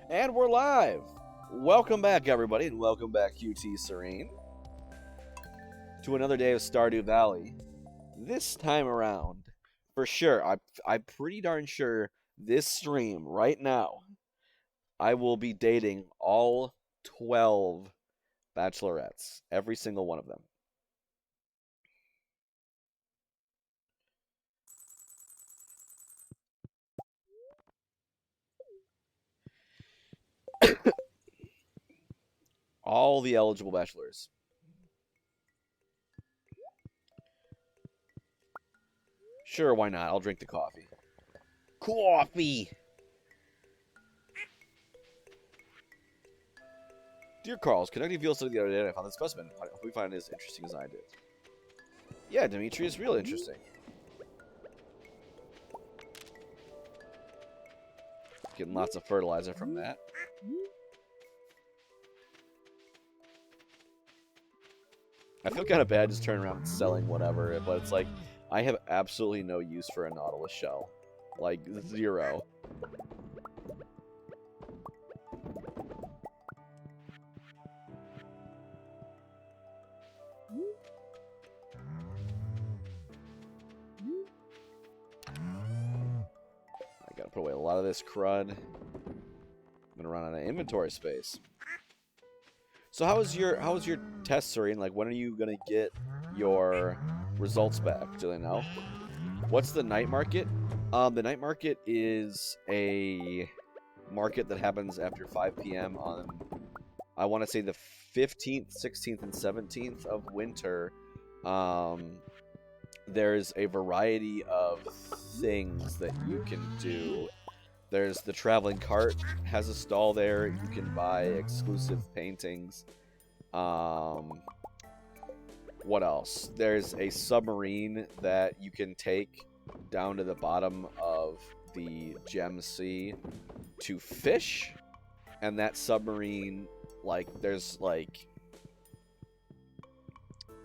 And we're live! Welcome back, everybody, and welcome back, QT Serene, to another day of Stardew Valley. This time around, for sure, I'm pretty darn sure this stream, right now, I will be dating all 12 bachelorettes. Every single one of them. All the eligible bachelors. Sure, why not? I'll drink the coffee. Coffee! Dear Carls, connecting field study the other day, and I found this specimen. I hope you find it as interesting as I did. Yeah, Dimitri, it's real interesting. Getting lots of fertilizer from that. I feel kind of bad just turning around and selling whatever, but it's like, I have absolutely no use for a Nautilus shell. Like, zero. I gotta put away a lot of this crud. I'm gonna run out of inventory space. So how was your test, Serene? Like, when are you gonna get your results back? Do they know? What's the night market? The night market is a market that happens after 5 p.m. on, I want to say, the 15th, 16th, and 17th of winter. There's a variety of things that you can do. There's the traveling cart has a stall there. You can buy exclusive paintings. What else? There's a submarine that you can take down to the bottom of the Gem Sea to fish. And that submarine, like, there's like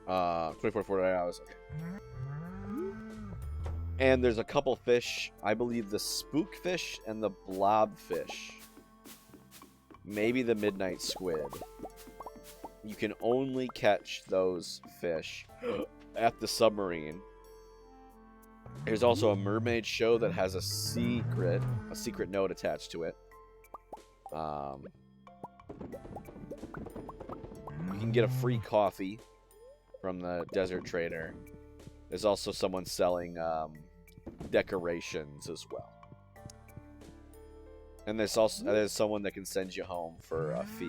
24 48 hours. Okay. And there's a couple fish, I believe the spook fish and the blob fish. Maybe the midnight squid. You can only catch those fish at the submarine. There's also a mermaid show that has a secret note attached to it. You can get a free coffee from the desert trader. There's also someone selling decorations as well. And there's someone that can send you home for a fee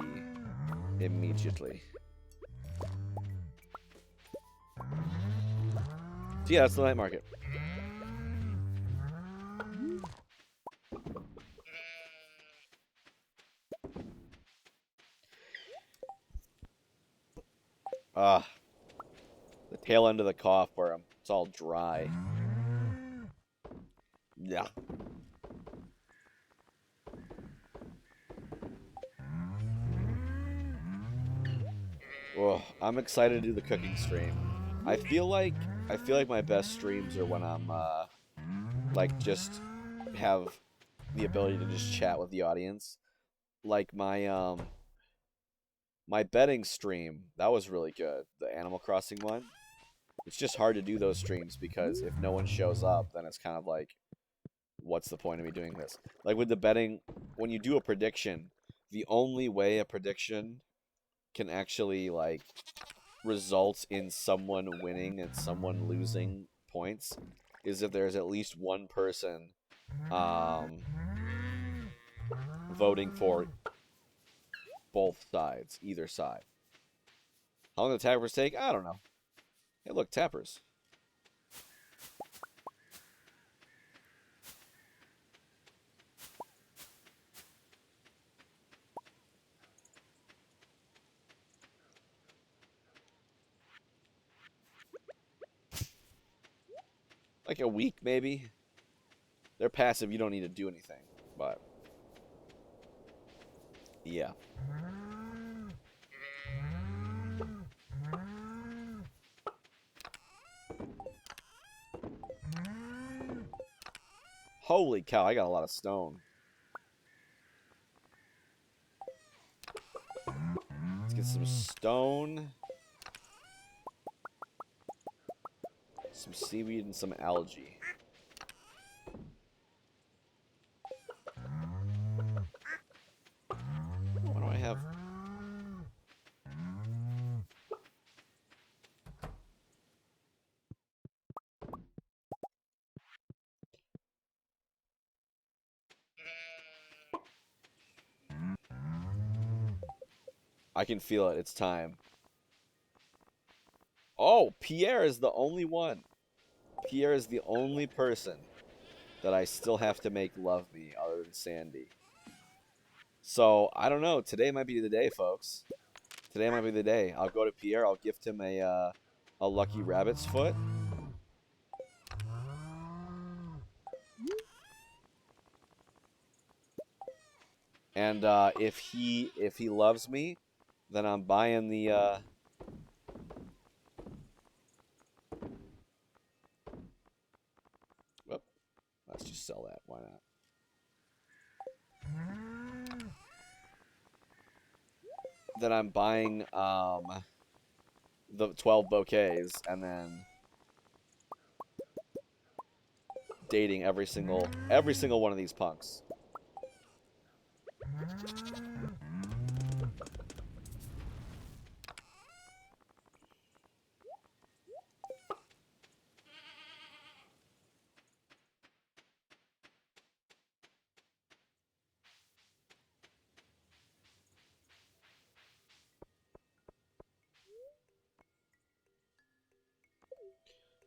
immediately. So yeah, that's the night market. The tail end of the cough where it's all dry. Yeah. Oh, I'm excited to do the cooking stream. I feel like my best streams are when I'm like just have the ability to just chat with the audience. Like my my betting stream, that was really good. The Animal Crossing one. It's just hard to do those streams because if no one shows up, then it's kind of like, what's the point of me doing this? Like with the betting, when you do a prediction, the only way a prediction can actually like result in someone winning and someone losing points is if there's at least one person voting for both sides, either side. How long the tappers take? I don't know. Hey, look, tappers. Like a week, maybe. They're passive. You don't need to do anything. But, yeah. Holy cow, I got a lot of stone. Let's get some stone. Some seaweed and some algae. What do I have? I can feel it. It's time. Oh, Pierre is the only one. Pierre is the only person that I still have to make love me other than Sandy. So, I don't know. Today might be the day, folks. Today might be the day. I'll go to Pierre. I'll gift him a lucky rabbit's foot. And if he loves me, then I'm buying the whoop, let's just sell that. Why not? Then I'm buying the 12 bouquets and then dating every single one of these punks.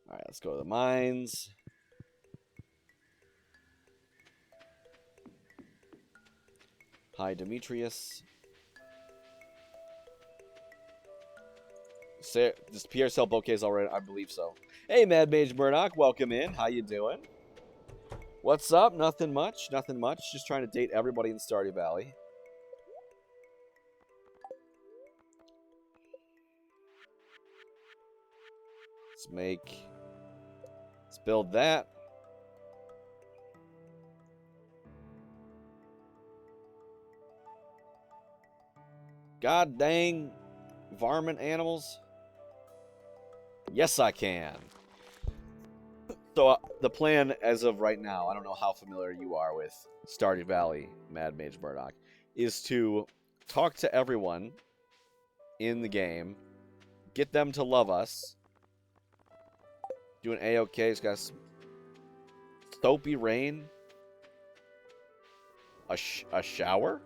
All right, let's go to the mines. Hi, Demetrius. Does Pierre sell bouquets already? I believe so. Hey, Mad Mage Murdoch, welcome in. How you doing? What's up? Nothing much. Nothing much. Just trying to date everybody in Stardew Valley. Let's build that. God dang varmint animals. Yes, I can. So the plan as of right now, I don't know how familiar you are with Stardew Valley, Mad Mage Murdoch, is to talk to everyone in the game, get them to love us, do an A-OK, it's got some soapy rain, a shower?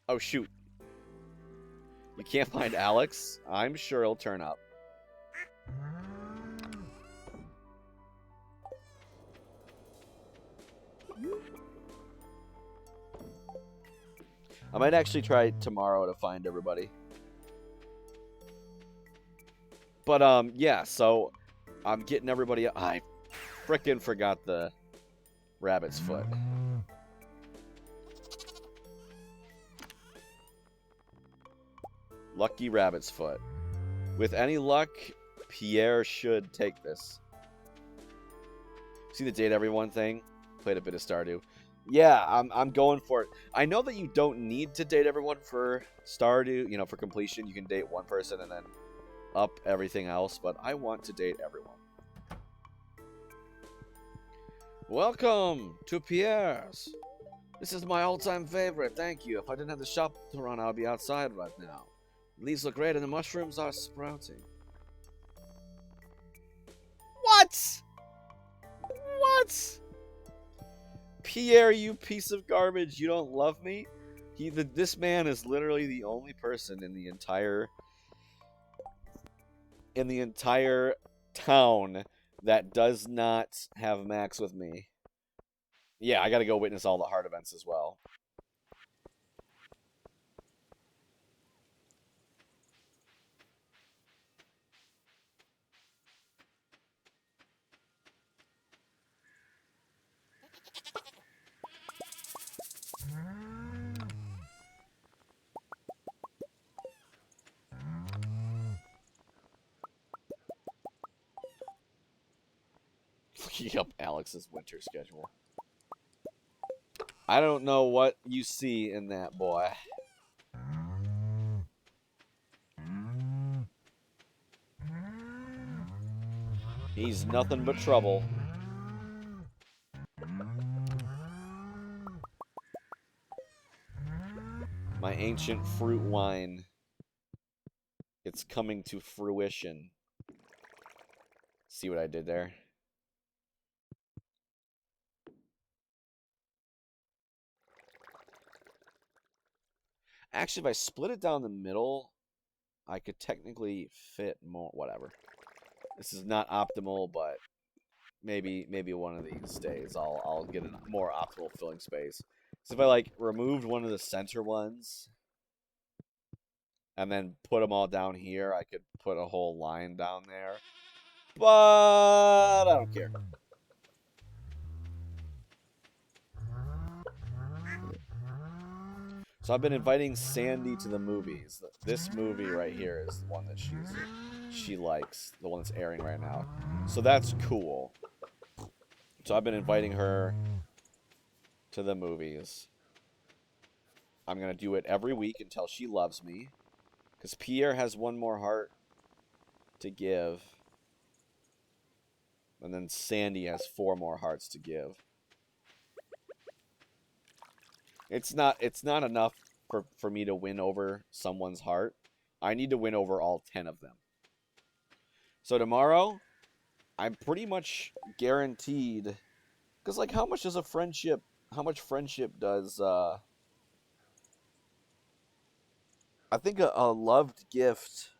Oh, shoot. You can't find Alex? I'm sure he'll turn up. I might actually try tomorrow to find everybody. But, yeah, so I'm getting everybody... I frickin' forgot the rabbit's foot. Lucky rabbit's foot. With any luck, Pierre should take this. See the date everyone thing? Played a bit of Stardew. Yeah, I'm going for it. I know that you don't need to date everyone for Stardew, you know, for completion. You can date one person and then up everything else, but I want to date everyone. Welcome to Pierre's. This is my all-time favorite, thank you. If I didn't have the shop to run, I would be outside right now. The leaves look great and the mushrooms are sprouting. What? What? Pierre, you piece of garbage, you don't love me? This man is literally the only person in the entire town that does not have Max with me. Yeah, I gotta go witness all the hard events as well. looking up Alex's winter schedule. I don't know what you see in that boy. He's nothing but trouble. My ancient fruit wine. It's coming to fruition. See what I did there? Actually, if I split it down the middle, I could technically fit more. Whatever. This is not optimal, but maybe one of these days I'll get a more optimal filling space. So if I like removed one of the center ones and then put them all down here, I could put a whole line down there. But I don't care. So I've been inviting Sandy to the movies. This movie right here is the one that she likes, the one that's airing right now. So that's cool. So I've been inviting her to the movies. I'm going to do it every week until she loves me. Because Pierre has one more heart to give. And then Sandy has 4 more hearts to give. It's not enough for me to win over someone's heart. I need to win over all 10 of them. So tomorrow, I'm pretty much guaranteed. Because, like, how much friendship does, I think a loved gift.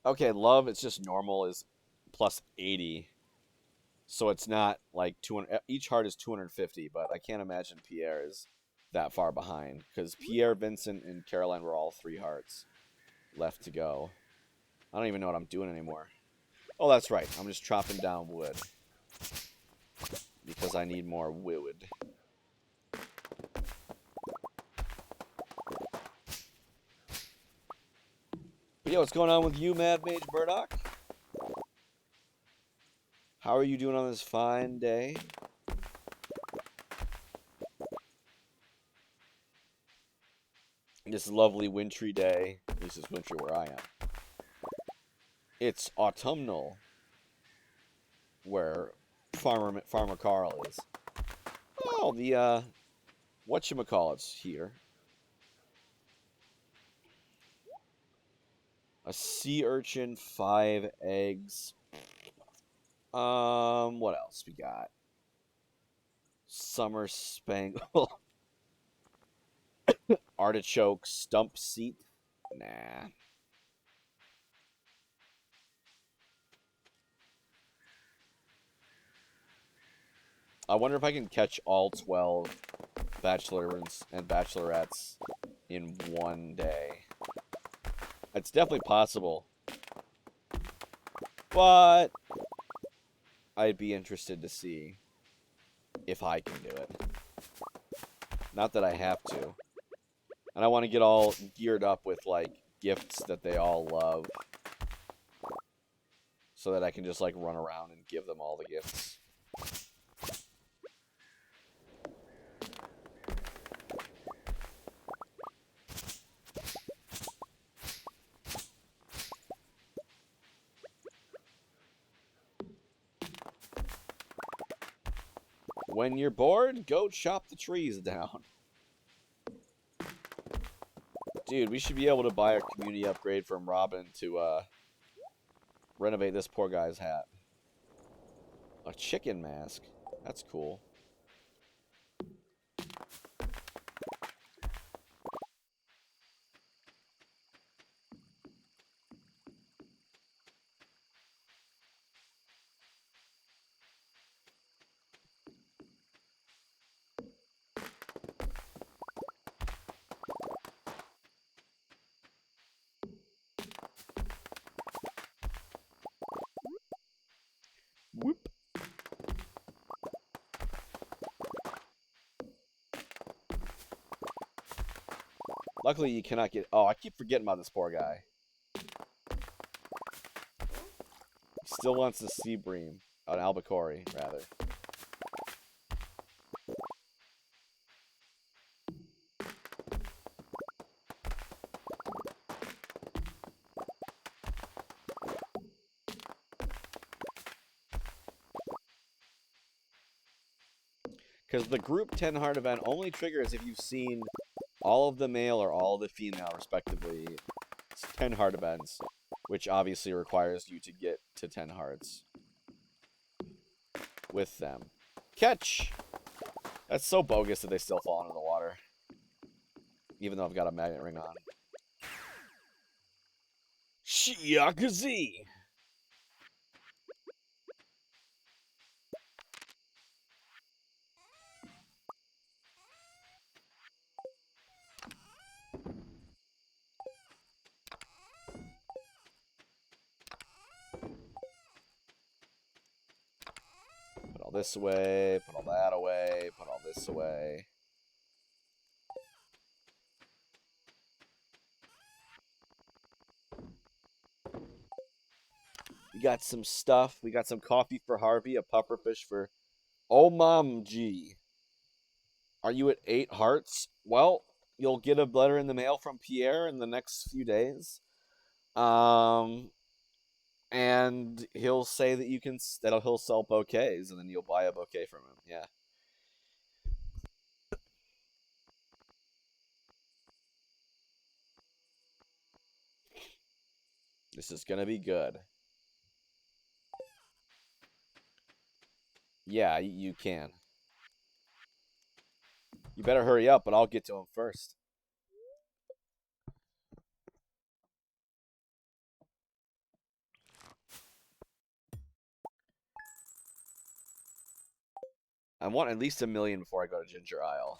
Okay, love, it's just normal, is plus 80. So it's not like 200. Each heart is 250, but I can't imagine Pierre is that far behind. Because Pierre, Vincent, and Caroline were all 3 hearts left to go. I don't even know what I'm doing anymore. Oh, that's right. I'm just chopping down wood. Because I need more wood. But yeah, what's going on with you, Mad Mage Murdoch? How are you doing on this fine day? This lovely wintry day. At least it's wintry where I am. It's autumnal where Farmer Carl is. Oh, the whatchamacallit's here. A sea urchin, 5 eggs. What else we got? Summer spangle. Artichoke stump seat. Nah. I wonder if I can catch all 12 bachelors and bachelorettes in one day. It's definitely possible. But I'd be interested to see if I can do it. Not that I have to. And I want to get all geared up with, like, gifts that they all love. So that I can just, like, run around and give them all the gifts. When you're bored, go chop the trees down. Dude, we should be able to buy a community upgrade from Robin to renovate this poor guy's hat. A chicken mask. That's cool. Whoop. Luckily, you cannot get... Oh, I keep forgetting about this poor guy. He still wants a sea bream. An albacore, rather. Because the group 10 heart event only triggers if you've seen all of the male or all of the female, respectively. It's 10 heart events, which obviously requires you to get to 10 hearts with them. Catch! That's so bogus that they still fall into the water. Even though I've got a magnet ring on. Shiakazi! Put all this away, put all that away, put all this away. We got some stuff. We got some coffee for Harvey, a pufferfish for Omamji. Are you at 8 hearts? Well, you'll get a letter in the mail from Pierre in the next few days. And he'll say that he'll sell bouquets, and then you'll buy a bouquet from him. Yeah. This is gonna be good. Yeah, you can. You better hurry up, but I'll get to him first. I want at least 1 million before I go to Ginger Isle.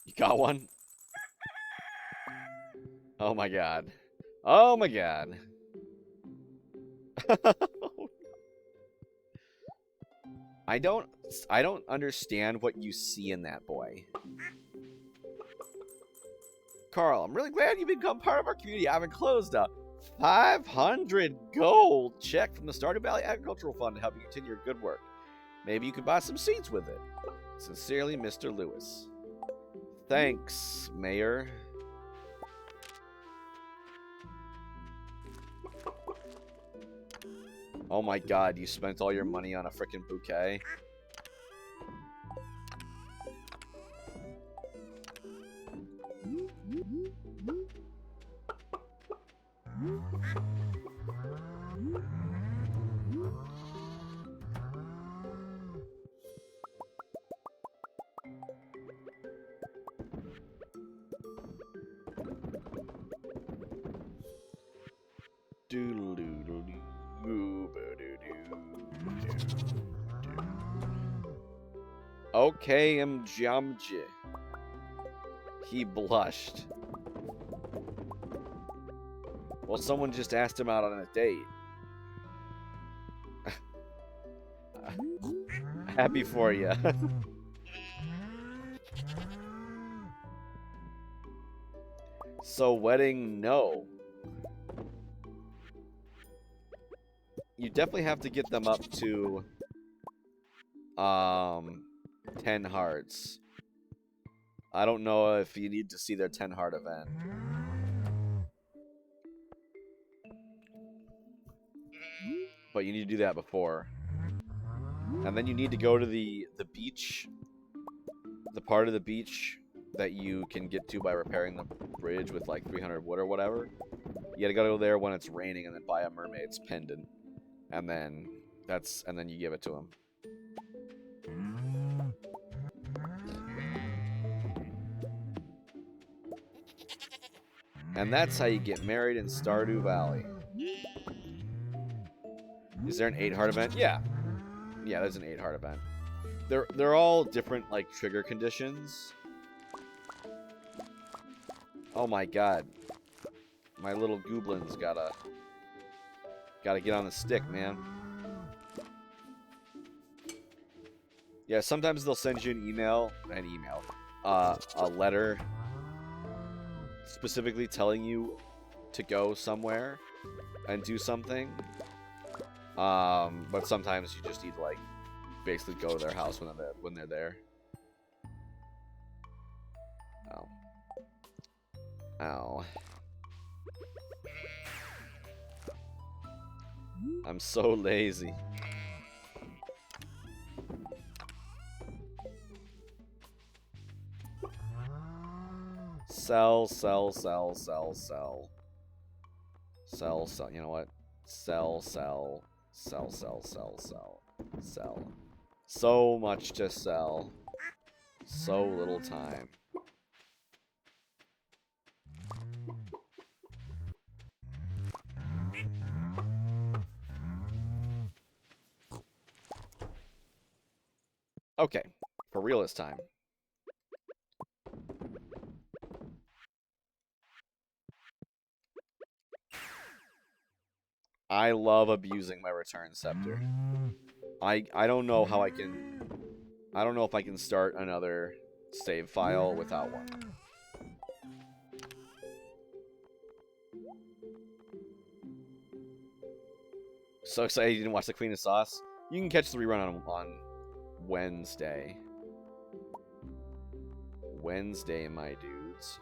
You got one? Oh my god. Oh my god. I don't understand what you see in that boy. Carl, I'm really glad you've become part of our community. I've enclosed a 500 gold check from the Stardew Valley Agricultural Fund to help you continue your good work. Maybe you could buy some seeds with it. Sincerely, Mr. Lewis. Thanks, Mayor. Oh my god, you spent all your money on a frickin' bouquet? Okay, Mjamji. He blushed. Well, someone just asked him out on a date. Happy for you. So, wedding, no. You definitely have to get them up to 10 hearts. I don't know if you need to see their 10 heart event. But you need to do that before. And then you need to go to the beach. The part of the beach that you can get to by repairing the bridge with like 300 wood or whatever. You gotta go there when it's raining and then buy a mermaid's pendant. And then you give it to him. And that's how you get married in Stardew Valley. Is there an 8 heart event? Yeah. Yeah, there's an 8 heart event. They're all different like trigger conditions. Oh my god. My little goblins gotta get on the stick, man. Yeah, sometimes they'll send you a letter specifically telling you to go somewhere and do something. But sometimes you just need to like basically go to their house when they're there. Oh. Ow. I'm so lazy. Sell, sell, sell, sell, sell. Sell, sell. You know what? Sell, sell, sell, sell, sell, sell, sell. So much to sell. So little time. Okay, for real this time. I love abusing my return scepter. I don't know how I don't know if I can start another save file without one. So excited you didn't watch the Queen of Sauce. You can catch the rerun on Wednesday. Wednesday, my dudes.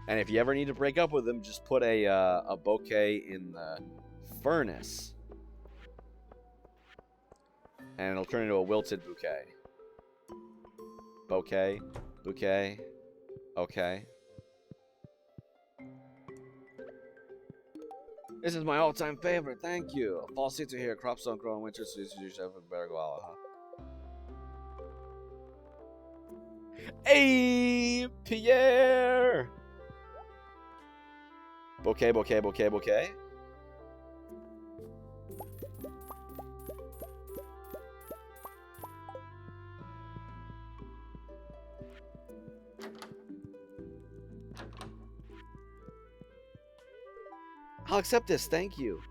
And if you ever need to break up with them, just put a bouquet in the furnace. And it'll turn into a wilted bouquet. Bouquet. Bouquet. Okay. This is my all-time favorite. Thank you. Fall seeds are here. Crops don't grow in winter, so you should have a better go out, huh? Hey, Pierre! Bouquet, bouquet, bouquet, bouquet. I'll accept this, thank you.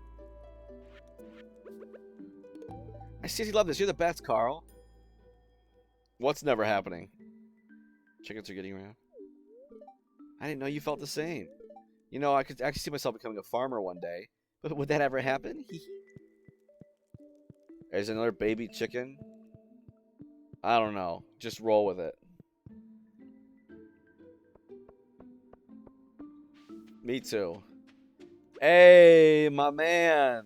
I seriously love this. You're the best, Carl. What's never happening? Chickens are getting around. I didn't know you felt the same. You know, I could actually see myself becoming a farmer one day. But would that ever happen? There's another baby chicken. I don't know. Just roll with it. Me too. Hey, my man.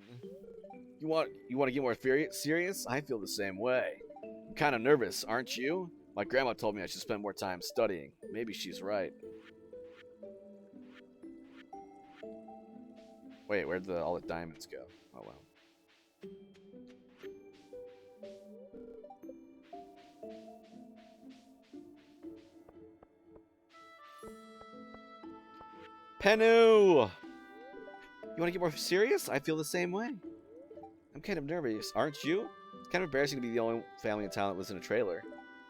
You want to get more serious? I feel the same way. I'm kind of nervous, aren't you? My grandma told me I should spend more time studying. Maybe she's right. Wait, where'd all the diamonds go? Oh, well. Penu! You want to get more serious? I feel the same way. I'm kind of nervous, aren't you? It's kind of embarrassing to be the only family in town that lives in a trailer.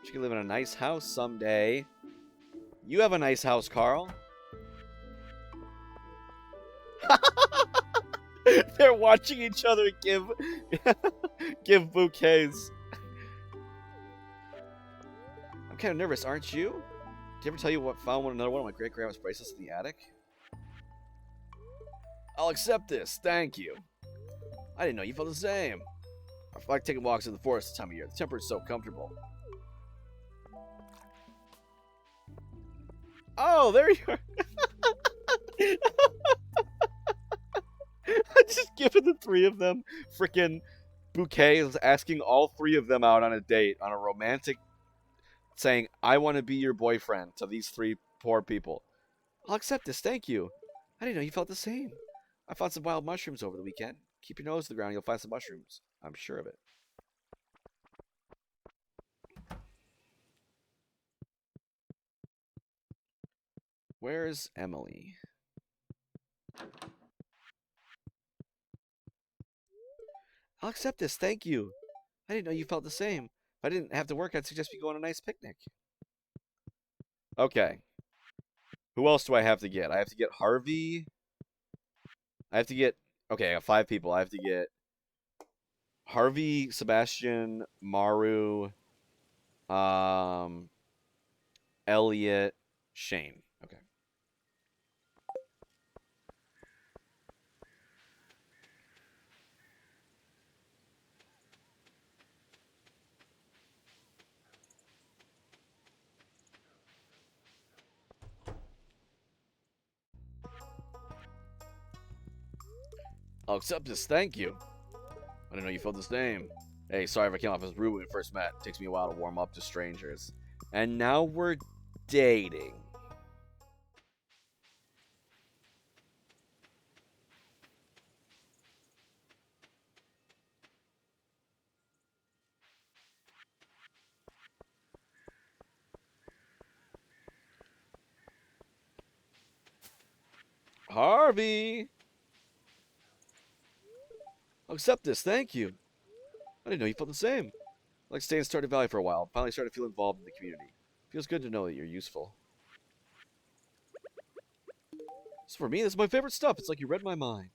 She could live in a nice house someday. You have a nice house, Carl. They're watching each other give give bouquets. I'm kind of nervous, aren't you? Did you ever tell you what found another one of my great grandma's bracelets in the attic? I'll accept this, thank you. I didn't know you felt the same. I like taking walks in the forest this time of year. The temperature is so comfortable. Oh, there you are. I just given the three of them freaking bouquets, asking all three of them out on a date, on a romantic, saying, I want to be your boyfriend to these three poor people. I'll accept this, thank you. I didn't know you felt the same. I found some wild mushrooms over the weekend. Keep your nose to the ground, you'll find some mushrooms. I'm sure of it. Where's Emily? I'll accept this, thank you. I didn't know you felt the same. If I didn't have to work, I'd suggest we go on a nice picnic. Okay. Who else do I have to get? I have to get Harvey. I have to get. Okay, I got 5 people. I have to get Harvey, Sebastian, Maru, um, Elliot, Shane. Okay. I'll accept this. Thank you. I didn't know you felt the same. Hey, sorry if I came off as rude when we first met. It takes me a while to warm up to strangers. And now we're dating. Harvey! I'll accept this. Thank you. I didn't know you felt the same. I like staying in Stardew Valley for a while. Finally started to feel involved in the community. Feels good to know that you're useful. So for me, this is my favorite stuff. It's like you read my mind.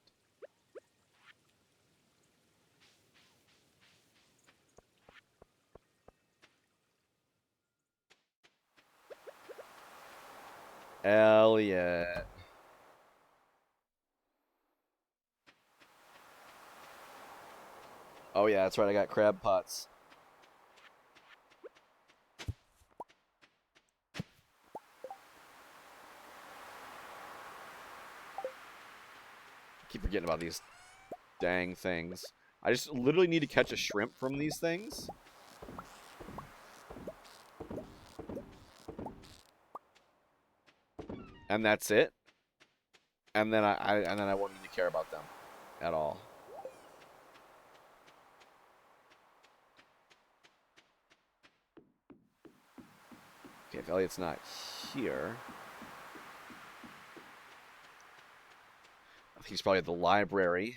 Elliot. Oh yeah, that's right. I got crab pots. I keep forgetting about these dang things. I just literally need to catch a shrimp from these things. And that's it. And then I won't need to care about them at all. Okay, if Elliot's not here, I think he's probably at the library.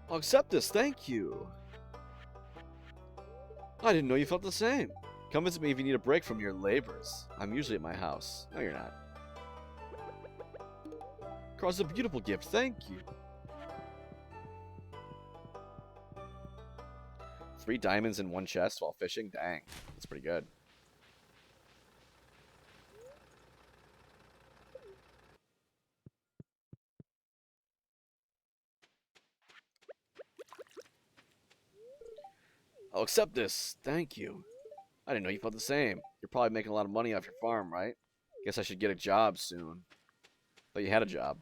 I'll accept this, thank you. I didn't know you felt the same. Come visit me if you need a break from your labors. I'm usually at my house. No, you're not. Carl's a beautiful gift, thank you. 3 diamonds in 1 chest while fishing? Dang, that's pretty good. I'll accept this, thank you. I didn't know you felt the same. You're probably making a lot of money off your farm, right? Guess I should get a job soon. Thought you had a job.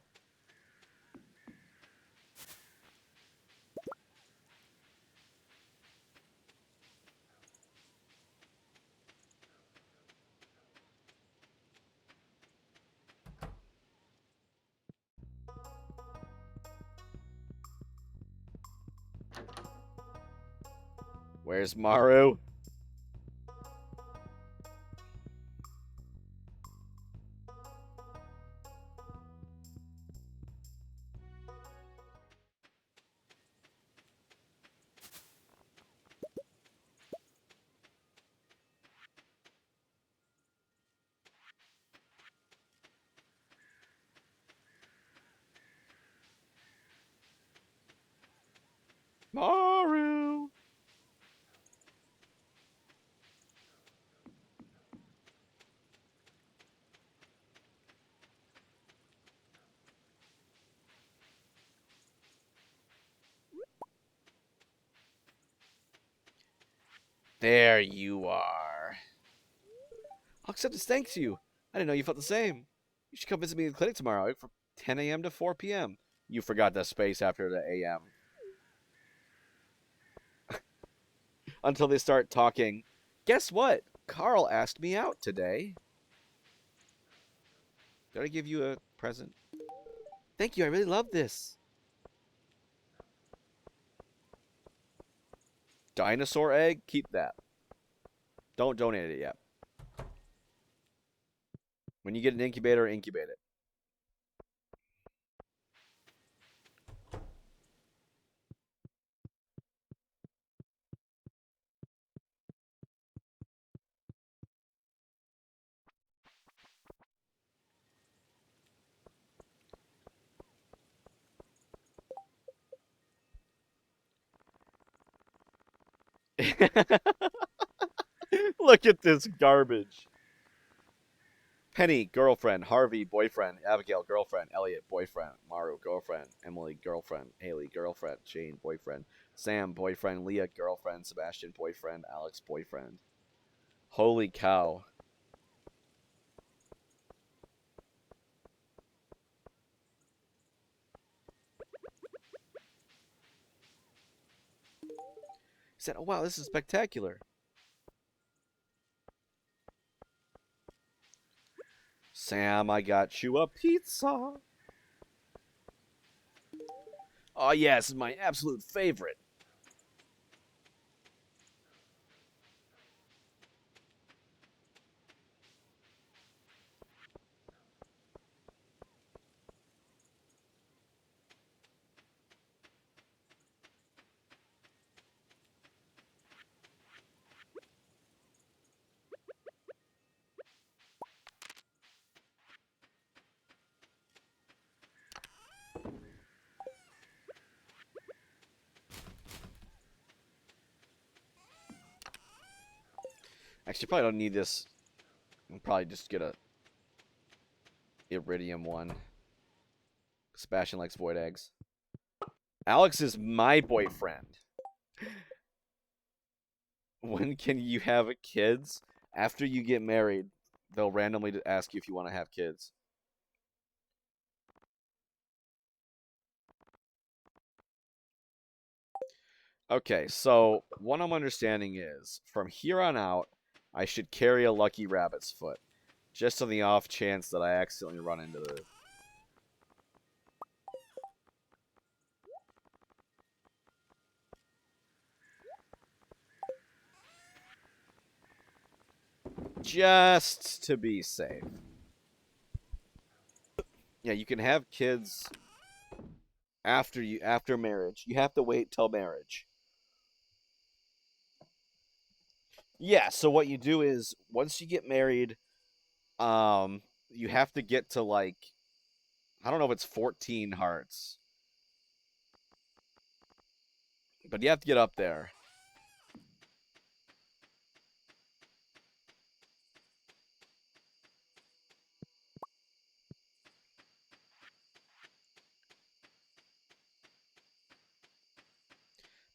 Where's Maru? Maru! There you are. I'll accept this thanks to you. I didn't know you felt the same. You should come visit me in the clinic tomorrow from 10 a.m. to 4 p.m. You forgot the space after the a.m. Until they start talking. Guess what? Carl asked me out today. Did I give you a present? Thank you. I really love this. Dinosaur egg? Keep that. Don't donate it yet. When you get an incubator, incubate it. Look at this garbage. Penny, girlfriend. Harvey, boyfriend. Abigail, girlfriend. Elliot, boyfriend. Maru, girlfriend. Emily, girlfriend. Haley, girlfriend. Shane, boyfriend. Sam, boyfriend. Leah, girlfriend. Sebastian, boyfriend. Alex, boyfriend. Holy cow. He said, oh, wow, this is spectacular. Sam, I got you a pizza. Oh, yeah, this is my absolute favorite. Actually, probably don't need this. I'll probably just get a iridium one. Sebastian likes void eggs. Alex is my boyfriend. When can you have kids? After you get married, they'll randomly ask you if you want to have kids. Okay, so what I'm understanding is from here on out, I should carry a lucky rabbit's foot. Just on the off chance that I accidentally run into the. Just to be safe. Yeah, you can have kids after marriage. You have to wait till marriage. Yeah, so what you do is once you get married, you have to get to like I don't know if it's 14 hearts, but you have to get up there.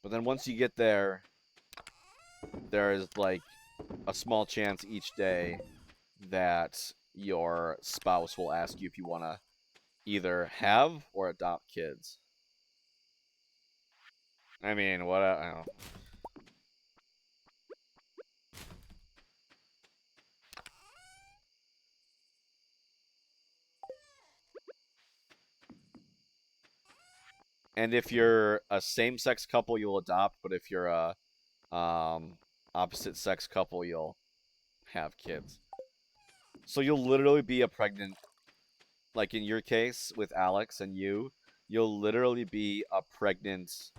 But then once you get there, there is like a small chance each day that your spouse will ask you if you want to either have or adopt kids. I mean, what? I don't know. And if you're a same-sex couple, you'll adopt. But if you're a opposite-sex couple, you'll have kids. So you'll literally be a pregnant, like in your case with Alex and you'll literally be a pregnant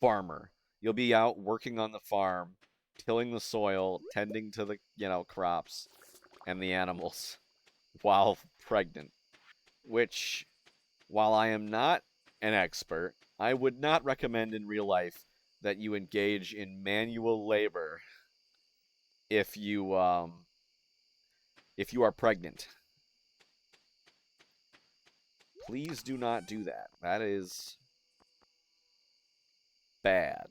farmer. You'll be out working on the farm, tilling the soil, tending to the, crops and the animals while pregnant. Which, while I am not an expert, I would not recommend in real life that you engage in manual labor if you are pregnant. Please do not do that. That is bad.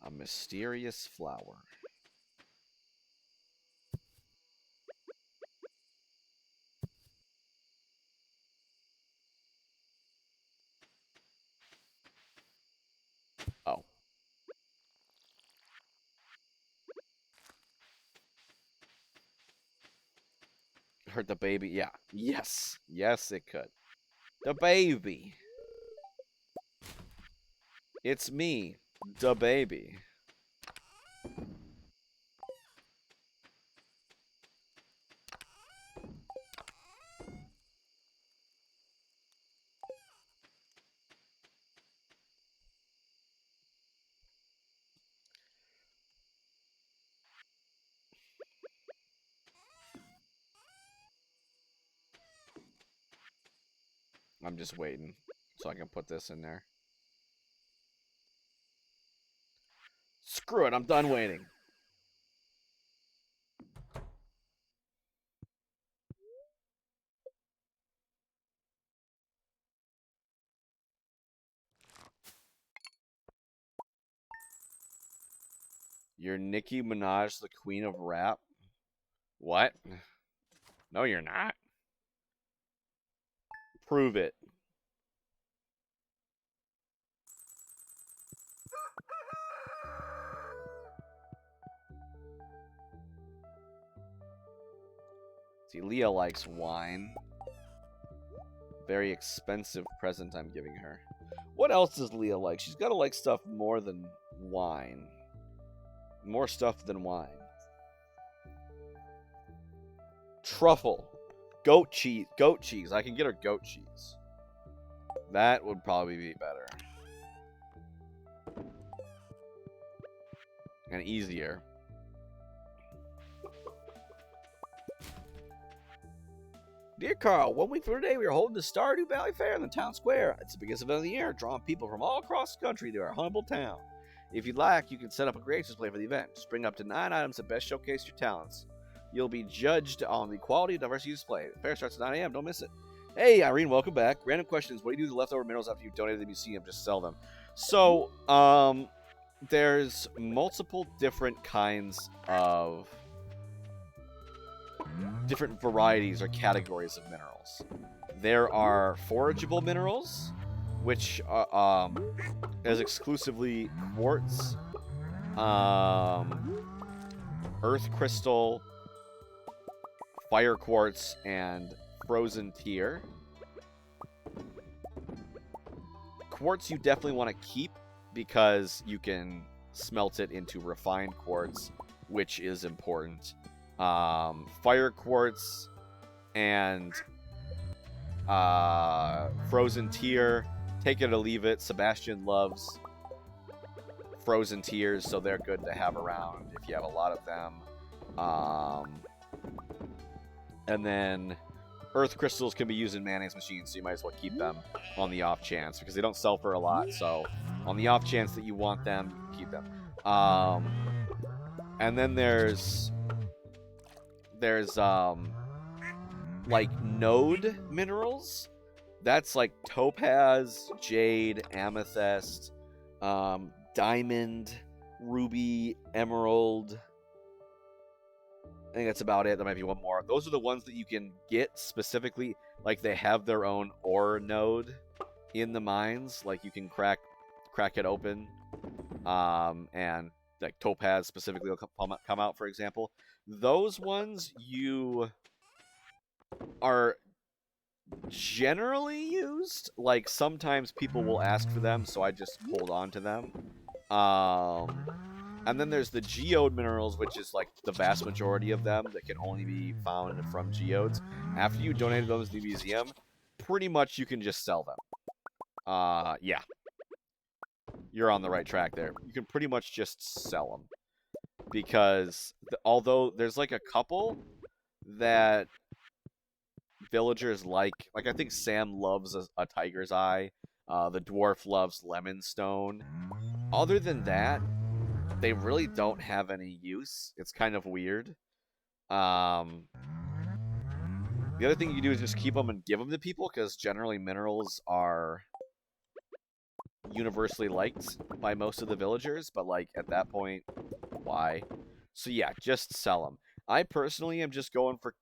A mysterious flower. Oh. hurt the baby. Yeah. Yes. Yes, it could. The baby. It's me, the baby. I'm just waiting so I can put this in there. Screw it, I'm done waiting. You're Nicki Minaj, the queen of rap? What? No, you're not. Prove it. See, Leah likes wine. Very expensive present I'm giving her. What else does Leah like? She's got to like stuff more than wine. More stuff than wine. Truffle. Goat cheese. Goat cheese. I can get her goat cheese. That would probably be better. And easier. Dear Carl, 1 week from today, we are holding the Stardew Valley Fair in the town square. It's the biggest event of the year, drawing people from all across the country to our humble town. If you'd like, you can set up a creations display for the event. Just bring up to 9 items that best showcase your talents. You'll be judged on the quality and diversity display. The fair starts at 9 a.m. Don't miss it. Hey, Irene, welcome back. Random questions. What do you do with the leftover minerals after you've donated to the museum? Just sell them. So, there's multiple different kinds of different varieties or categories of minerals. There are forageable minerals, which is exclusively quartz, earth crystal, fire quartz, and frozen tear. Quartz you definitely want to keep because you can smelt it into refined quartz, which is important. Fire quartz and frozen tear, take it or leave it. Sebastian loves frozen tears, so they're good to have around if you have a lot of them. And then earth crystals can be used in mayonnaise machines, so you might as well keep them on the off chance because they don't sell for a lot. So on the off chance that you want them, keep them. And then there's like node minerals. That's like topaz, jade, amethyst, diamond, ruby, emerald. I think that's about it. There might be one more. Those are the ones that you can get specifically. Like they have their own ore node in the mines. Like you can crack it open, and like topaz specifically will come out, for example. Those ones you are generally used. Like sometimes people will ask for them, so I just hold on to them. And then there's the geode minerals, which is like the vast majority of them that can only be found from geodes. After you donated those to the museum, pretty much you can just sell them. Yeah. You're on the right track there. You can pretty much just sell them. Because although there's like a couple that villagers like I think Sam loves a tiger's eye. The dwarf loves lemon stone. Other than that, they really don't have any use. It's kind of weird. The other thing you can do is just keep them and give them to people, because generally minerals are universally liked by most of the villagers, but like at that point, why? So yeah, just sell them. I personally am just going for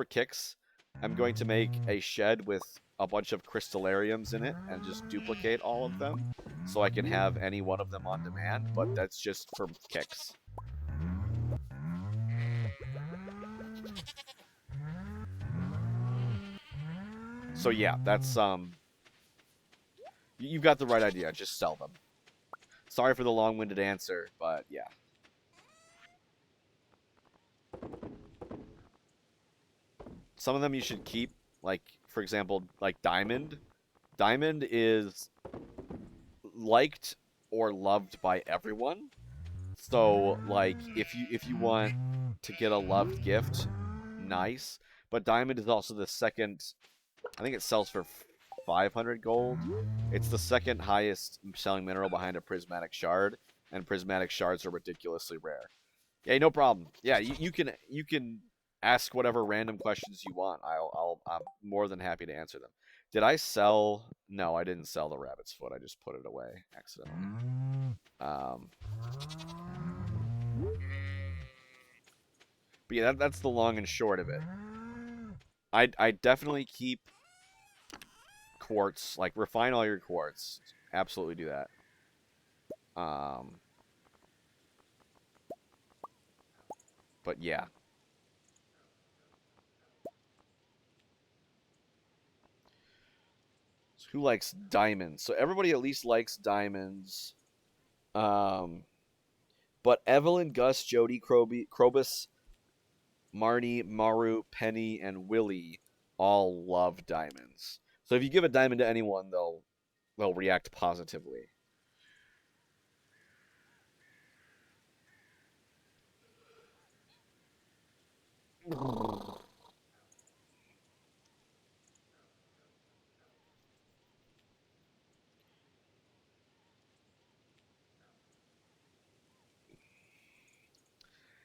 kicks. I'm going to make a shed with a bunch of crystallariums in it and just duplicate all of them so I can have any one of them on demand, but that's just for kicks. So yeah, that's you've got the right idea. Just sell them. Sorry for the long-winded answer, but yeah. Some of them you should keep, like for example, like Diamond. Diamond is liked or loved by everyone. So like if you want to get a loved gift, nice. But Diamond is also the second. I think it sells for 500 gold. It's the second highest selling mineral behind a prismatic shard, and prismatic shards are ridiculously rare. Yeah, no problem. Yeah, you can ask whatever random questions you want. I'm more than happy to answer them. Did I sell? No, I didn't sell the rabbit's foot. I just put it away accidentally. Um, but yeah, that's the long and short of it. I definitely keep quartz. Like refine all your quartz. Absolutely do that. Um, but yeah. So who likes diamonds? So everybody at least likes diamonds. Um, but Evelyn, Gus, Jody, Krobus, Marnie, Maru, Penny, and Willie all love diamonds. So if you give a diamond to anyone, they'll react positively.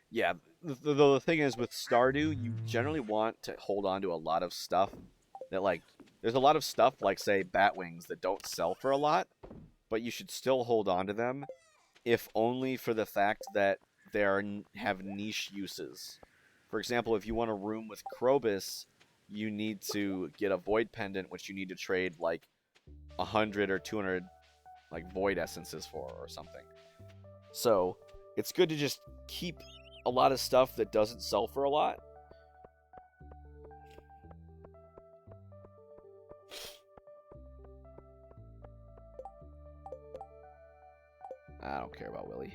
Yeah, the thing is with Stardew, you generally want to hold on to a lot of stuff that like there's a lot of stuff like say bat wings that don't sell for a lot, but you should still hold on to them if only for the fact that they have niche uses. For example, if you want a room with Krobus, you need to get a Void Pendant, which you need to trade like 100 or 200 like Void Essences for or something. So it's good to just keep a lot of stuff that doesn't sell for a lot. I don't care about Willie.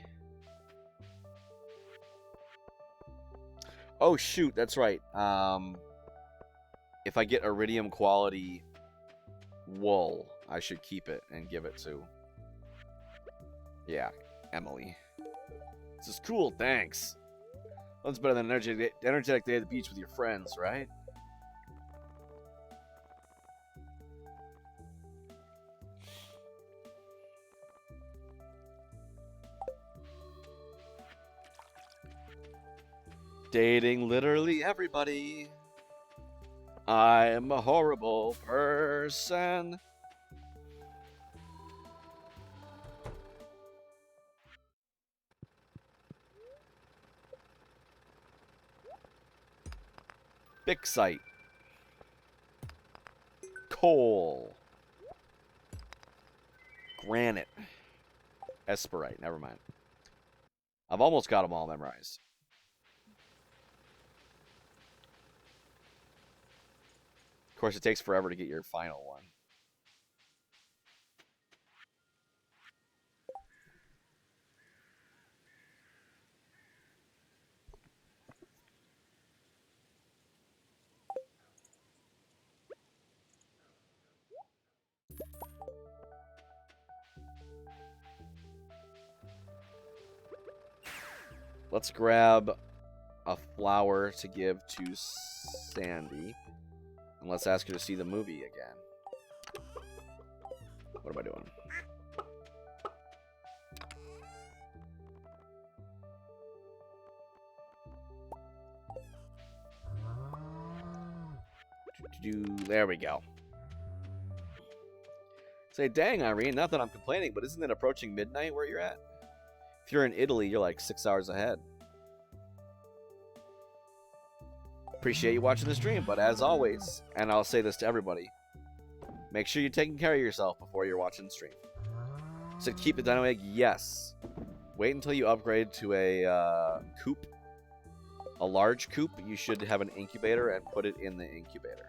Oh shoot, that's right. If I get iridium quality wool, I should keep it and give it to, yeah, Emily. This is cool, thanks. That's better than an energetic day at the beach with your friends, right? Dating literally everybody. I'm a horrible person. Bixite. Coal. Granite. Esperite. Never mind. I've almost got them all memorized. Of course, it takes forever to get your final one. Let's grab a flower to give to Sandy. And let's ask her to see the movie again. What am I doing? There we go. Say, dang, Irene, not that I'm complaining, but isn't it approaching midnight where you're at? If you're in Italy, you're like 6 hours ahead. Appreciate you watching the stream, but as always, and I'll say this to everybody, make sure you're taking care of yourself before you're watching the stream. So keep the dino egg, yes. Wait until you upgrade to a coop, a large coop. You should have an incubator and put it in the incubator.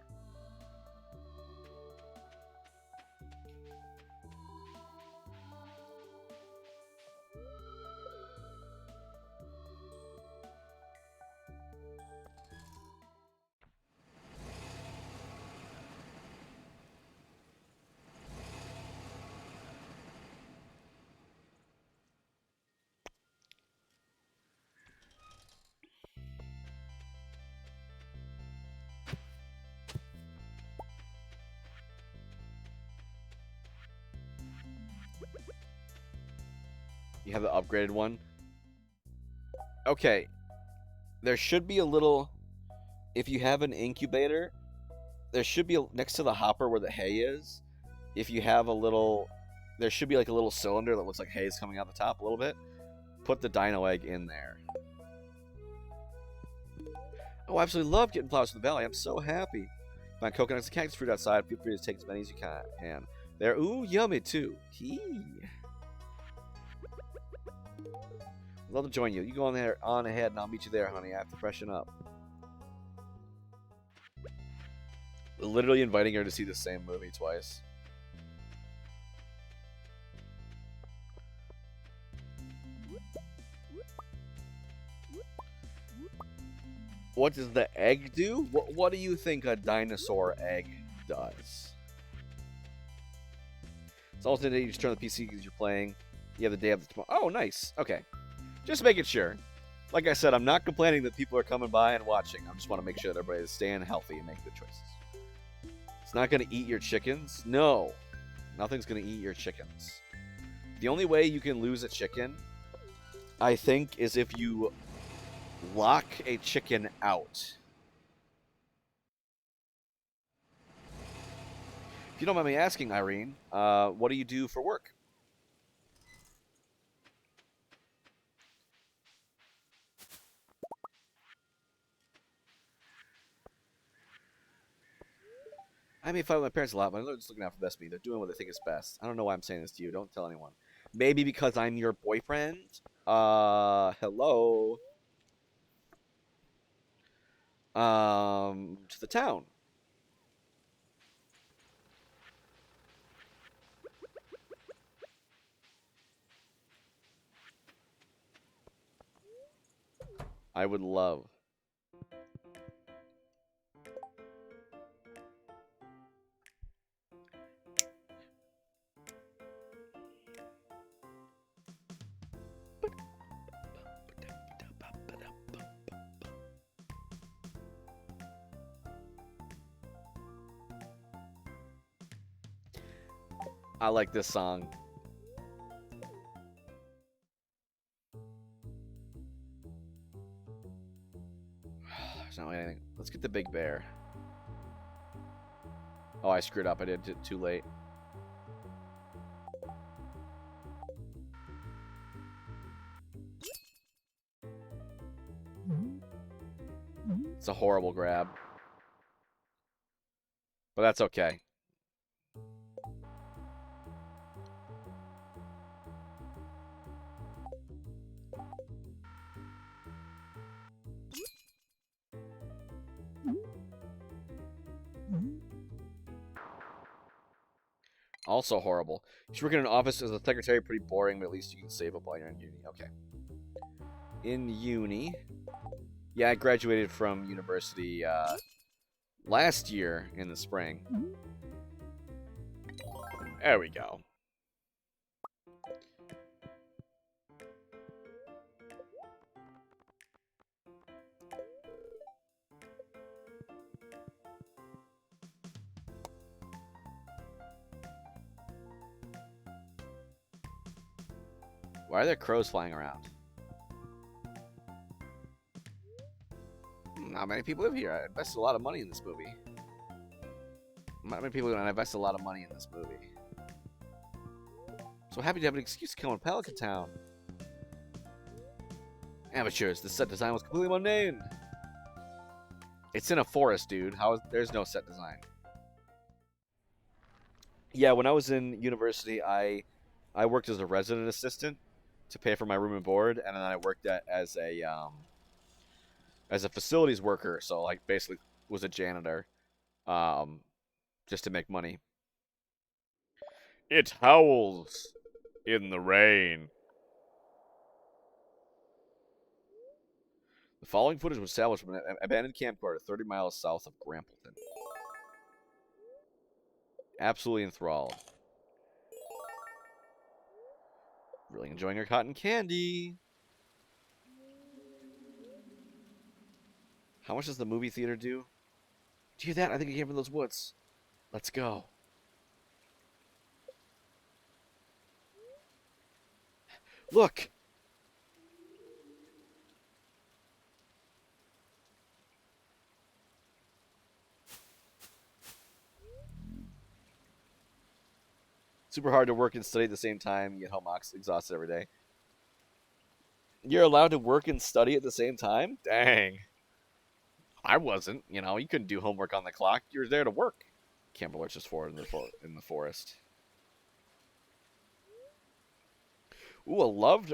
You have the upgraded one. Okay. There should be a little... If you have an incubator, there should be, next to the hopper where the hay is, if you have a little... There should be like a little cylinder that looks like hay is coming out the top a little bit. Put the dino egg in there. Oh, I absolutely love getting flowers from the valley. I'm so happy. Find coconuts and cactus fruit outside. Feel free to take as many as you can. They're, ooh, yummy too. Hee. I'd love to join you. You go on ahead, and I'll meet you there, honey. I have to freshen up. Literally inviting her to see the same movie twice. What does the egg do? What do you think a dinosaur egg does? It's also the day you just turn on the PC because you're playing. You have the day of the tomorrow. Oh, nice. Okay. Just making sure. Like I said, I'm not complaining that people are coming by and watching. I just want to make sure that everybody is staying healthy and making good choices. It's not going to eat your chickens? No. Nothing's going to eat your chickens. The only way you can lose a chicken, I think, is if you lock a chicken out. If you don't mind me asking, Irene, what do you do for work? I may fight with my parents a lot, but I'm just looking out for best me. They're doing what they think is best. I don't know why I'm saying this to you. Don't tell anyone. Maybe because I'm your boyfriend? Hello? To the town. I would love. I like this song. There's not anything. Let's get the big bear. Oh, I screwed up. I did it too late. It's a horrible grab. But that's okay. Also horrible. You should work in an office as a secretary. Pretty boring, but at least you can save up while you're in uni. Okay. In uni. Yeah, I graduated from university last year in the spring. There we go. Why are there crows flying around? Not many people live here. I invested a lot of money in this movie. Not many people invest a lot of money in this movie. So happy to have an excuse to come to Pelican Town. Amateurs, the set design was completely mundane. It's in a forest, dude. There's no set design. Yeah, when I was in university, I worked as a resident assistant to pay for my room and board, and then I worked as a facilities worker, so like basically was a janitor, just to make money. It howls in the rain. The following footage was established from an abandoned camcorder 30 miles south of Grampleton. Absolutely enthralled. Really enjoying her cotton candy. How much does the movie theater do? Do you hear that? I think it came from those woods. Let's go. Look! Super hard to work and study at the same time. You get home exhausted every day. You're allowed to work and study at the same time? Dang. I wasn't. You know, you couldn't do homework on the clock. You were there to work. Campbell lurches forward in the forest. Ooh, a loved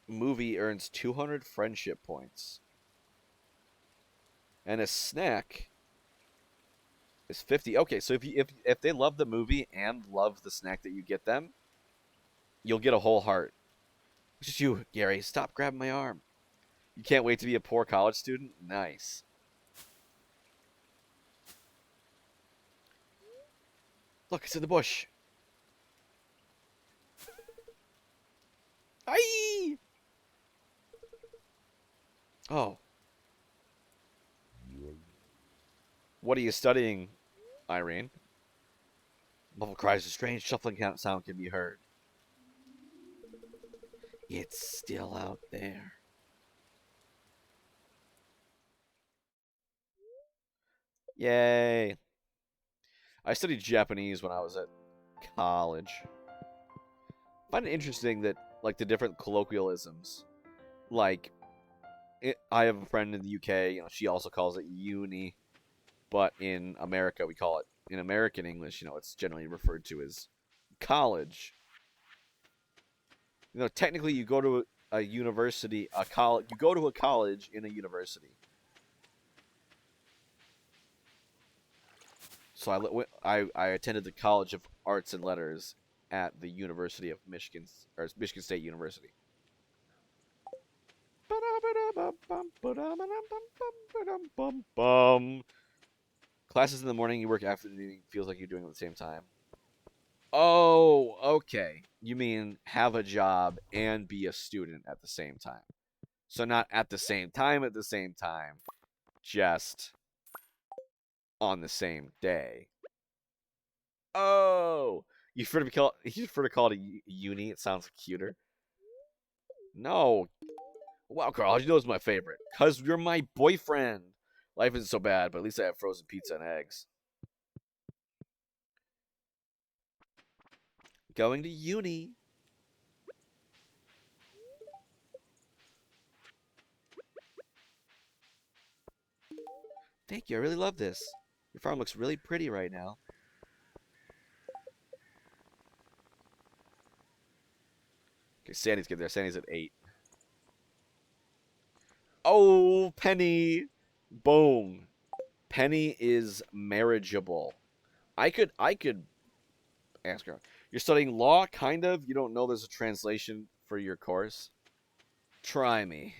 movie earns 200 friendship points. And a snack is 50. Okay, so if they love the movie and love the snack that you get them, you'll get a whole heart. It's just you, Gary. Stop grabbing my arm. You can't wait to be a poor college student? Nice. Look, it's in the bush. Aye! Oh. What are you studying, Irene? Muffled cries, a strange shuffling sound can be heard. It's still out there. Yay. I studied Japanese when I was at college. I find it interesting that, like, the different colloquialisms. Like, I have a friend in the UK, you know, she also calls it uni. But in America, we call it, in American English, you know, it's generally referred to as college. You know, technically, you go to a university, a college. You go to a college in a university. So I attended the College of Arts and Letters at the University of Michigan, or Michigan State University. Classes in the morning, you work after the evening. Feels like you're doing it at the same time. Oh, okay. You mean have a job and be a student at the same time. So not at the same time at the same time, just on the same day. Oh, you prefer to call it a uni? It sounds cuter. No. Wow, Carl, you know it's my favorite. Cause you're my boyfriend. Life isn't so bad, but at least I have frozen pizza and eggs. Going to uni. Thank you, I really love this. Your farm looks really pretty right now. Okay, Sandy's getting there. Sandy's at 8. Oh, Penny. Boom. Penny is marriageable. I could ask her. You're studying law, kind of? You don't know there's a translation for your course? Try me.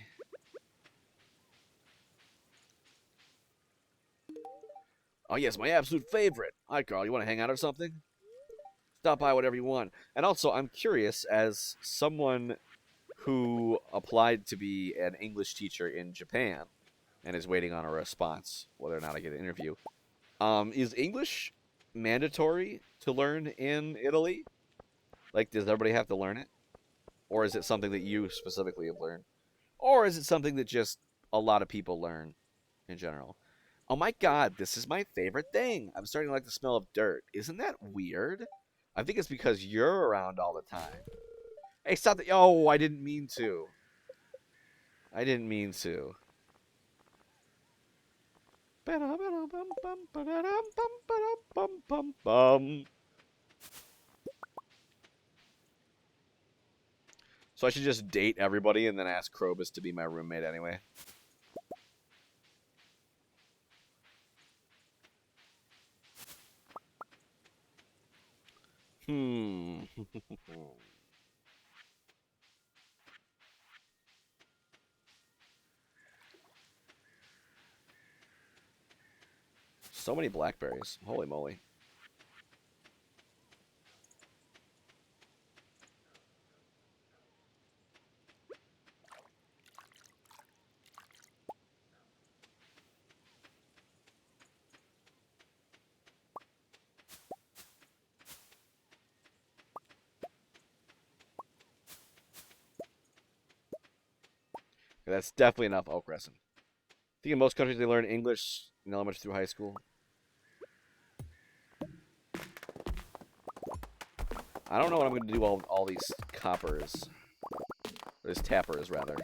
Oh, yes, my absolute favorite. Hi, Carl. You want to hang out or something? Stop by whatever you want. And also, I'm curious, as someone who applied to be an English teacher in Japan and is waiting on a response, whether or not I get an interview, is English mandatory to learn in Italy? Like, does everybody have to learn it? Or is it something that you specifically have learned? Or is it something that just a lot of people learn in general? Oh my god, this is my favorite thing. I'm starting to like the smell of dirt. Isn't that weird? I think it's because you're around all the time. Hey, stop that. Oh, I didn't mean to. I didn't mean to. So I should just date everybody and then ask Krobus to be my roommate anyway. Hmm. So many blackberries. Holy moly. That's definitely enough oak resin. I think in most countries they learn English in elementary through high school. I don't know what I'm going to do all these coppers. Or these tappers, rather.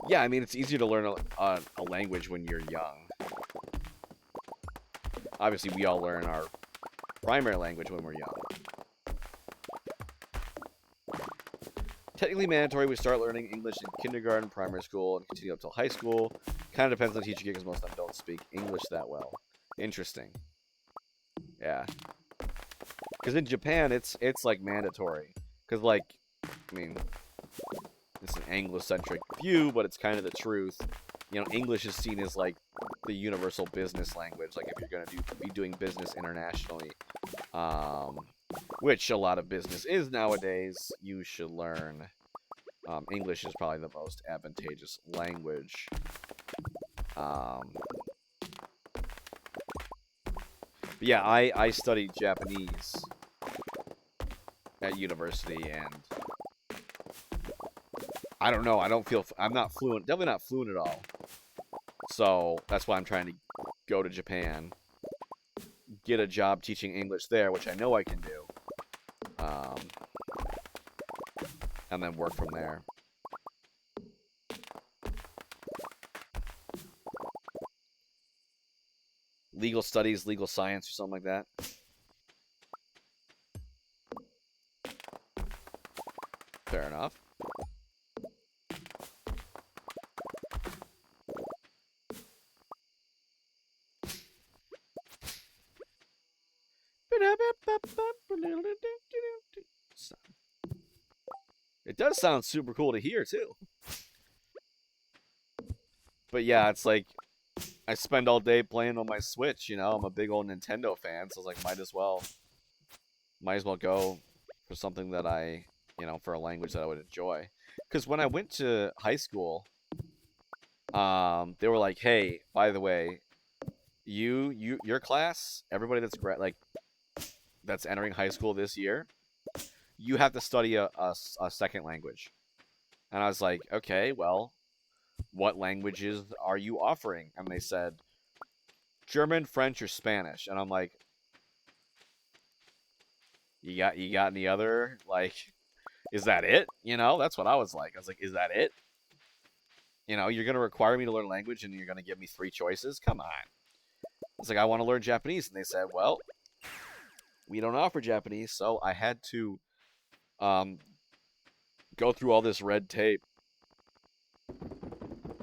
Yeah, I mean, it's easier to learn a language when you're young. Obviously, we all learn our primary language when we're young. Technically mandatory, we start learning English in kindergarten, primary school, and continue up till high school. Kind of depends on the teacher because most of them don't speak English that well. Interesting. Yeah. Because in Japan, it's like mandatory. Because, like, I mean, it's an Anglo-centric view, but it's kind of the truth. You know, English is seen as, like, the universal business language. Like, if you're going to be doing business internationally, which a lot of business is nowadays, you should learn. English is probably the most advantageous language. But yeah, I studied Japanese at university, and I don't know. I'm not fluent. Definitely not fluent at all. So that's why I'm trying to go to Japan, get a job teaching English there, which I know I can do, and then work from there. Legal studies, legal science, or something like that. Fair enough. It does sound super cool to hear, too. But yeah, it's like, I spend all day playing on my Switch, you know? I'm a big old Nintendo fan, so I was like, might as well go for something that for a language that I would enjoy. Because when I went to high school, they were like, hey, by the way, your class, everybody that's entering high school this year, you have to study a second language. And I was like, okay, well, what languages are you offering? And they said, German, French, or Spanish. And I'm like, you got any other, like, is that it? You know, that's what I was like. I was like, is that it? You know, you're going to require me to learn language and you're going to give me 3 choices? Come on. It's like, I want to learn Japanese. And they said, well, we don't offer Japanese. So I had to go through all this red tape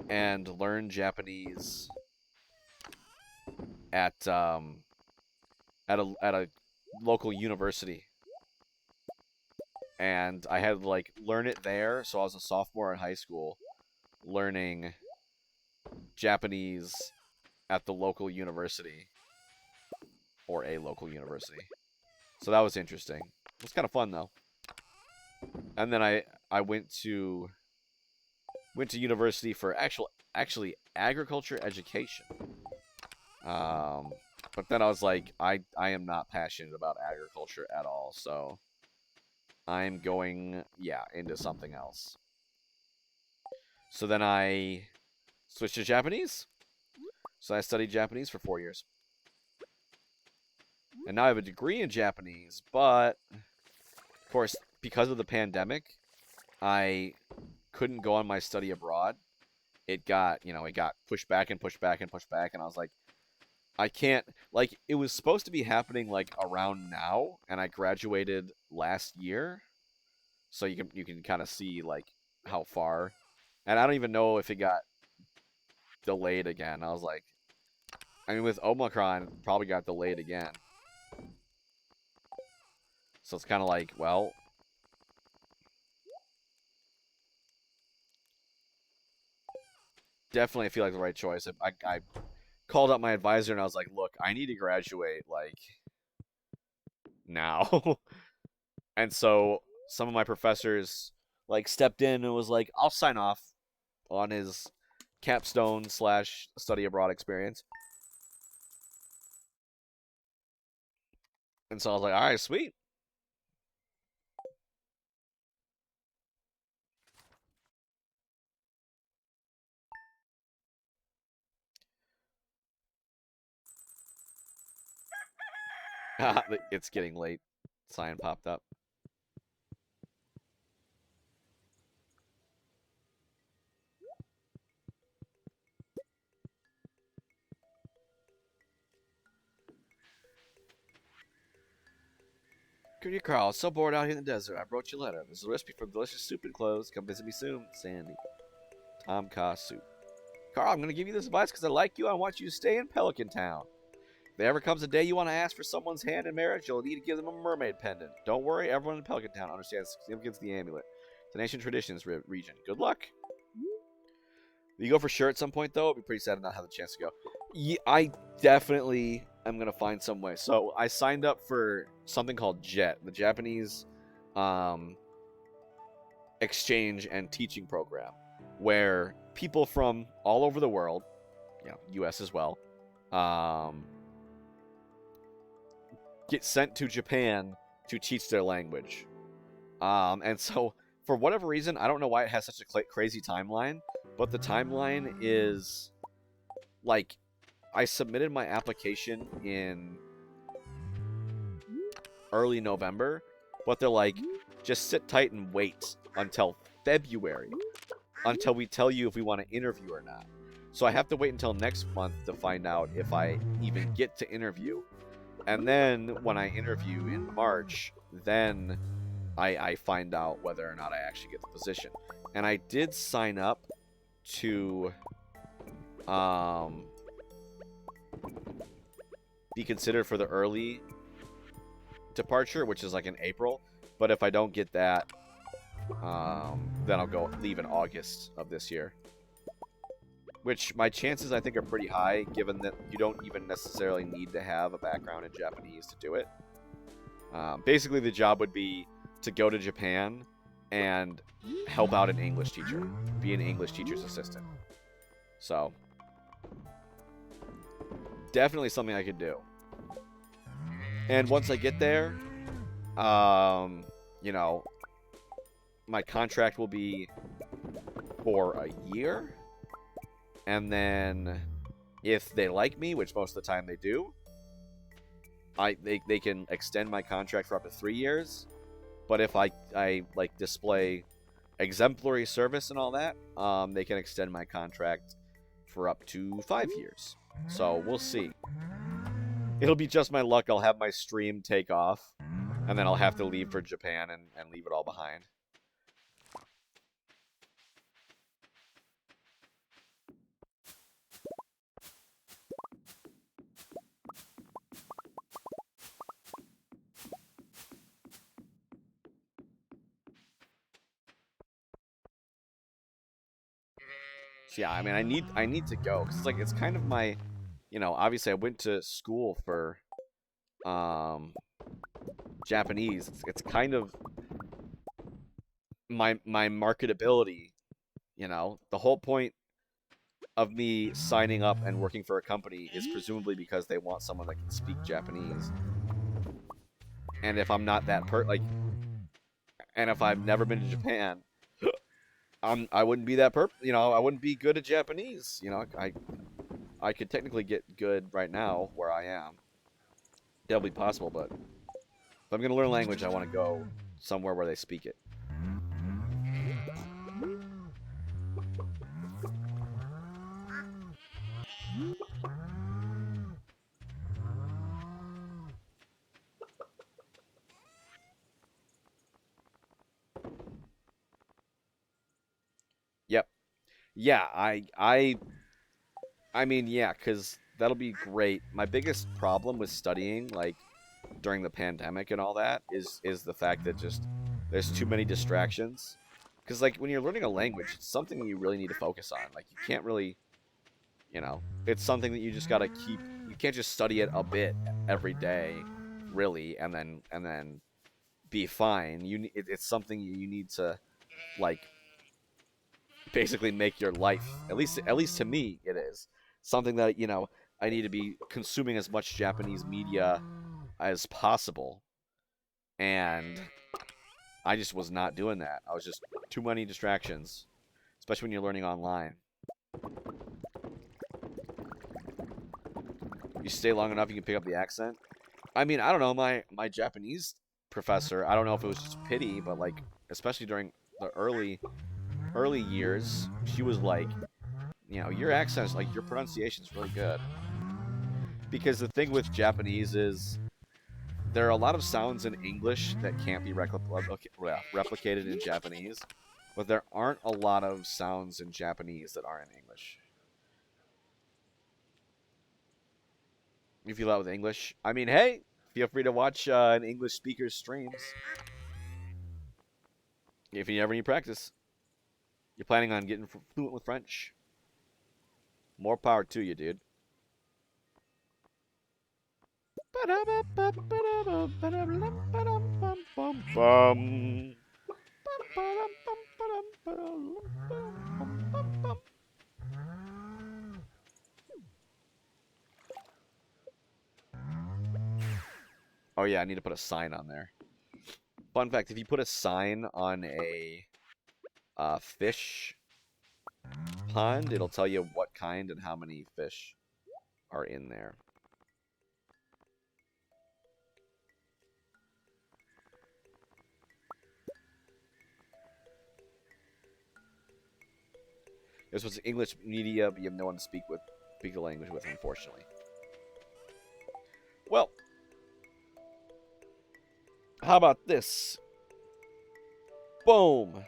and learn Japanese at a local university. And I had to, like, learn it there. So I was a sophomore in high school learning Japanese at the local university, or a local university. So that was interesting. It was kind of fun, though. And then I went to university for actually agriculture education. But then I was like, I am not passionate about agriculture at all, so I'm going, into something else. So then I switched to Japanese. So I studied Japanese for 4 years. And now I have a degree in Japanese, but of course, because of the pandemic, I couldn't go on my study abroad. It got pushed back and pushed back and pushed back, and I was like, I can't, like, it was supposed to be happening like around now, and I graduated last year. So you can kind of see like how far. And I don't even know if it got delayed again. I was like, I mean, with Omicron, it probably got delayed again. So it's kind of like, well, definitely I feel like the right choice. I called up my advisor and I was like, look, I need to graduate, like, now. And so some of my professors, like, stepped in and was like, I'll sign off on his capstone / study abroad experience. And so I was like, all right, sweet. It's getting late. Sign popped up. Goody Carl, so bored out here in the desert. I wrote you a letter. There's a recipe for delicious soup and clothes. Come visit me soon, Sandy. Tom Ka soup. Carl, I'm going to give you this advice because I like you. I want you to stay in Pelican Town. If there ever comes a day you want to ask for someone's hand in marriage, you'll need to give them a mermaid pendant. Don't worry, everyone in Pelican Town understands the significance of the amulet. It's an ancient traditions region. Good luck. Will you go for sure at some point, though? It'd be pretty sad to not have the chance to go. Yeah, I definitely am going to find some way. So I signed up for something called JET, the Japanese exchange and teaching program, where people from all over the world, U.S. as well, get sent to Japan to teach their language. And so, for whatever reason, I don't know why it has such a crazy timeline, but the timeline is, like, I submitted my application in early November, but they're like, just sit tight and wait until February, until we tell you if we want to interview or not. So I have to wait until next month to find out if I even get to interview. And then when I interview in March, then I find out whether or not I actually get the position. And I did sign up to be considered for the early departure, which is like in April. But if I don't get that, then I'll leave in August of this year. Which my chances, I think, are pretty high, given that you don't even necessarily need to have a background in Japanese to do it. Basically, the job would be to go to Japan and help out an English teacher. Be an English teacher's assistant. So, definitely something I could do. And once I get there, my contract will be for a year. And then if they like me, which most of the time they do, they can extend my contract for up to 3 years. But if I like display exemplary service and all that, they can extend my contract for up to 5 years. So we'll see. It'll be just my luck. I'll have my stream take off, and then I'll have to leave for Japan and leave it all behind. So yeah, I mean, I need to go because it's kind of my, obviously I went to school for Japanese. It's kind of my marketability. The whole point of me signing up and working for a company is presumably because they want someone that can speak Japanese. And if I'm not that and if I've never been to Japan, I wouldn't be that I wouldn't be good at Japanese. I could technically get good right now where I am. That'll be possible, but if I'm gonna learn a language, I want to go somewhere where they speak it. Yep. Yeah, I mean, yeah, because that'll be great. My biggest problem with studying, during the pandemic and all that, is the fact that just there's too many distractions. Because, when you're learning a language, it's something you really need to focus on. You can't really, it's something that you just gotta keep. You can't just study it a bit every day, really, and then be fine. It's something you need to, basically make your life. At least to me, it is something that I need to be consuming as much Japanese media as possible, and I just was not doing that. I was just too many distractions, especially when you're learning online. You stay long enough, you can pick up the accent. I mean, I don't know. My Japanese professor, I don't know if it was just pity, but like, especially during the early years, she was like, you know, your accent's like your pronunciation's really good. Because the thing with Japanese is there are a lot of sounds in English that can't be replicated in Japanese, but there aren't a lot of sounds in Japanese that aren't in English. You feel that with English? I mean, hey, feel free to watch an English speaker's streams if you ever need practice. You're planning on getting fluent with French? More power to you, dude. Oh yeah, I need to put a sign on there. Fun fact, if you put a sign on a fish pond, it'll tell you what kind and how many fish are in there. This was English media, but you have no one to speak the language with, unfortunately. Well, how about this? Boom!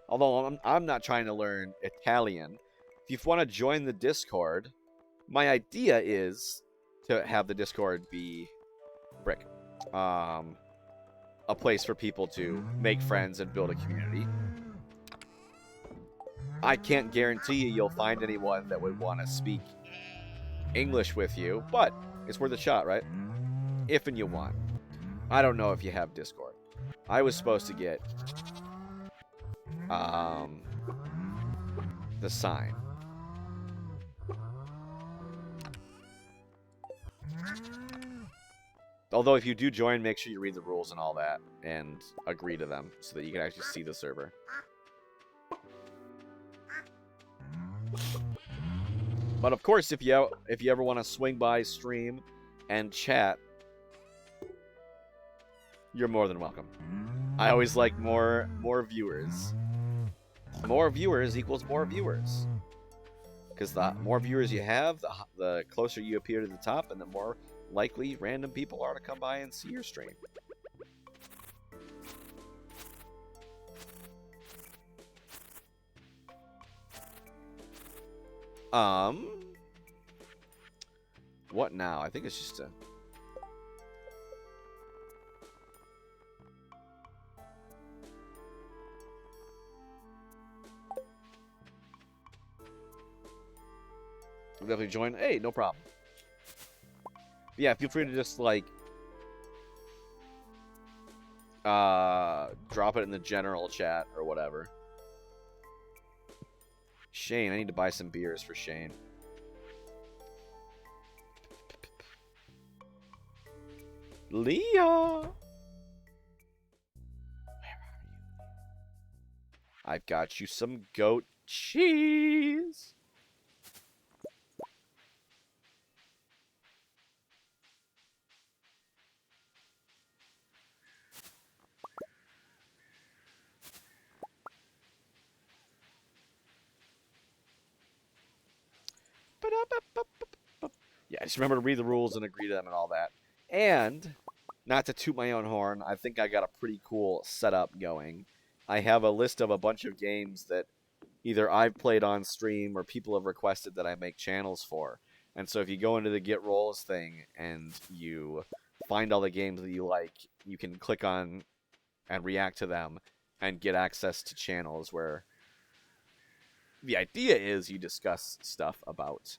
Although I'm not trying to learn Italian. If you want to join the Discord, my idea is to have the Discord be a place for people to make friends and build a community. I can't guarantee you'll find anyone that would want to speak English with you, but it's worth a shot, right? If and you want. I don't know if you have Discord. I was supposed to get the sign. Although if you do join, make sure you read the rules and all that and agree to them so that you can actually see the server. But of course, if you ever want to swing by stream and chat, you're more than welcome. I always like more viewers. More viewers equals more viewers. Because the more viewers you have, the closer you appear to the top, and the more likely random people are to come by and see your stream. What now? I think it's just a... Definitely join. Hey, no problem. Yeah, feel free to just, like, drop it in the general chat or whatever. Shane, I need to buy some beers for Shane. Leah! Where are you? I've got you some goat cheese. Yeah, just remember to read the rules and agree to them and all that. And, not to toot my own horn, I think I got a pretty cool setup going. I have a list of a bunch of games that either I've played on stream or people have requested that I make channels for. And so if you go into the Get Rolls thing and you find all the games that you like, you can click on and react to them and get access to channels where the idea is you discuss stuff about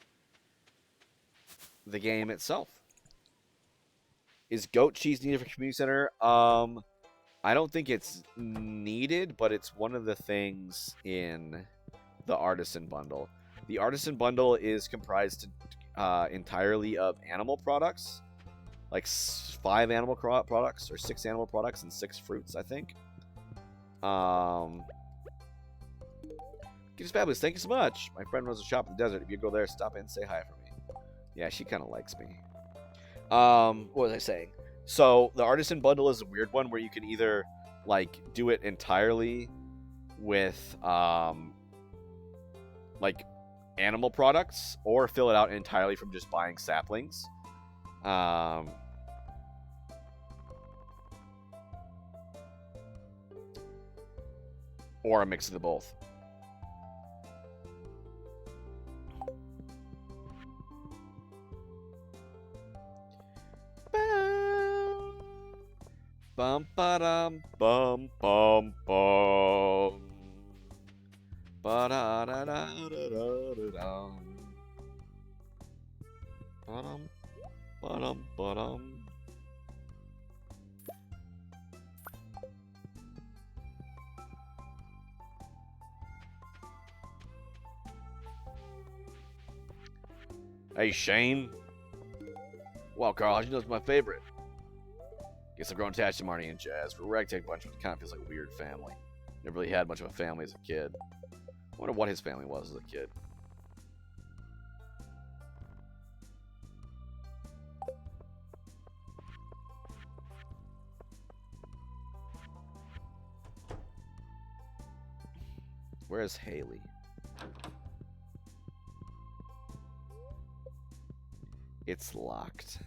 the game itself. Is goat cheese needed for community center? I don't think it's needed, but it's one of the things in the artisan bundle. The artisan bundle is comprised entirely of animal products, like 5 animal products or 6 animal products and 6 fruits, I think. Just fabulous. Thank you so much. My friend runs a shop in the desert. If you go there, stop in and say hi for me. Yeah, she kind of likes me. What was I saying? So the artisan bundle is a weird one where you can either like do it entirely with like animal products or fill it out entirely from just buying saplings. Um, or a mix of the both. Bum ba dum bum bum bum. Ba da da da da da da dum. Ba dum ba dum ba dum. Hey Shane. Well, Carl, how'd you know it's my favorite? Guess I've grown attached to Marty and Jazz. We're a ragtag bunch, but it kind of feels like a weird family. Never really had much of a family as a kid. I wonder what his family was as a kid. Where's Haley? It's locked.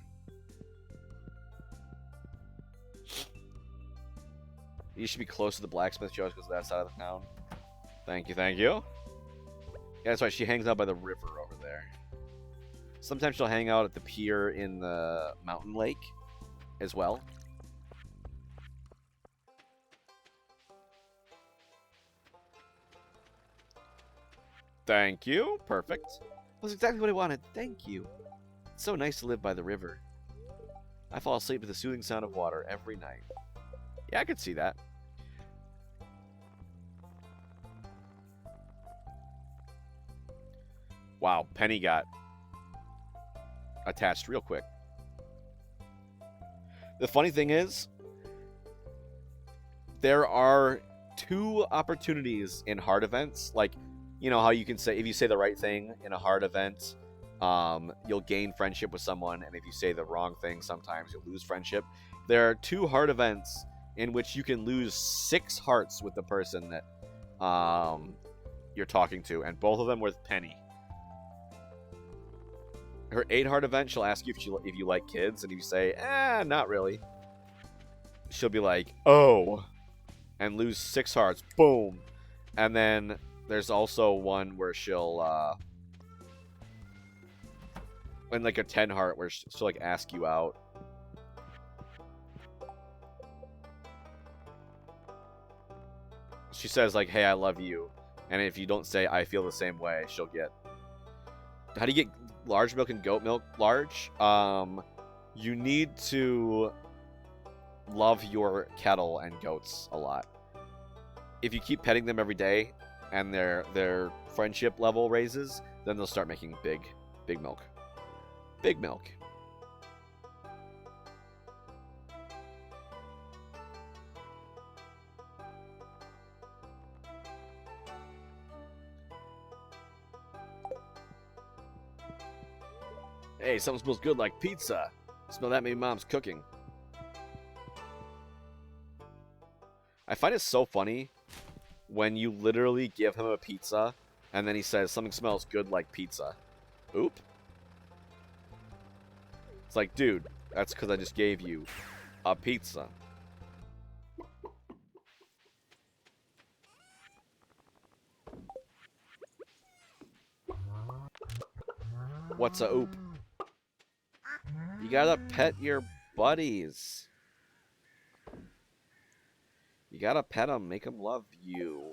You should be close to the blacksmith shows because of that side of the town. Thank you, thank you. Yeah, that's right. She hangs out by the river over there. Sometimes she'll hang out at the pier in the mountain lake as well. Thank you. Perfect. That's exactly what I wanted. Thank you. It's so nice to live by the river. I fall asleep with the soothing sound of water every night. Yeah, I could see that. Wow, Penny got attached real quick. The funny thing is, there are 2 opportunities in hard events. Like, you know how you can say, if you say the right thing in a hard event, you'll gain friendship with someone, and if you say the wrong thing, sometimes you'll lose friendship. There are 2 hard events in which you can lose 6 hearts with the person that you're talking to, and both of them with Penny. Her 8 heart event, she'll ask you if you like kids, and if you say, not really, she'll be like, oh, and lose 6 hearts. Boom. And then there's also one where she'll, in like a 10 heart, where she'll like ask you out. She says like, hey, I love you. And if you don't say, I feel the same way, she'll get... How do you get large milk and goat milk large? You need to love your cattle and goats a lot. If you keep petting them every day and their friendship level raises, then they'll start making big milk. Big milk. Hey, something smells good like pizza. Smell that? Maybe Mom's cooking. I find it so funny when you literally give him a pizza and then he says something smells good like pizza. Oop. It's like, dude, that's because I just gave you a pizza. What's a oop? You gotta pet your buddies. You gotta pet them, make them love you.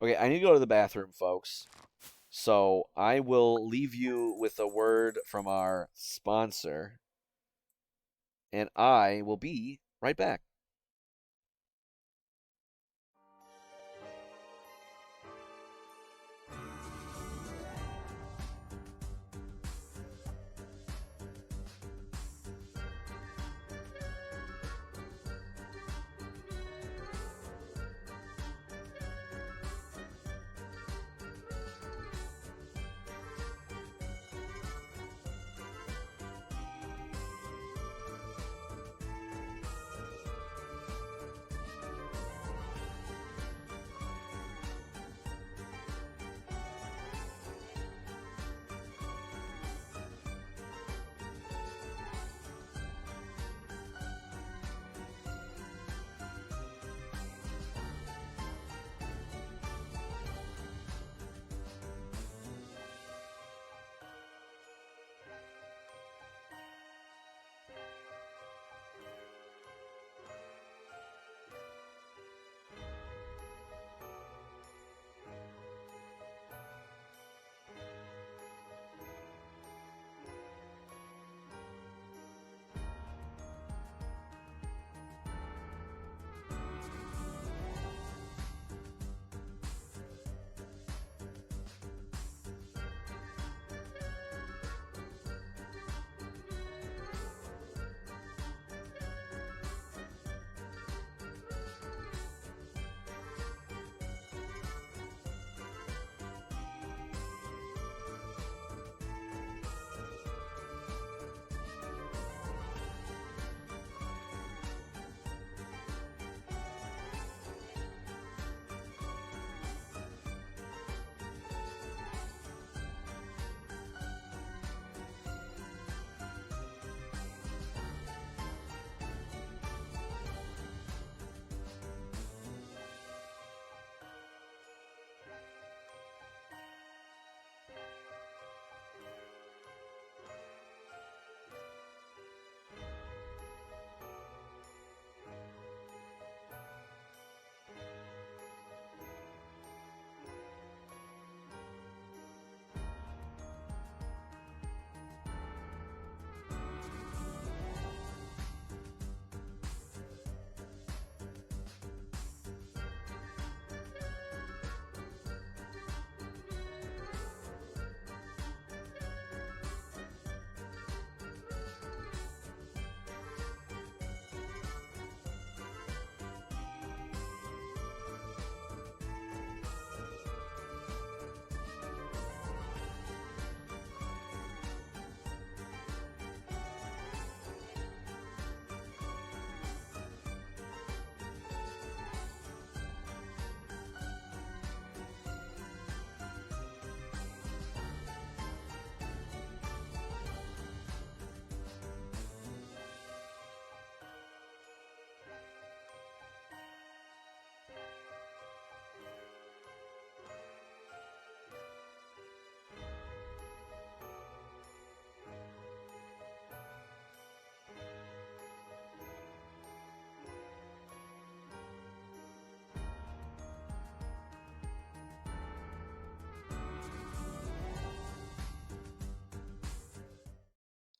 Okay, I need to go to the bathroom, folks. So I will leave you with a word from our sponsor, and I will be right back.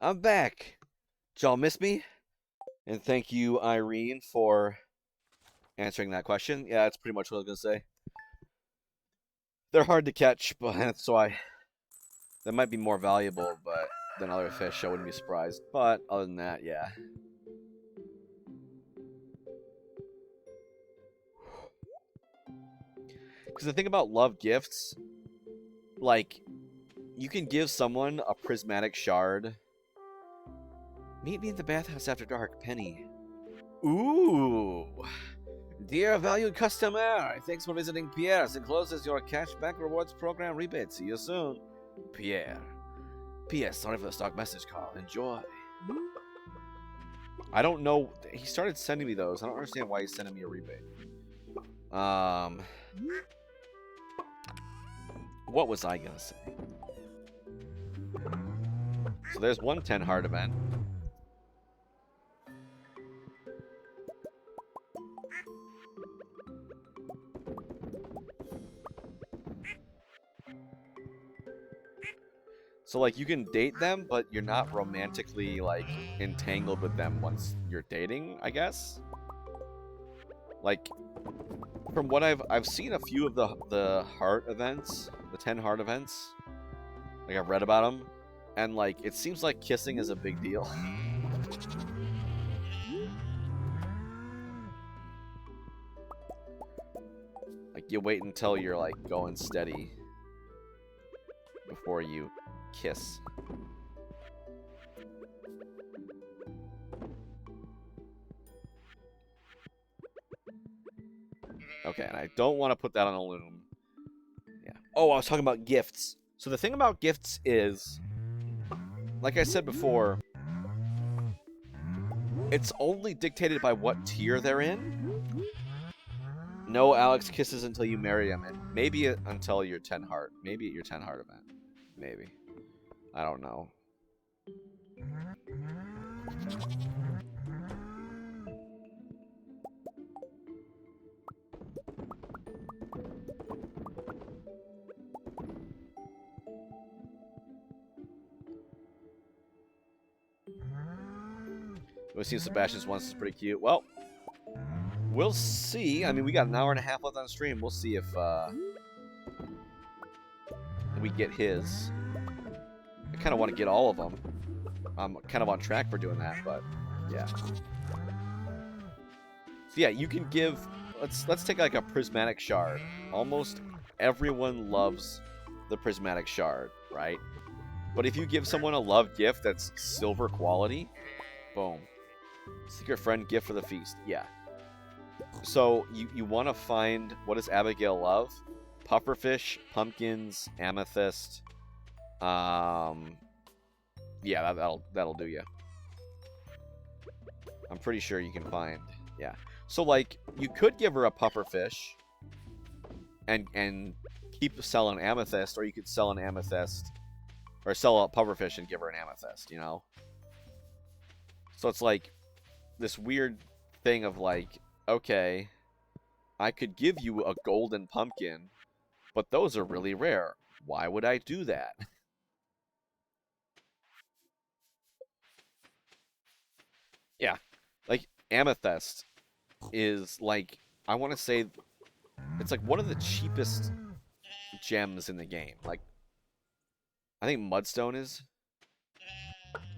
I'm back. Did y'all miss me? And thank you, Irene, for answering that question. Yeah, that's pretty much what I was going to say. They're hard to catch, but that's why they might be more valuable but than other fish. I wouldn't be surprised. But other than that, yeah. Because the thing about love gifts, like, you can give someone a prismatic shard. Meet me in the bathhouse after dark, Penny. Ooh. Dear valued customer, thanks for visiting Pierre's. Encloses your cashback rewards program rebate. See you soon. Pierre. P.S. Sorry for the stock message call. Enjoy. I don't know. He started sending me those. I don't understand why he's sending me a rebate. What was I gonna say? So there's one 10 heart event. So like you can date them, but you're not romantically like entangled with them once you're dating, I guess. Like from what I've seen a few of the heart events, the 10 heart events. Like I've read about them, and like it seems like kissing is a big deal. Like you wait until you're like going steady before you kiss. Okay, and I don't want to put that on a loom. Yeah. Oh, I was talking about gifts. So the thing about gifts is, like I said before, it's only dictated by what tier they're in. No Alex kisses until you marry him, and maybe until your 10 heart. Maybe at your 10 heart event. Maybe. I don't know. We've seen Sebastian's once is pretty cute. Well, we'll see. I mean, we got an hour and a half left on stream. We'll see if we get his. I kind of want to get all of them. I'm kind of on track for doing that, but yeah. So yeah, you can give. Let's take like a prismatic shard. Almost everyone loves the prismatic shard, right? But if you give someone a love gift that's silver quality, boom. Secret friend gift for the feast. Yeah. So you want to find, what does Abigail love? Pufferfish, pumpkins, amethyst. Yeah, that'll do you. I'm pretty sure you can find. Yeah. So like you could give her a pufferfish and keep selling amethyst, or you could sell an amethyst or sell a pufferfish and give her an amethyst, you know? So it's like this weird thing of like, okay, I could give you a golden pumpkin, but those are really rare. Why would I do that? Yeah. Like amethyst is like, I want to say it's like one of the cheapest gems in the game. Like I think Mudstone is.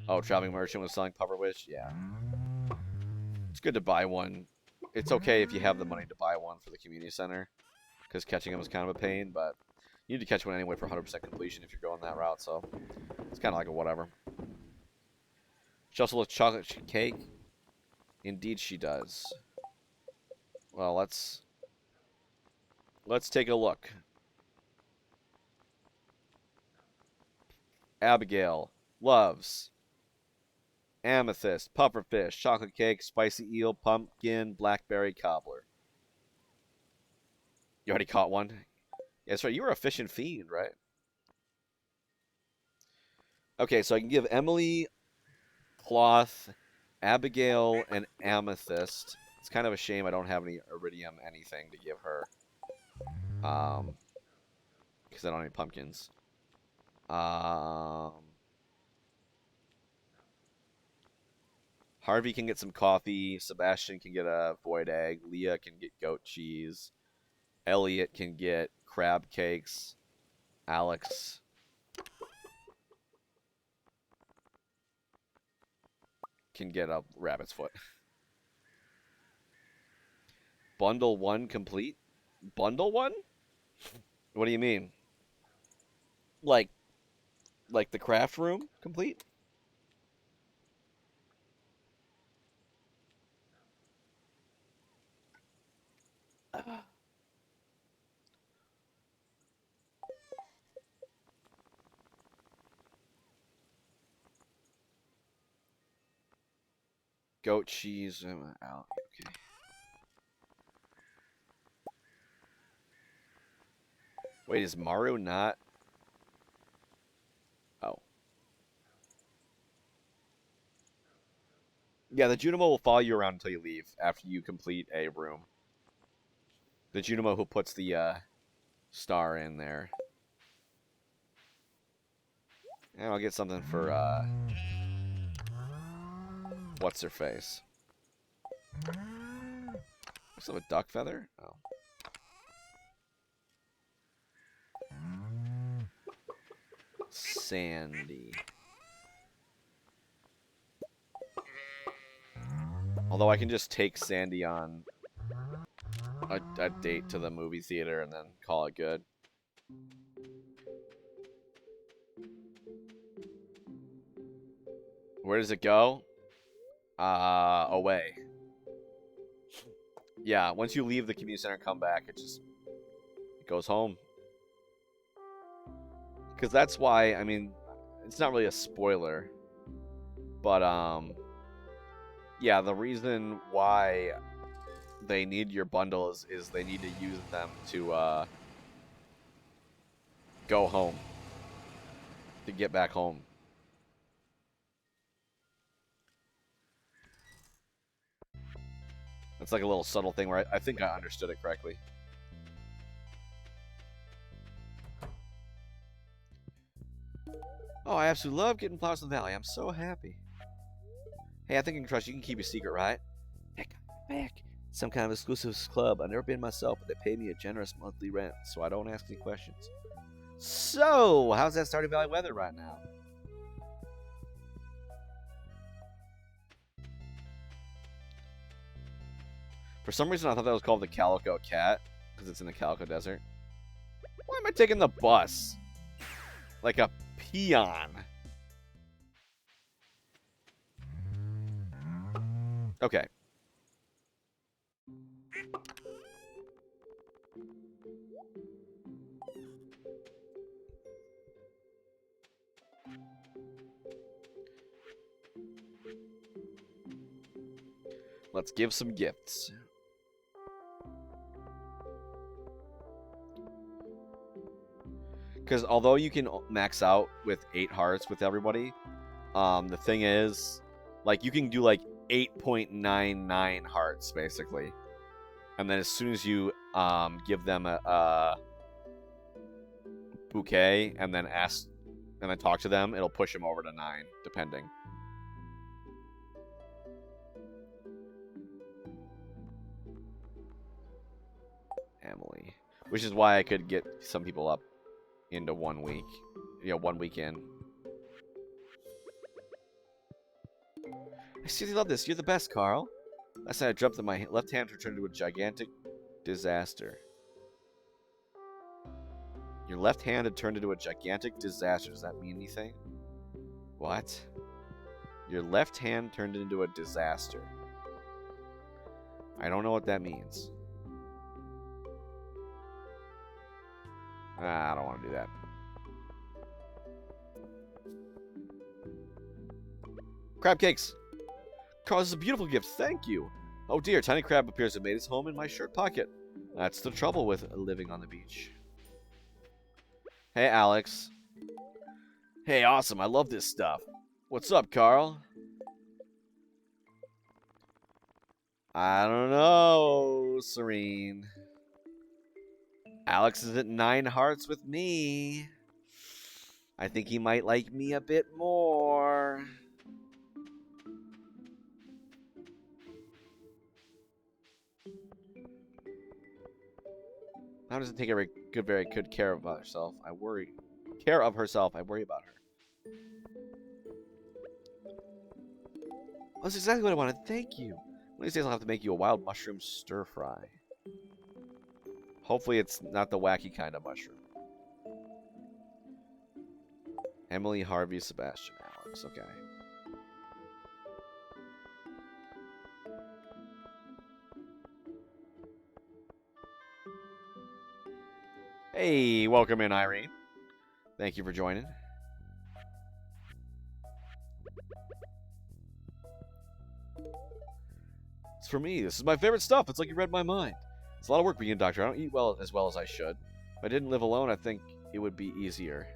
Oh, Traveling Merchant was selling Pufferfish. Yeah. It's good to buy one. It's okay if you have the money to buy one for the community center, because catching them is kind of a pain, but you need to catch one anyway for 100% completion if you're going that route, so it's kind of like a whatever. She also loves chocolate cake. Indeed she does. Well, let's take a look. Abigail loves amethyst, pufferfish, chocolate cake, spicy eel, pumpkin, blackberry cobbler. You already caught one? Yeah, that's right. You were a fishing fiend, right? Okay, so I can give Emily cloth, Abigail, and amethyst. It's kind of a shame I don't have any iridium anything to give her. Because I don't have any pumpkins. Harvey can get some coffee. Sebastian can get a void egg. Leah can get goat cheese. Elliot can get crab cakes. Alex can get a rabbit's foot. Bundle 1 complete? Bundle 1? What do you mean? Like the craft room complete? Goat cheese. Out. Okay. Wait, is Maru not? Oh. Yeah, the Junimo will follow you around until you leave after you complete a room. The Junimo who puts the star in there. And I'll get something for, what's her face? Still a duck feather? Oh. Sandy. Although I can just take Sandy on a date to the movie theater and then call it good. Where does it go? Away. Yeah, once you leave the community center and come back, it goes home. Because that's why, I mean, it's not really a spoiler. But, yeah, the reason why they need your bundles is they need to use them to, go home. To get back home. It's like a little subtle thing where I think I understood it correctly. Oh, I absolutely love getting flowers in the valley. I'm so happy. Hey, I think I can trust you. You can keep your secret, right? Heck, back. Some kind of exclusive club. I've never been myself, but they pay me a generous monthly rent, so I don't ask any questions. So, how's that Stardew Valley weather right now? For some reason, I thought that was called the Calico Cat, because it's in the Calico Desert. Why am I taking the bus? Like a peon. Okay. Let's give some gifts. Because although you can max out with 8 hearts with everybody, the thing is, like, you can do like 8.99 hearts basically, and then as soon as you give them a bouquet and then talk to them, it'll push them over to 9, depending. Emily, which is why I could get some people up into 1 week, 1 weekend. I seriously love this. You're the best, Carl. Last night I dreamt that my left hand turned into a gigantic disaster. Your left hand had turned into a gigantic disaster. Does that mean anything? What? Your left hand turned into a disaster. I don't know what that means. I don't want to do that. Crab cakes! Carl, this is a beautiful gift. Thank you. Oh dear, tiny crab appears to have made its home in my shirt pocket. That's the trouble with living on the beach. Hey, Alex. Hey, awesome. I love this stuff. What's up, Carl? I don't know, Serene. Alex is at 9 hearts with me. I think he might like me a bit more. How does it take very good care of herself? I worry about her. That's exactly what I wanted. Thank you. One of these days I'll have to make you a wild mushroom stir fry. Hopefully it's not the wacky kind of mushroom. Emily, Harvey, Sebastian, Alex. Okay. Hey, welcome in, Irene. Thank you for joining. It's for me. This is my favorite stuff. It's like you read my mind. It's a lot of work being a doctor. I don't eat as well as I should. If I didn't live alone, I think it would be easier.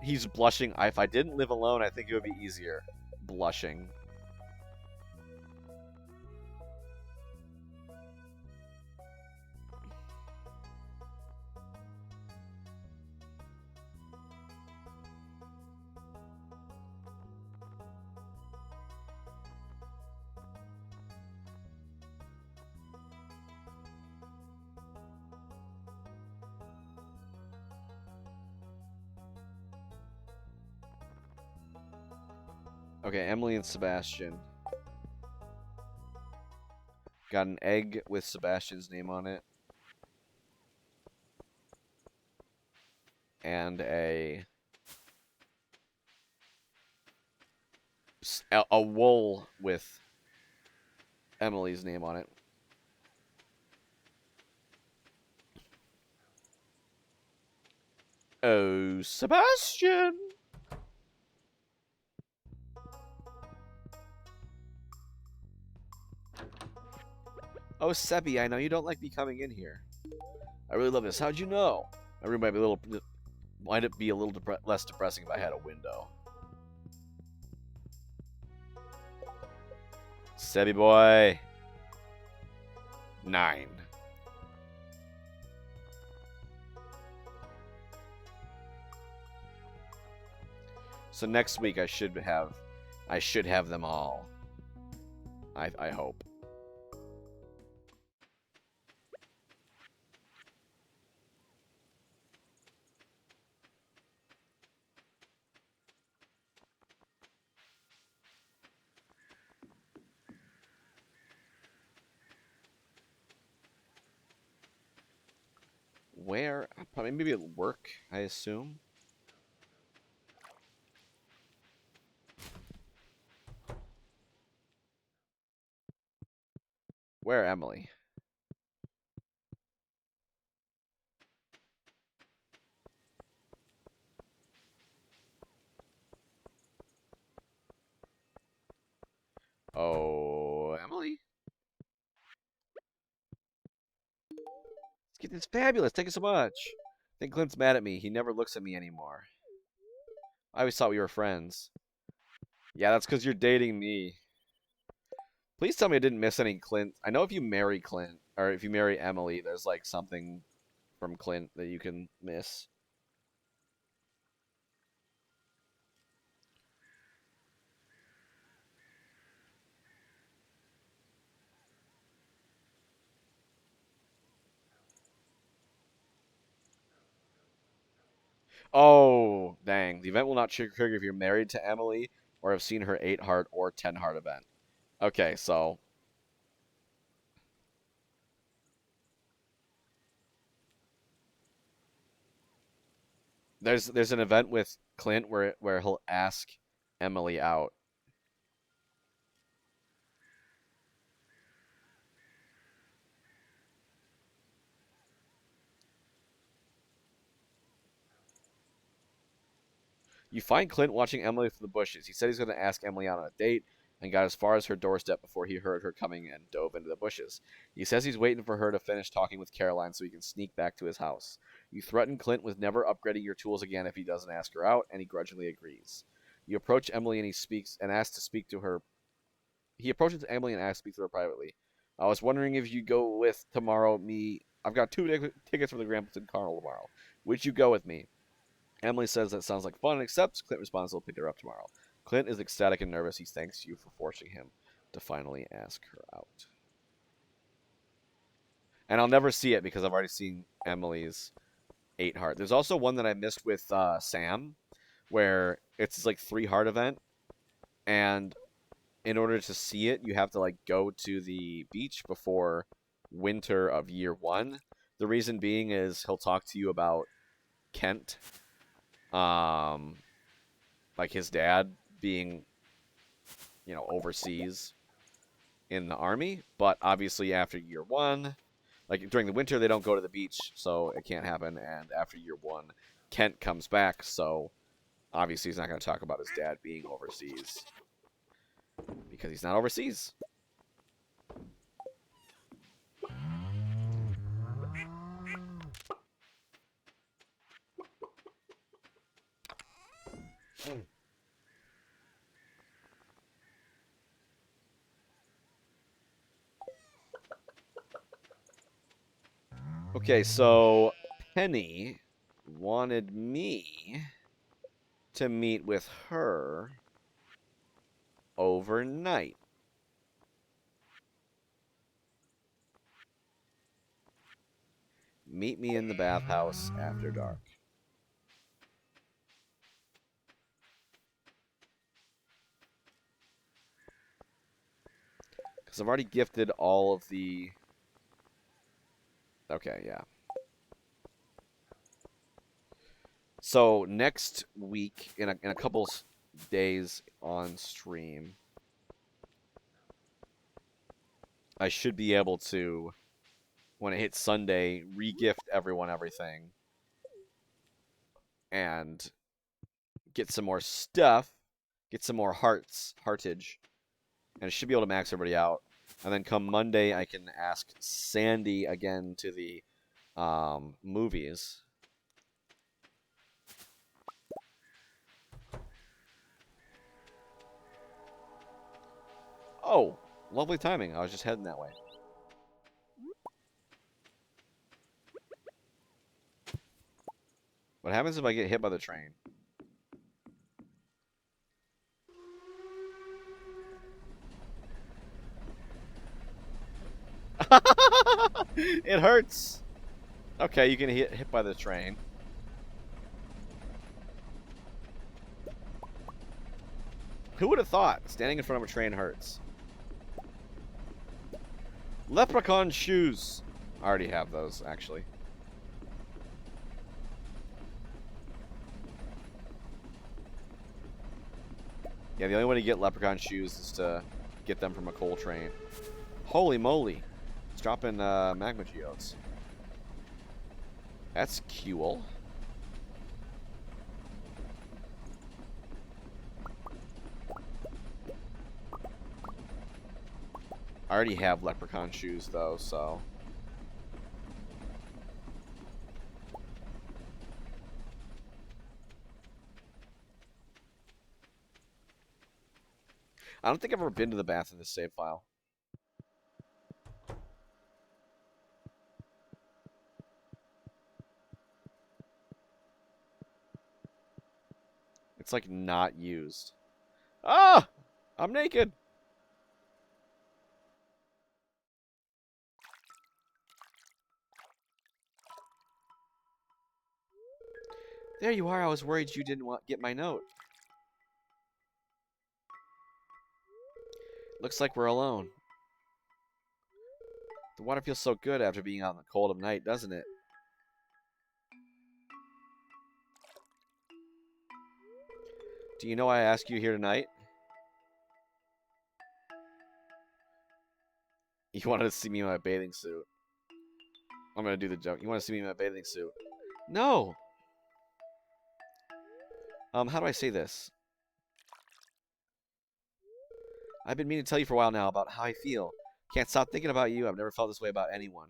He's blushing. If I didn't live alone, I think it would be easier. Blushing. Okay, Emily and Sebastian. Got an egg with Sebastian's name on it. And a wool with Emily's name on it. Oh, Sebastian! Oh, Sebi, I know you don't like me coming in here. I really love this. How'd you know? My room might be a little less depressing if I had a window. Sebi boy. 9. So next week I should have them all. I hope. Where? Probably maybe at work, I assume. Where, Emily? Oh, Emily? It's fabulous. Thank you so much. I think Clint's mad at me. He never looks at me anymore. I always thought we were friends. Yeah, that's because you're dating me. Please tell me I didn't miss any Clint. I know if you marry Clint, or if you marry Emily, there's like something from Clint that you can miss. Oh, dang. The event will not trigger if you're married to Emily or have seen her 8 heart or 10 heart event. Okay, so there's an event with Clint where he'll ask Emily out. You find Clint watching Emily from the bushes. He said he's going to ask Emily out on a date and got as far as her doorstep before he heard her coming and dove into the bushes. He says he's waiting for her to finish talking with Caroline so he can sneak back to his house. You threaten Clint with never upgrading your tools again if he doesn't ask her out, and he grudgingly agrees. You approach Emily and he speaks and asks to speak to her. He approaches Emily and asks to speak to her privately. I was wondering if you go with tomorrow. I've got 2 tickets for the Grampleton Carnival tomorrow. Would you go with me? Emily says that sounds like fun and accepts. Clint responds he'll pick her up tomorrow. Clint is ecstatic and nervous. He thanks you for forcing him to finally ask her out. And I'll never see it because I've already seen Emily's 8 heart. There's also one that I missed with Sam where it's like 3 heart event. And in order to see it, you have to like go to the beach before winter of year 1. The reason being is he'll talk to you about Kent. Um, like his dad being, overseas in the army. But obviously, after year 1, like during the winter, they don't go to the beach, so it can't happen. And after year 1, Kent comes back, so obviously he's not going to talk about his dad being overseas because he's not overseas. Okay, so Penny wanted me to meet with her overnight. Meet me in the bathhouse after dark. Because I've already gifted all of the... Okay, yeah. So next week, in a couple days on stream, I should be able to, when it hits Sunday, re-gift everyone everything and get some more stuff, get some more heartage, and I should be able to max everybody out. And then come Monday, I can ask Sandy again to the movies. Oh, lovely timing. I was just heading that way. What happens if I get hit by the train? It hurts. Okay, you can get hit by the train. Who would have thought standing in front of a train hurts? Leprechaun shoes. I already have those, actually. Yeah, the only way to get leprechaun shoes is to get them from a coal train. Holy moly. It's dropping magma geodes. That's cool. I already have leprechaun shoes, though, so... I don't think I've ever been to the bath in this save file. It's, like, not used. Ah! I'm naked! There you are. I was worried you didn't get my note. Looks like we're alone. The water feels so good after being out in the cold of night, doesn't it? Do you know why I asked you here tonight? You wanted to see me in my bathing suit. I'm gonna do the joke. You want to see me in my bathing suit? No! How do I say this? I've been meaning to tell you for a while now about how I feel. Can't stop thinking about you. I've never felt this way about anyone.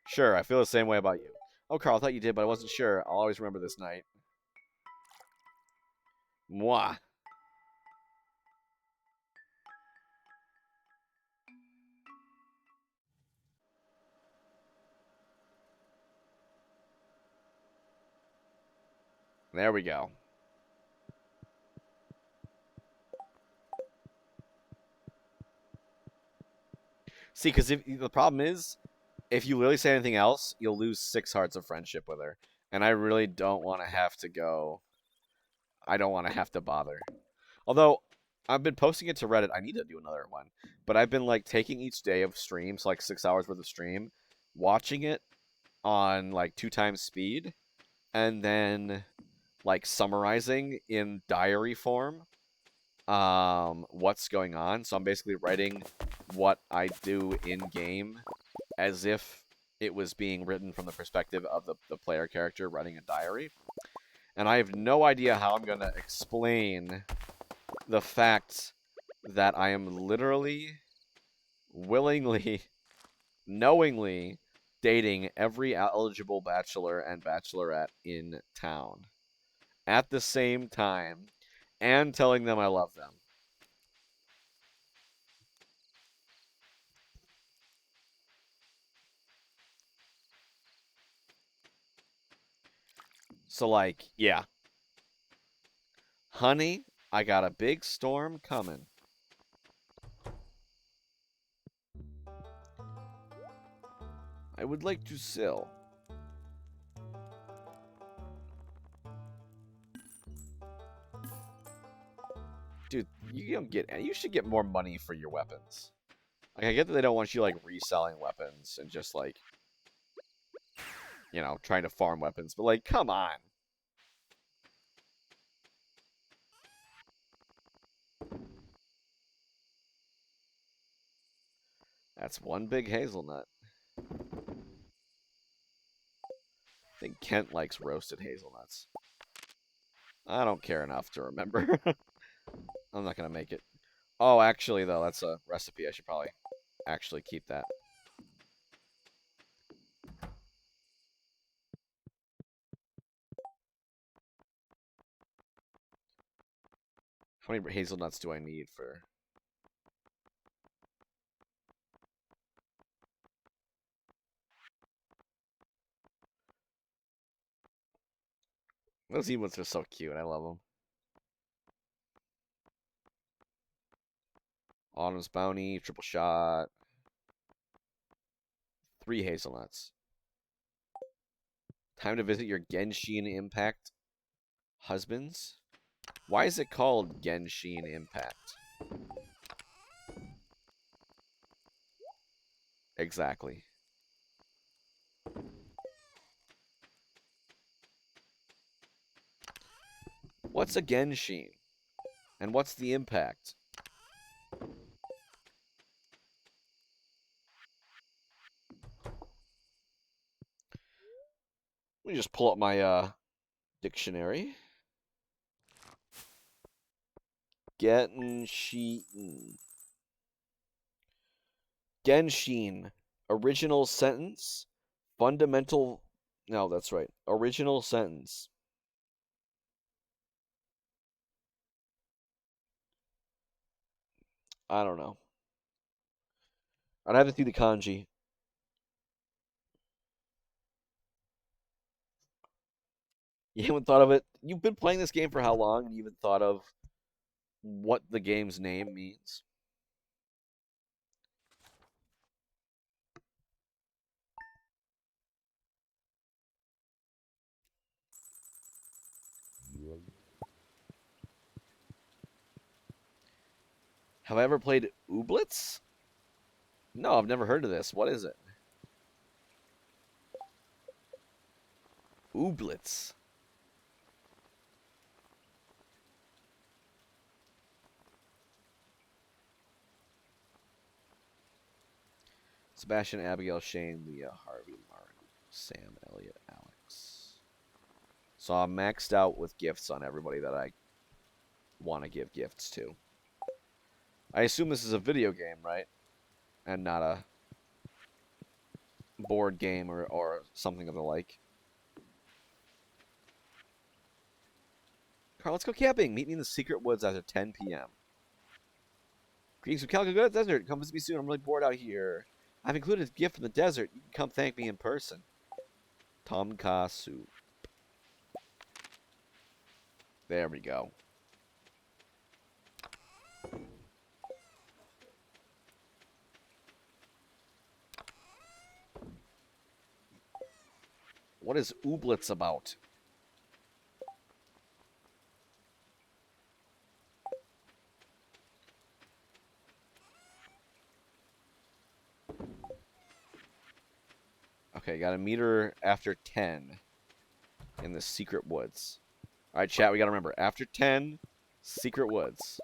Sure, I feel the same way about you. Oh, Carl, I thought you did, but I wasn't sure. I'll always remember this night. Mwah. There we go. See, because the problem is, if you literally say anything else, you'll lose 6 hearts of friendship with her. And I really don't want to have to go. I don't want to have to bother. Although, I've been posting it to Reddit. I need to do another one. But I've been, like, taking each day of streams, like 6 hours worth of stream, watching it on, like, 2 times speed, and then, like, summarizing in diary form what's going on. So I'm basically writing what I do in-game as if it was being written from the perspective of the player character writing a diary. And I have no idea how I'm going to explain the fact that I am literally, willingly, knowingly dating every eligible bachelor and bachelorette in town at the same time and telling them I love them. So, like, yeah. Honey, I got a big storm coming. I would like to sell. Dude, You don't get. You should get more money for your weapons. Like, I get that they don't want you like reselling weapons and just like, you know, trying to farm weapons, but like, come on. That's one big hazelnut. I think Kent likes roasted hazelnuts. I don't care enough to remember. I'm not gonna make it. Oh, actually, though, that's a recipe. I should probably actually keep that. How many hazelnuts do I need for... Those emotes are so cute. I love them. Autumn's Bounty, triple shot. 3 hazelnuts. Time to visit your Genshin Impact husbands. Why is it called Genshin Impact? Exactly. What's a Genshin? And what's the impact? Let me just pull up my dictionary. Genshin. Genshin. Original sentence. Fundamental. No, that's right. Original sentence. I don't know. I'd have to see the kanji. You haven't thought of it? You've been playing this game for how long? And you haven't thought of what the game's name means? Have I ever played Ooblets? No, I've never heard of this. What is it? Ooblets. Sebastian, Abigail, Shane, Leah, Harvey, Mark, Sam, Elliot, Alex. So I'm maxed out with gifts on everybody that I want to give gifts to. I assume this is a video game, right? And not a board game or something of the like. Carl, let's go camping. Meet me in the secret woods after 10 p.m. Greetings from Calico Desert. Come visit me soon. I'm really bored out here. I've included a gift from the desert. You can come thank me in person. Tomkasu. There we go. What is Ooblets about? Okay, got to meet her after 10 in the secret woods. All right, chat, we got to remember. After 10, secret woods.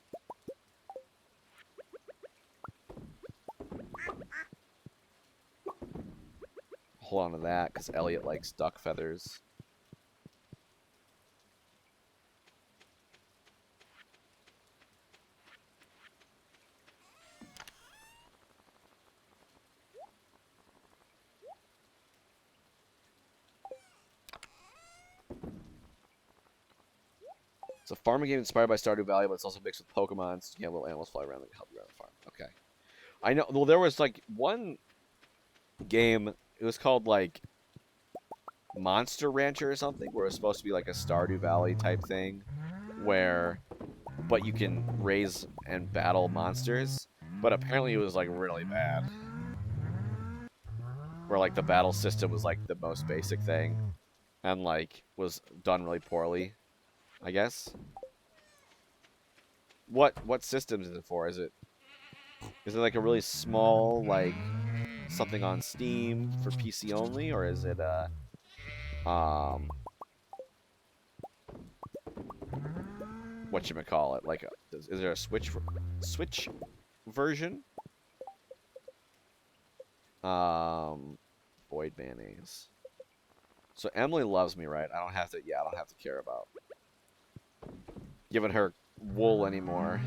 Hold on to that, because Elliot likes duck feathers. It's a farming game inspired by Stardew Valley, but it's also mixed with Pokemon. So you can have little animals fly around and help you around the farm. Okay. I know. Well, there was like one game. It was called like Monster Rancher or something, where it was supposed to be like a Stardew Valley type thing, but you can raise and battle monsters. But apparently it was like really bad, where like the battle system was like the most basic thing, and like was done really poorly, I guess. What systems is it for? Is it like a really small like something on Steam for PC only, or is it whatchamacallit, like is there a Switch version? Um, Void mayonnaise. So Emily loves me, right? I don't have to. Yeah, I don't have to care about giving her wool anymore.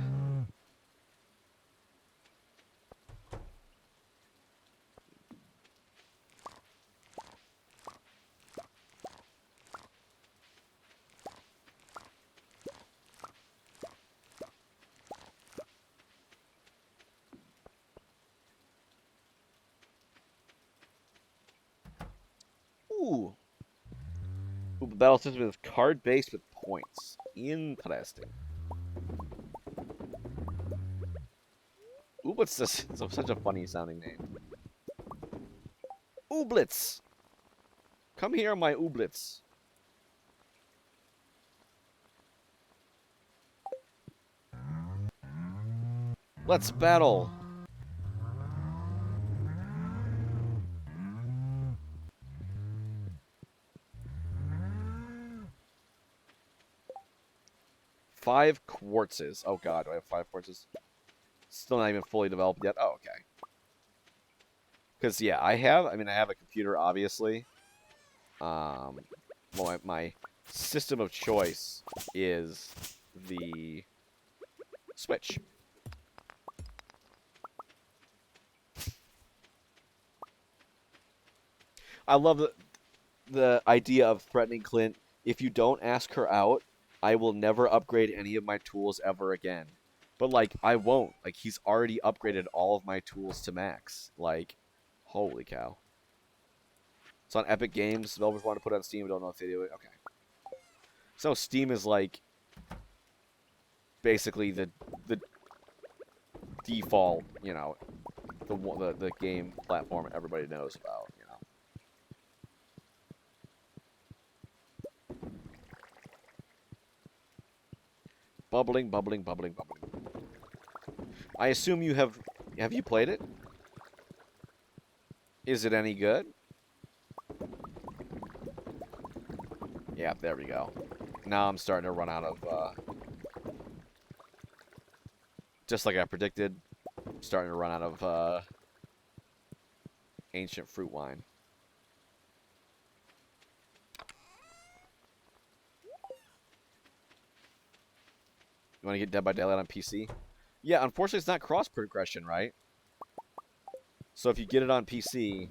Ooh. Ooh, the battle system is card based with points. Interesting. Ooh, what's this? It's such a funny sounding name. Ooblets! Come here, my ooblets. Let's battle. Five quartzes. Oh god, do I have five quartzes? Still not even fully developed yet. Oh, okay. Because yeah, I have a computer, obviously. Well, my system of choice is the Switch. I love the idea of threatening Clint. If you don't ask her out, I will never upgrade any of my tools ever again. But like, I won't. Like, he's already upgraded all of my tools to max. Like, holy cow. It's on Epic Games. Developers want to put it on Steam. I don't know if they do it. Okay. So Steam is like basically the default, the game platform everybody knows about. Bubbling, bubbling, bubbling, bubbling. I assume have you played it? Is it any good? Yeah, there we go. Now I'm starting to run out of just like I predicted, I'm starting to run out of ancient fruit wine. You want to get Dead by Daylight on PC? Yeah, unfortunately, it's not cross progression, right? So if you get it on PC,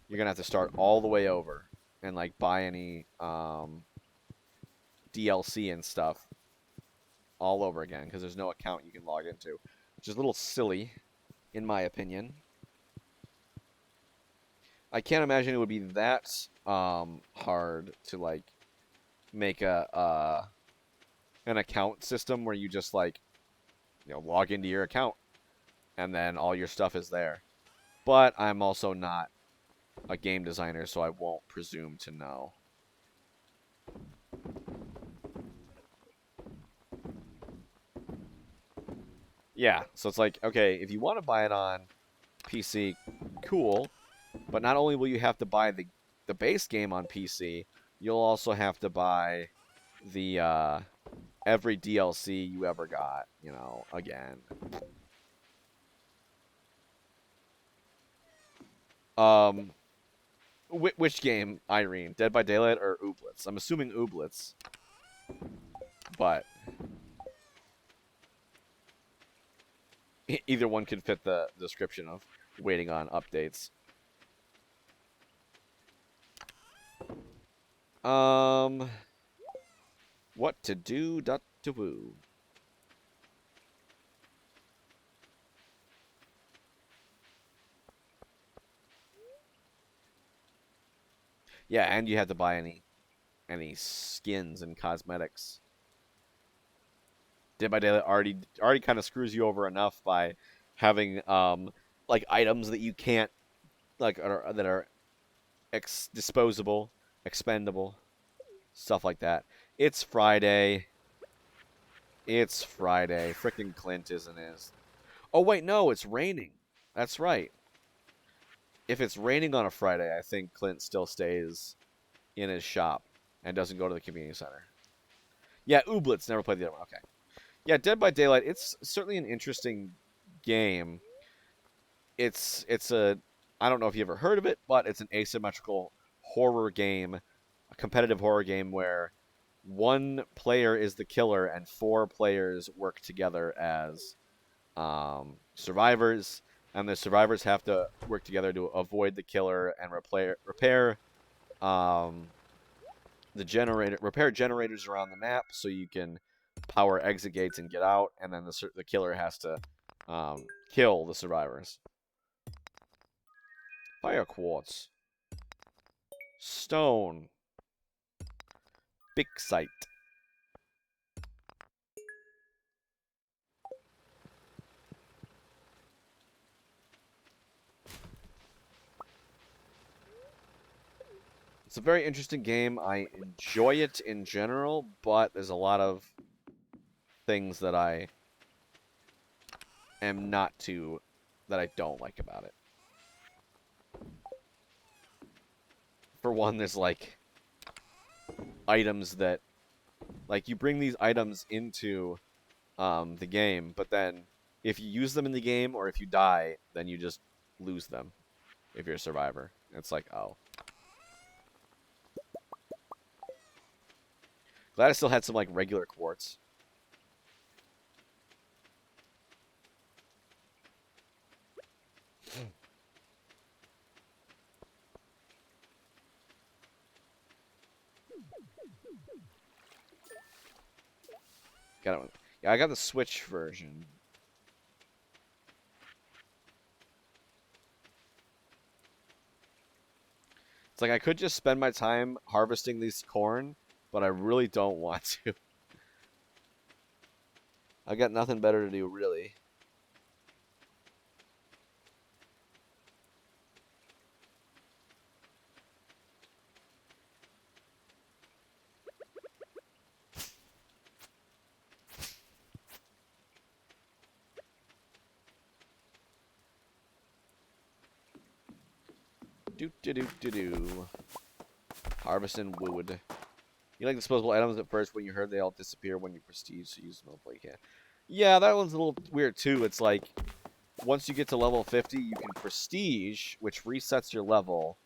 you're gonna have to start all the way over and like buy any DLC and stuff all over again because there's no account you can log into, which is a little silly, in my opinion. I can't imagine it would be that hard to like make an account system where you just like log into your account and then all your stuff is there. But I'm also not a game designer, so I won't presume to know. Yeah, so it's like, okay, if you want to buy it on PC, cool. But not only will you have to buy the base game on PC, you'll also have to buy the every DLC you ever got, again. Um, which game, Irene? Dead by Daylight or Ooblets? I'm assuming Ooblets, but either one could fit the description of waiting on updates. What to do? Dot to woo. Yeah, and you have to buy any skins and cosmetics. Dead by Daylight already kind of screws you over enough by having like items that you can't that are disposable, expendable, stuff like that. It's Friday. It's Friday. Frickin' Clint isn't his. Oh, wait, no, it's raining. That's right. If it's raining on a Friday, I think Clint still stays in his shop and doesn't go to the community center. Yeah, Ooblets. Never played the other one. Okay. Yeah, Dead by Daylight. It's certainly an interesting game. It's a I don't know if you ever heard of it, but it's an asymmetrical horror game, a competitive horror game where one player is the killer and four players work together as survivors, and the survivors have to work together to avoid the killer and repair um, repair generators around the map so you can power exit gates and get out, and then the killer has to kill the survivors. Fire quartz, stone, big site. It's a very interesting game. I enjoy it in general, but there's a lot of things that I am not too that I don't like about it. For one, there's like items that like you bring these items into the game, but then if you use them in the game or if you die, then you just lose them if you're a survivor. It's like, oh. Glad I still had some like regular quartz. Got it. Yeah, I got the Switch version. It's like I could just spend my time harvesting these corn, but I really don't want to. I got nothing better to do, really. Do do do do do. Harvesting wood. You like disposable items at first when you heard they all disappear when you prestige, so use them like yeah. Yeah, that one's a little weird too. It's like once you get to level 50, you can prestige, which resets your level,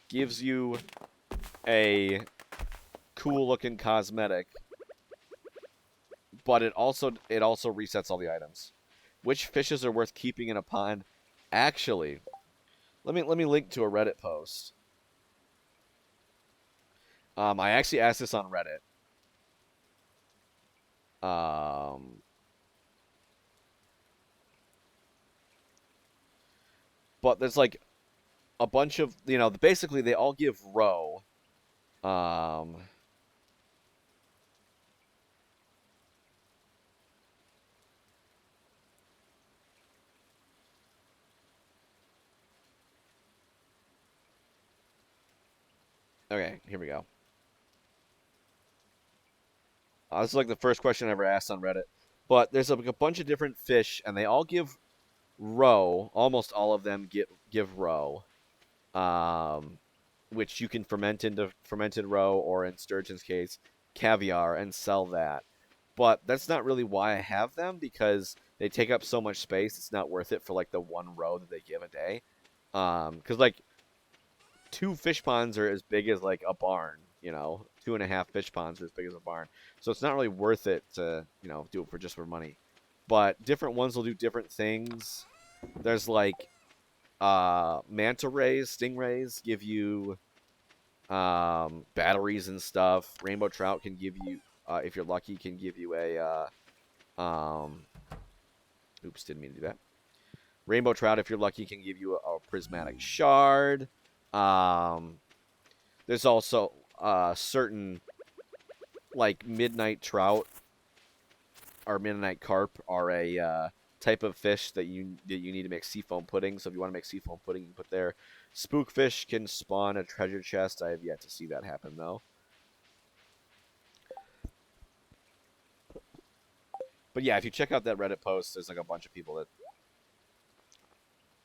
gives you a cool looking cosmetic, but it also resets all the items. Which fishes are worth keeping in a pond? Actually, let me link to a Reddit post. I actually asked this on Reddit. Um, but there's like a bunch of basically they all give roe. Um, okay, here we go. This is like the first question I ever asked on Reddit. But there's like a bunch of different fish, and they all give roe. Almost all of them give roe, um, which you can ferment into fermented roe, or in sturgeon's case, caviar, and sell that. But that's not really why I have them because they take up so much space. It's not worth it for like the one roe that they give a day. Because like two fish ponds are as big as like a barn. 2.5 fish ponds are as big as a barn. So it's not really worth it to do it for just for money. But different ones will do different things. There's like manta rays, stingrays give you batteries and stuff. Rainbow trout can give you, if you're lucky, can give you a oops, didn't mean to do that. Rainbow trout, if you're lucky, can give you a prismatic shard. Um, there's also certain like midnight trout or midnight carp are a type of fish that you need to make seafoam pudding. So if you want to make seafoam pudding, you put there. Spookfish can spawn a treasure chest. I have yet to see that happen though. But yeah, if you check out that Reddit post, there's like a bunch of people that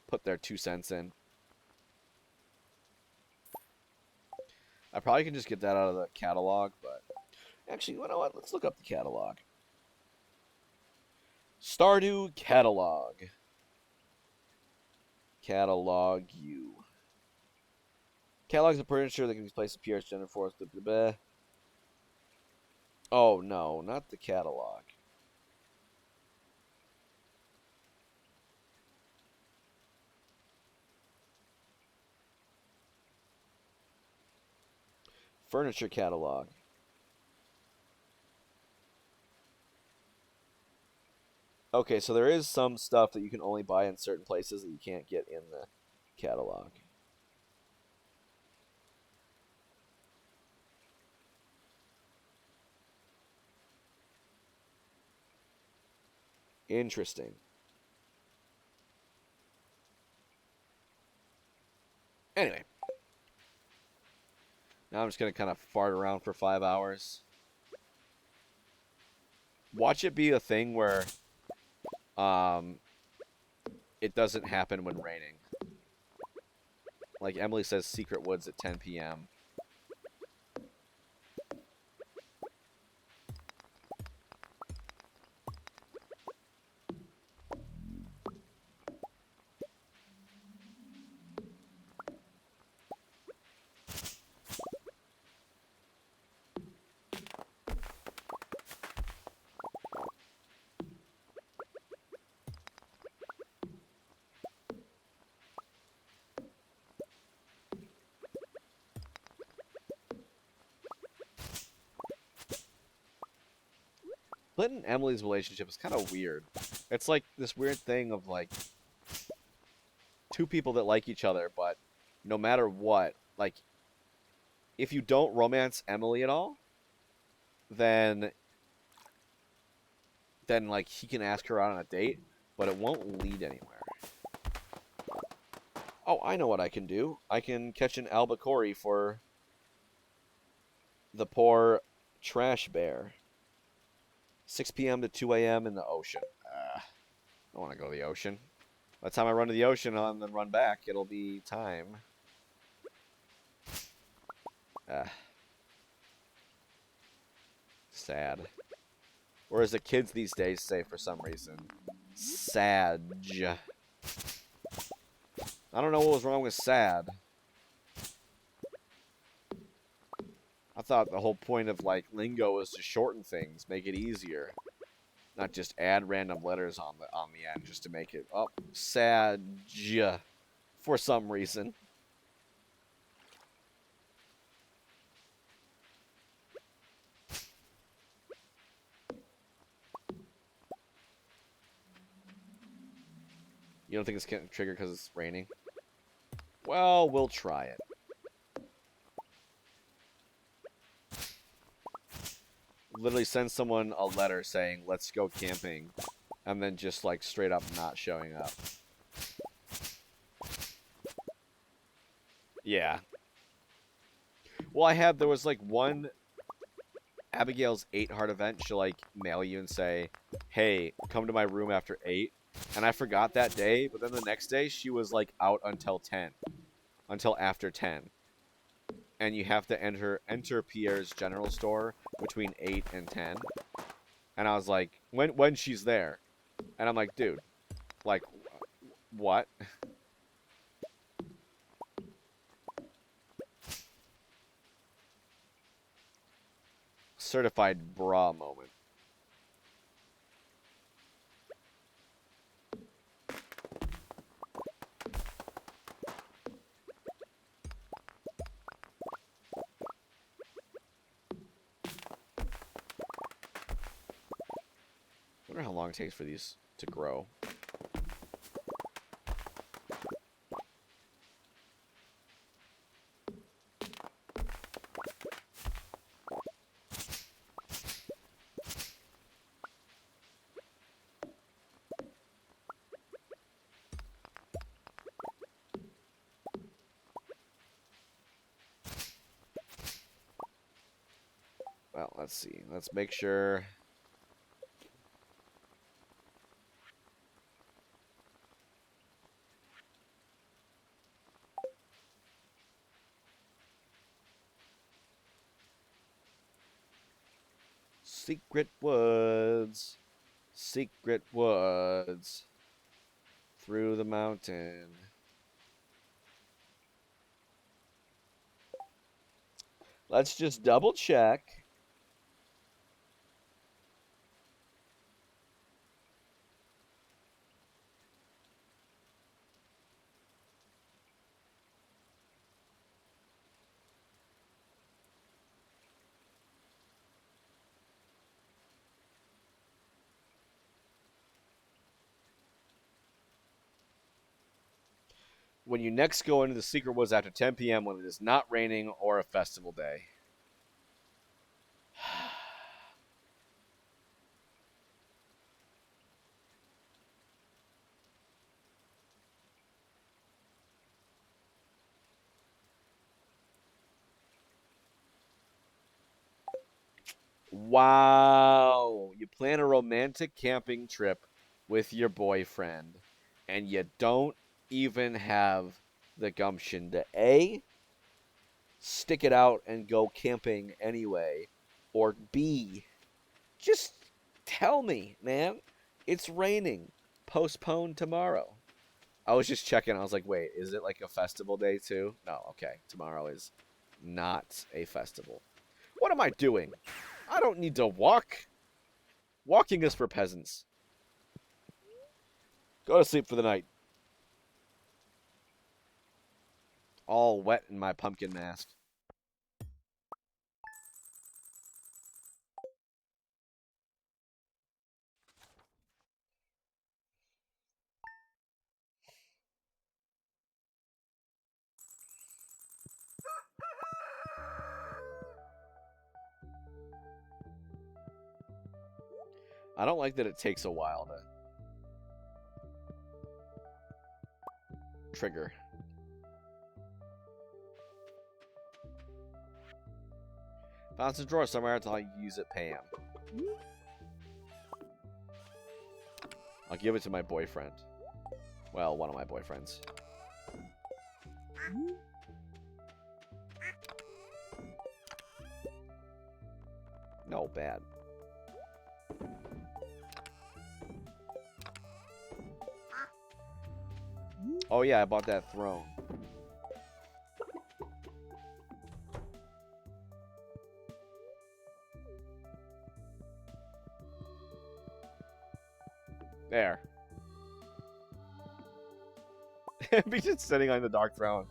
put their 2 cents in. I probably can just get that out of the catalog, but actually, you know what? Let's look up the catalog. Stardew catalog. Catalog you. Catalogs of furniture that can be placed in PR's Gender Force. Oh no, not the catalog. Furniture catalog. Okay, so there is some stuff that you can only buy in certain places that you can't get in the catalog. Interesting. Anyway, now I'm just gonna kind of fart around for 5 hours. Watch it be a thing where um it doesn't happen when raining. Like Emily says, Secret Woods at 10 p.m. Clint and Emily's relationship is kind of weird. It's like this weird thing of like two people that like each other, but no matter what, like if you don't romance Emily at all, then like he can ask her out on a date, but it won't lead anywhere. Oh, I know what I can do. I can catch an albacore for the poor trash bear. 6 p.m. to 2 a.m. in the ocean. I want to go to the ocean. By the time I run to the ocean and then run back, it'll be time. Sad. Or as the kids these days say for some reason, sad. I don't know what was wrong with sad. I thought the whole point of like lingo was to shorten things, make it easier, not just add random letters on the end just to make it sad for some reason. You don't think it's getting triggered because it's raining? Well, we'll try it. Literally send someone a letter saying, let's go camping, and then just like straight up not showing up. Yeah. Well, there was like one Abigail's 8 heart event. She'll like mail you and say, hey, come to my room after 8. And I forgot that day, but then the next day she was like out until 10. Until after 10. And you have to enter Pierre's general store between 8 and 10. And I was like, when she's there? And I'm like, dude, like, what? Certified bra moment. I wonder how long it takes for these to grow. Well, let's see. Let's make sure. Secret woods. Secret woods. Through the mountain. Let's just double check. When you next go into the secret woods after 10 p.m. when it is not raining or a festival day. Wow. You plan a romantic camping trip with your boyfriend, and you don't even have the gumption to A, stick it out and go camping anyway, or B, just tell me, man, it's raining. Postpone tomorrow. I was just checking. I was like, wait, is it like a festival day too? No, okay. Tomorrow is not a festival. What am I doing? I don't need to walk. Walking is for peasants. Go to sleep for the night. All wet in my pumpkin mask. I don't like that it takes a while to trigger. Found some drawer somewhere until you use it, Pam. I'll give it to my boyfriend. Well, one of my boyfriends. No, bad. Oh yeah, I bought that throne. There. Be just sitting on the dark throne.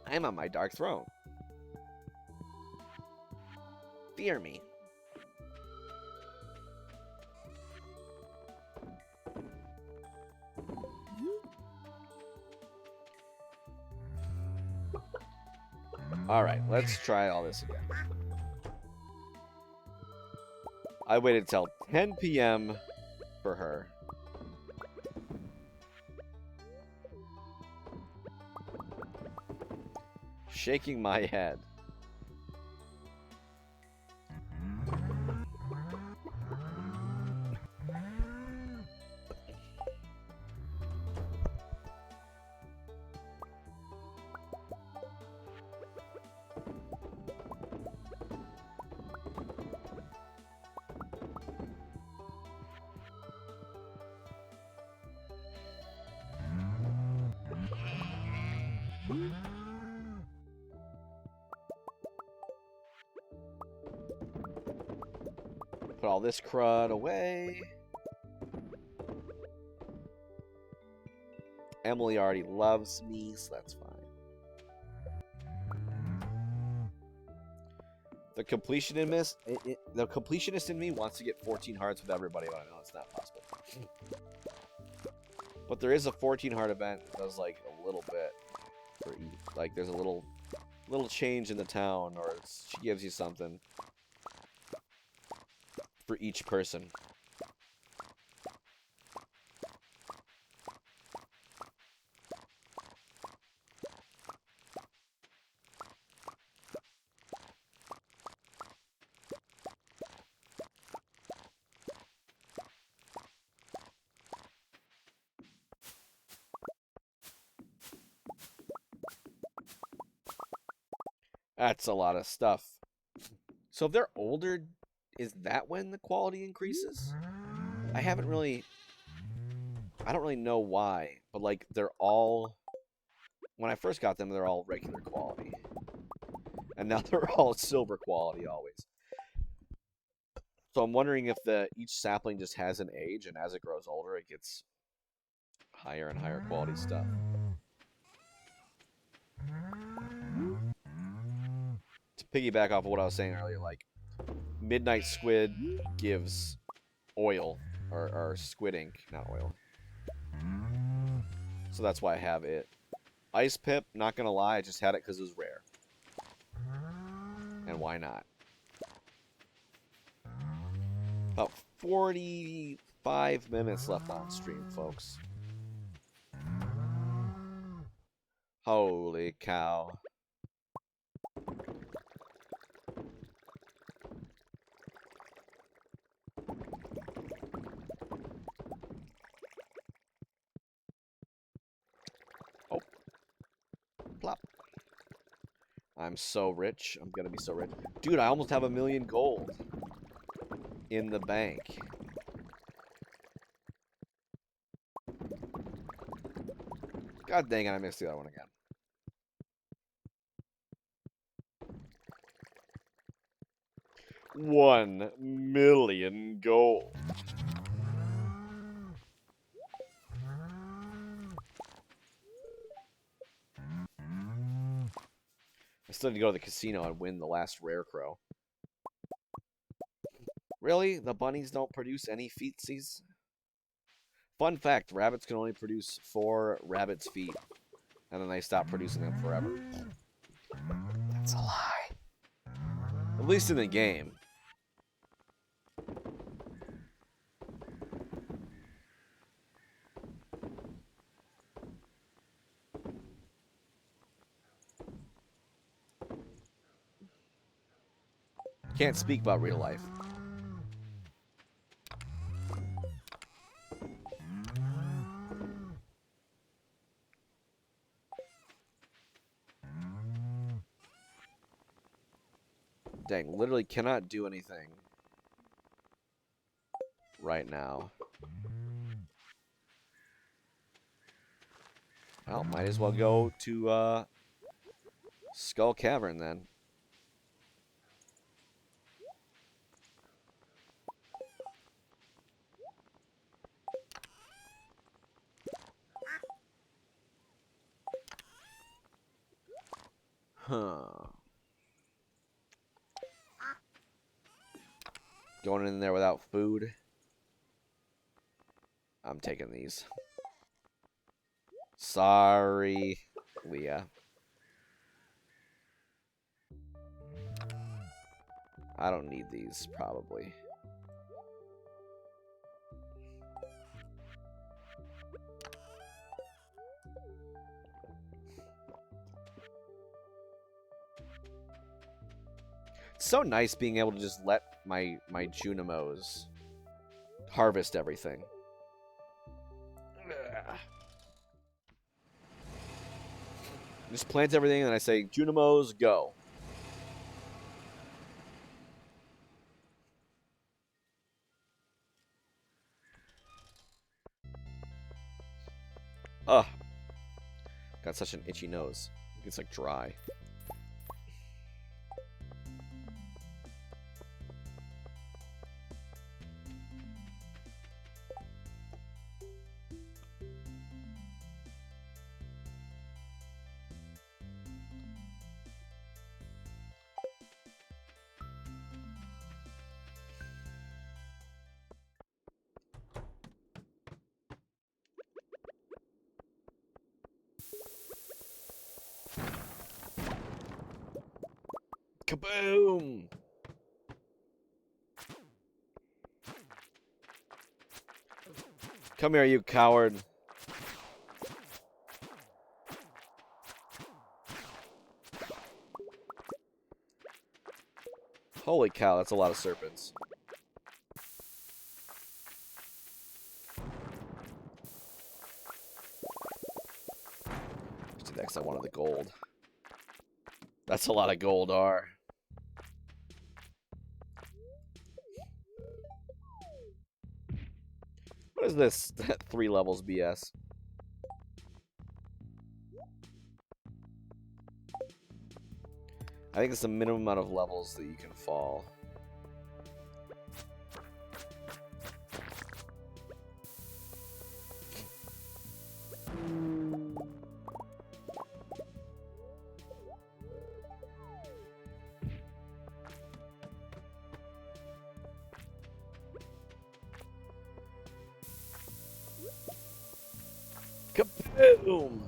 I'm on my dark throne. Fear me. Alright, let's try all this again. I waited till 10 p.m. for her. Shaking my head. Put all this crud away. Emily already loves me, so that's fine. The completionist in me wants to get 14 hearts with everybody, but I know it's not possible. But there is a 14 heart event that does like a little bit for each. Like there's a little change in the town, or she gives you something for each person. That's a lot of stuff. So if they're older, is that when the quality increases? I don't really know why, but like they're all, when I first got them, they're all regular quality. And now they're all silver quality always. So I'm wondering if each sapling just has an age, and as it grows older, it gets higher and higher quality stuff. To piggyback off of what I was saying earlier, like Midnight Squid gives oil, or squid ink, not oil. So that's why I have it. Ice Pip, not gonna lie, I just had it because it was rare. And why not? About 45 minutes left on stream, folks. Holy cow. Oh. Plop. I'm so rich. I'm gonna be so rich. Dude, I almost have 1,000,000 gold in the bank. God dang it, I missed the other one again. $1,000,000 gold. I still need to go to the casino and win the last rare crow. Really? The bunnies don't produce any feetsies? Fun fact, rabbits can only produce 4 rabbit's feet. And then they stop producing them forever. That's a lie. At least in the game. Can't speak about real life. Dang, literally cannot do anything right now. Well, might as well go to Skull Cavern then. Huh. Going in there without food. I'm taking these. Sorry, Leah. I don't need these, probably. It's so nice being able to just let my Junimos harvest everything. Just plant everything, and I say, Junimos, go. Ugh. Got such an itchy nose. It's like dry. Kaboom! Come here, you coward. Holy cow, that's a lot of serpents. Next, I wanted the gold. That's a lot of gold, R. What is this? 3 levels BS. I think it's the minimum amount of levels that you can fall. Kaboom!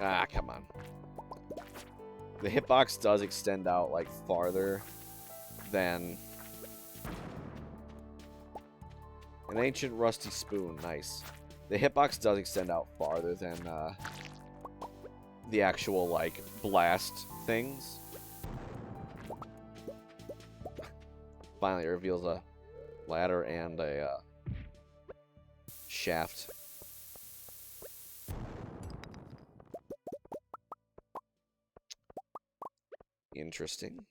Ah, come on. The hitbox does extend out, like, farther than... An ancient rusty spoon. Nice. The hitbox does extend out farther than, the actual, like, blast things. Finally, it reveals a ladder and a, shaft. Interesting.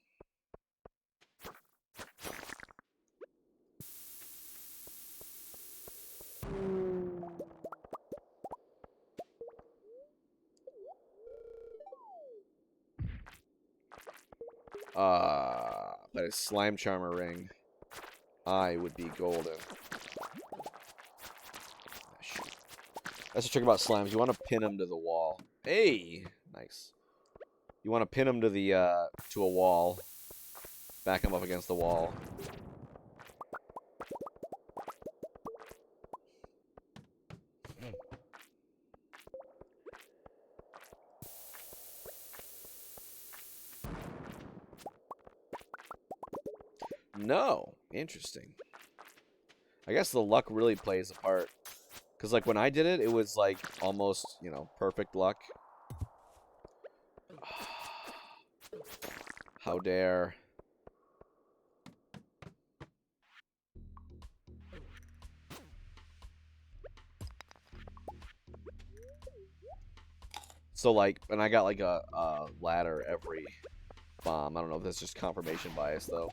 That is slime charmer ring. I would be golden. Shoot. That's the trick about slimes. You want to pin them to the wall. Hey, nice. You want to pin them to the to a wall. Back them up against the wall. No. Interesting. I guess the luck really plays a part. Because, like, when I did it, it was, like, almost, you know, perfect luck. How dare. So, like, and I got, like, a ladder every bomb. I don't know if that's just confirmation bias, though.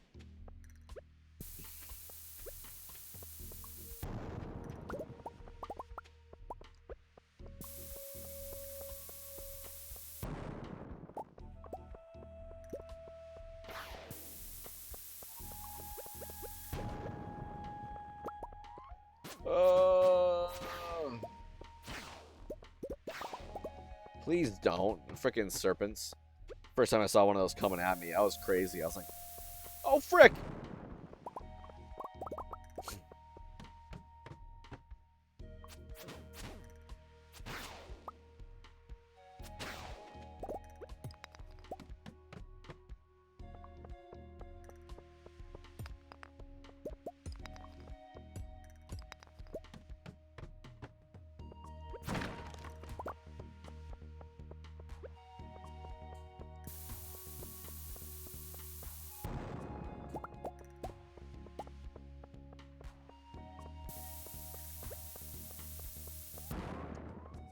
Please don't. Frickin' serpents. First time I saw one of those coming at me, I was crazy. I was like, oh, frick!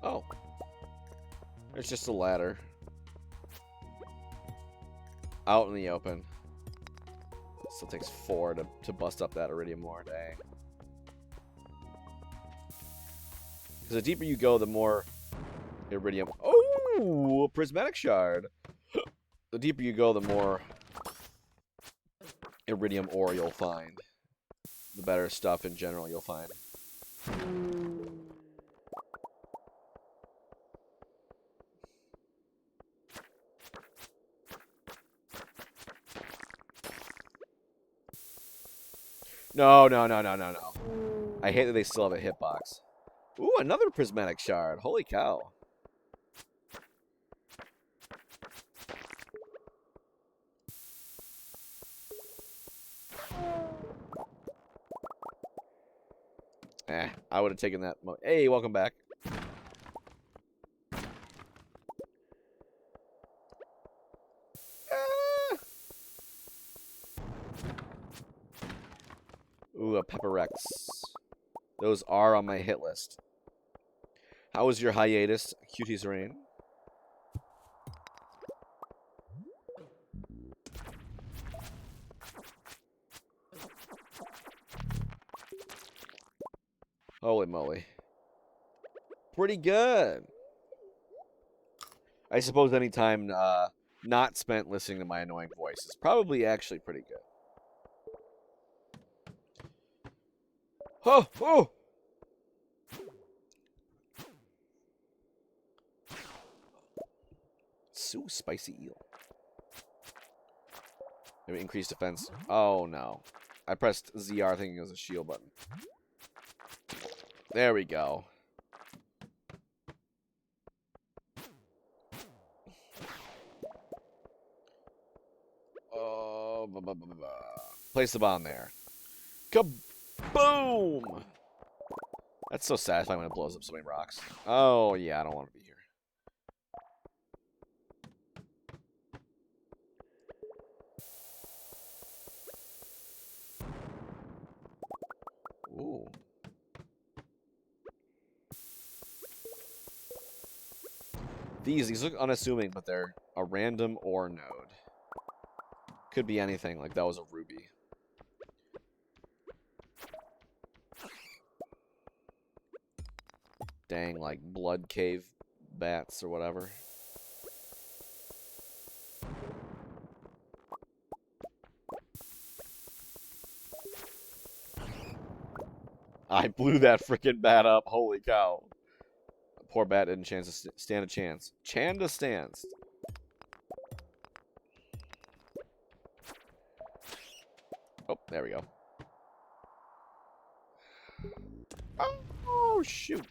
Oh. There's just a ladder. Out in the open. Still takes 4 to bust up that iridium ore. Dang. Because the deeper you go, the more iridium... Oh! A prismatic shard! The deeper you go, the more iridium ore you'll find. The better stuff in general you'll find. No, no, no, no, no, no. I hate that they still have a hitbox. Ooh, another prismatic shard. Holy cow. I would have taken that. Hey, welcome back. Ah. Ooh, a Pepperex. Those are on my hit list. How was your hiatus, Cutie's Rain? Holy moly. Pretty good. I suppose any time not spent listening to my annoying voice is probably actually pretty good. Oh, oh! So spicy eel. Maybe increased defense. Oh no. I pressed ZR thinking it was a shield button. There we go. Oh, place the bomb there. Kaboom! That's so satisfying when it blows up so many rocks. Oh, yeah, I don't want to be here. Ooh. These look unassuming, but they're a random ore node. Could be anything, like that was a ruby. Dang, like blood cave bats or whatever. I blew that freaking bat up. Holy cow. Poor bat didn't stand a chance. Chanda stands. Oh, there we go. Oh, shoot.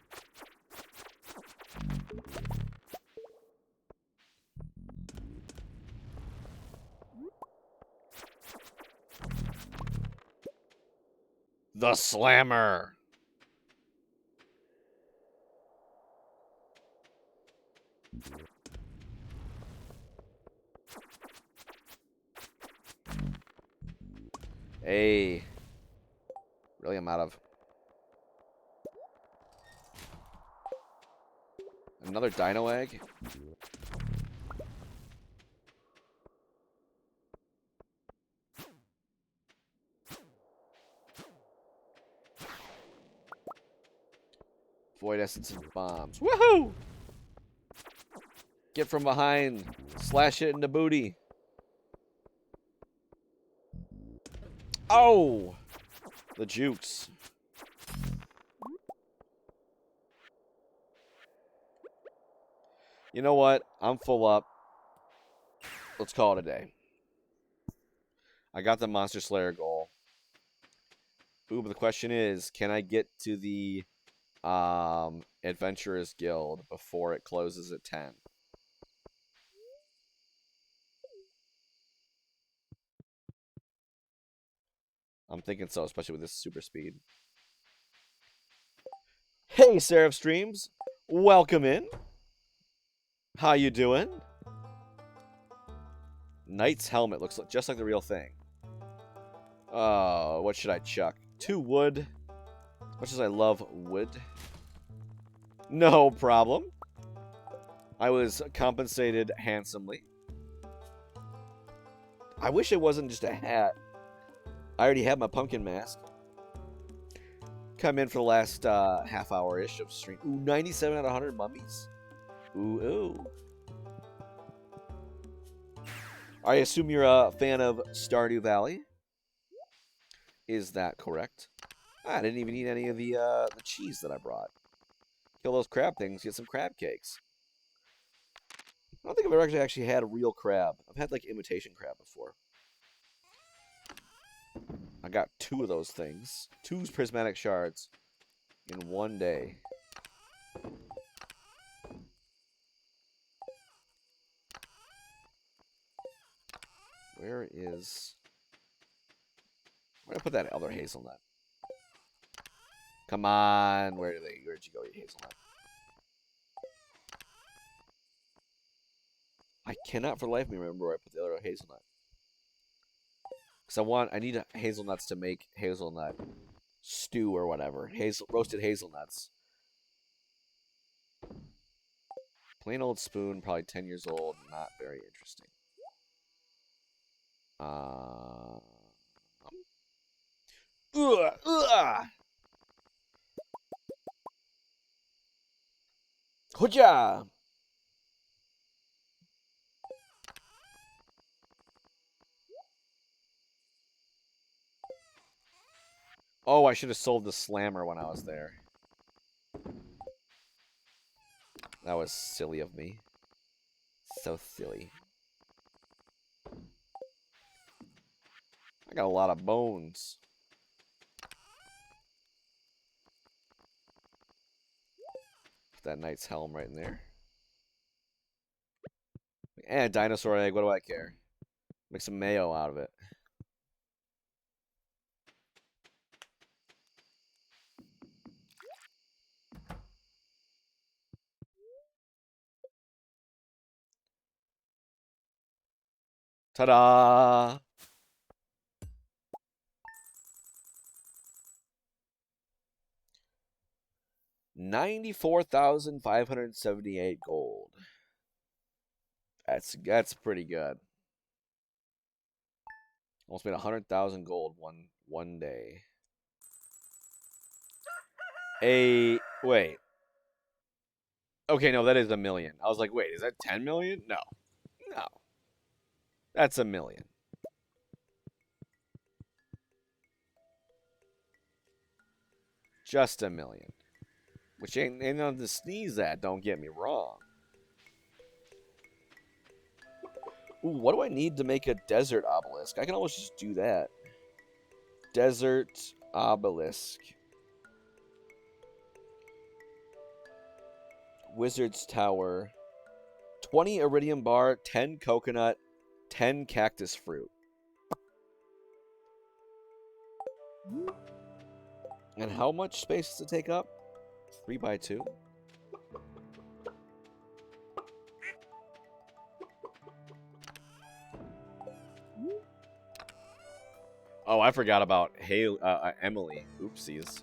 The Slammer. Hey. Really, I'm out of. Another dino egg? Void essence and bombs. Woohoo! Get from behind. Slash it in the booty. Oh! The jukes. You know what? I'm full up. Let's call it a day. I got the Monster Slayer goal. Ooh, but the question is, can I get to the Adventurers Guild before it closes at 10? I'm thinking so, especially with this super speed. Hey, Seraph Streams. Welcome in. How you doing? Knight's helmet looks just like the real thing. Oh, what should I chuck? 2 wood. As much as I love wood. No problem. I was compensated handsomely. I wish it wasn't just a hat. I already have my pumpkin mask. Come in for the last half hour-ish of stream. Ooh, 97 out of 100 mummies. Ooh, ooh. I assume you're a fan of Stardew Valley. Is that correct? I didn't even eat any of the cheese that I brought. Kill those crab things, get some crab cakes. I don't think I've ever actually had a real crab. I've had, like, imitation crab before. I got 2 of those things. 2 prismatic shards in 1 day. Where is... Where did I put that other hazelnut? Come on. Where'd you go, you hazelnut? I cannot for the life of me remember where I put the other hazelnut. Because I need hazelnuts to make hazelnut stew or whatever. Roasted hazelnuts. Plain old spoon, probably 10 years old. Not very interesting. Hoja! Oh, I should have sold the slammer when I was there. That was silly of me. So silly. I got a lot of bones. Put that knight's helm right in there. And dinosaur egg, what do I care? Make some mayo out of it. Ta-da! $94,578 gold. That's pretty good. Almost made 100,000 gold one day. Wait. Okay, no, that is a million. I was like, wait, is that 10 million? No. No. That's a million. Just a million. Which ain't nothing to sneeze at, don't get me wrong. Ooh, what do I need to make a desert obelisk? I can almost just do that. Desert obelisk. Wizard's Tower. 20 iridium bar, 10 coconut, 10 cactus fruit. And how much space does it take up? 3 by 2. Oh, I forgot about Emily. Oopsies.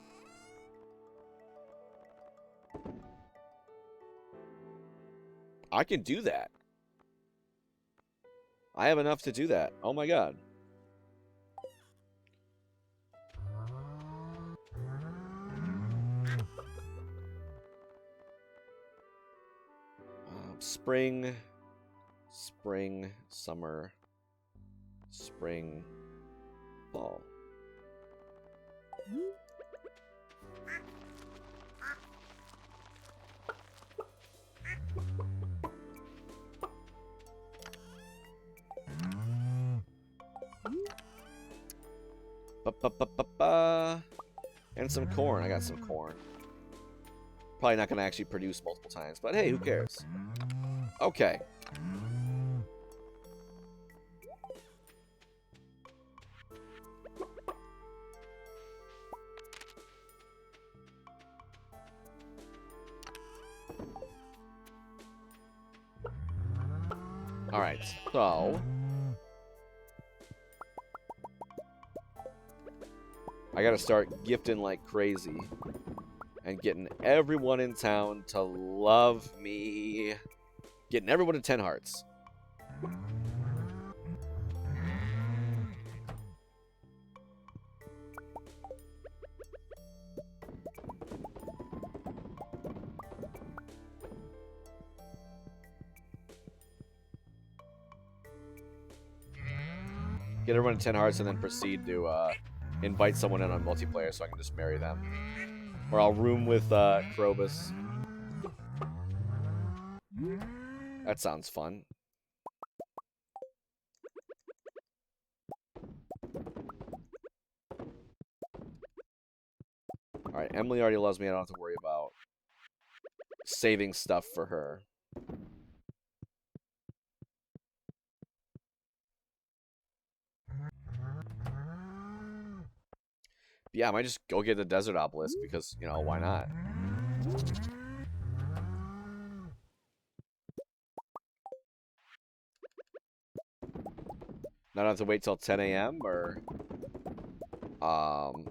I can do that. I have enough to do that. Oh my god. Spring, summer, spring, fall. And some corn. I got some corn. Probably not going to actually produce multiple times, but hey, who cares? Okay. Alright, so... I gotta start gifting like crazy. And getting everyone in town to love me. Getting everyone to 10 hearts. Get everyone to 10 hearts and then proceed to invite someone in on multiplayer so I can just marry them. Or I'll room with Krobus. That sounds fun. Alright, Emily already loves me. I don't have to worry about saving stuff for her. Yeah, I might just go get the desert obelisk because, you know, why not? Not have to wait till 10 a.m. or um,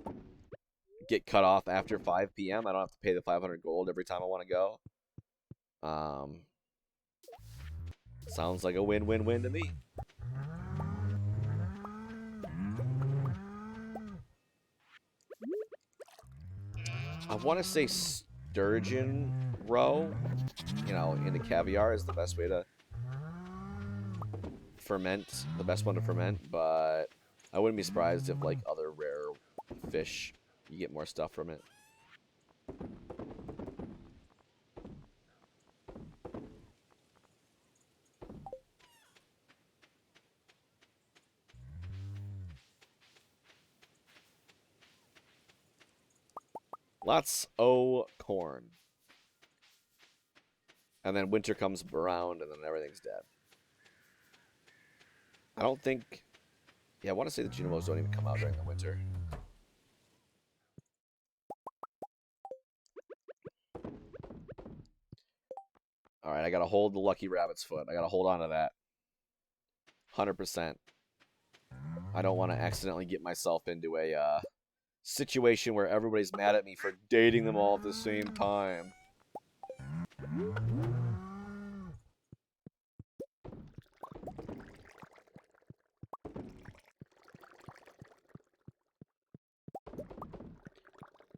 get cut off after 5 p.m. I don't have to pay the 500 gold every time I want to go. Sounds like a win-win-win to me. I want to say sturgeon roe, you know, into caviar is the best way to ferment, the best one to ferment, but I wouldn't be surprised if, like, other rare fish, you get more stuff from it. Lots o' corn. And then winter comes around, and then everything's dead. I don't think... Yeah, I want to say the Junimos don't even come out during the winter. Alright, I gotta hold the lucky rabbit's foot. I gotta hold on to that. 100%. I don't want to accidentally get myself into a situation where everybody's mad at me for dating them all at the same time.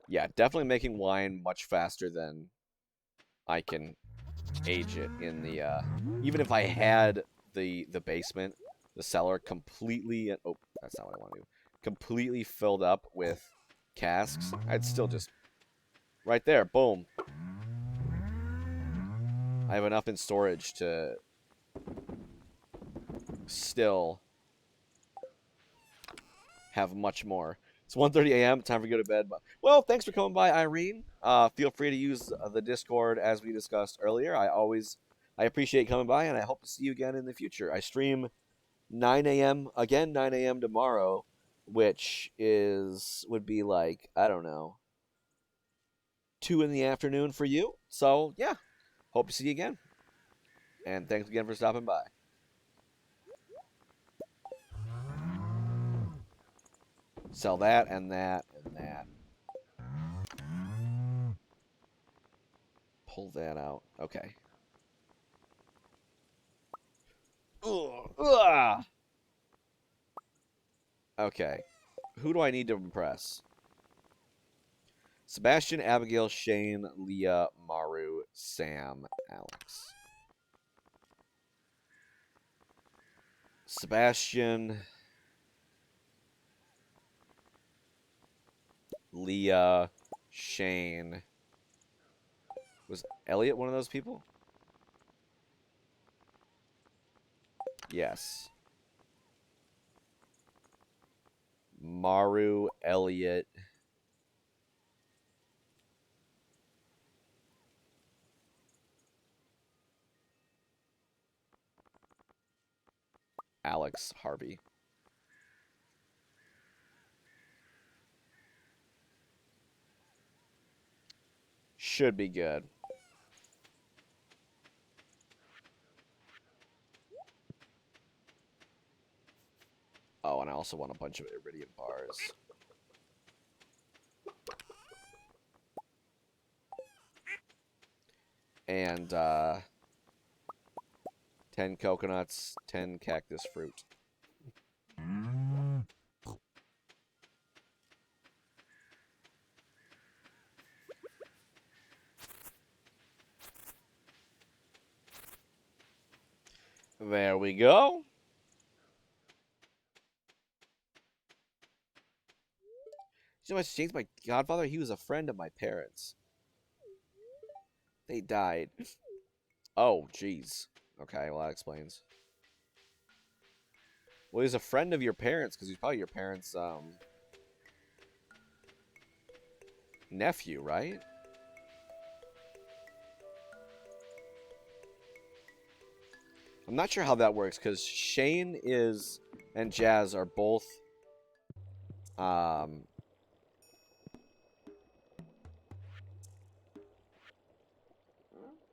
Yeah, definitely making wine much faster than I can age it in the even if I had the basement, the cellar completely, oh, that's not what I want to do, completely filled up with casks, I'd still just right there, boom. I have enough in storage to still have much more. It's 1:30 a.m. Time for you to go to bed. Well, thanks for coming by, Irene. Feel free to use the Discord as we discussed earlier. I appreciate coming by, and I hope to see you again in the future. I stream 9 a.m. again, 9 a.m. tomorrow, which would be like, I don't know, 2 in the afternoon for you. So yeah, hope to see you again. And thanks again for stopping by. Sell that and that and that. Pull that out. Okay. Ugh. Okay. Who do I need to impress? Sebastian, Abigail, Shane, Leah, Maru, Sam, Alex. Sebastian, Leah, Shane. Was Elliot one of those people? Yes. Maru, Elliot. Alex, Harvey. Should be good. Oh, and I also want a bunch of iridium bars. And 10 coconuts, 10 cactus fruit. There we go. You know what, Shane's my godfather? He was a friend of my parents. They died. Oh, jeez. Okay, well, that explains. Well, he's a friend of your parents, because he's probably your parents' nephew, right? I'm not sure how that works, because Shane and Jazz are both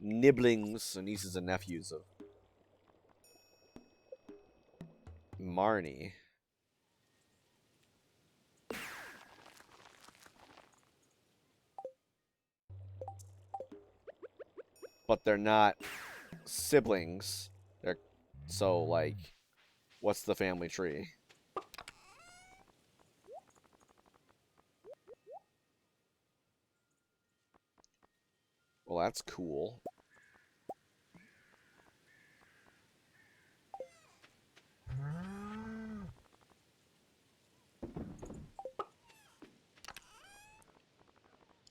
nibblings, and nieces and nephews of Marnie. But they're not siblings. They're so like, what's the family tree? Well, that's cool.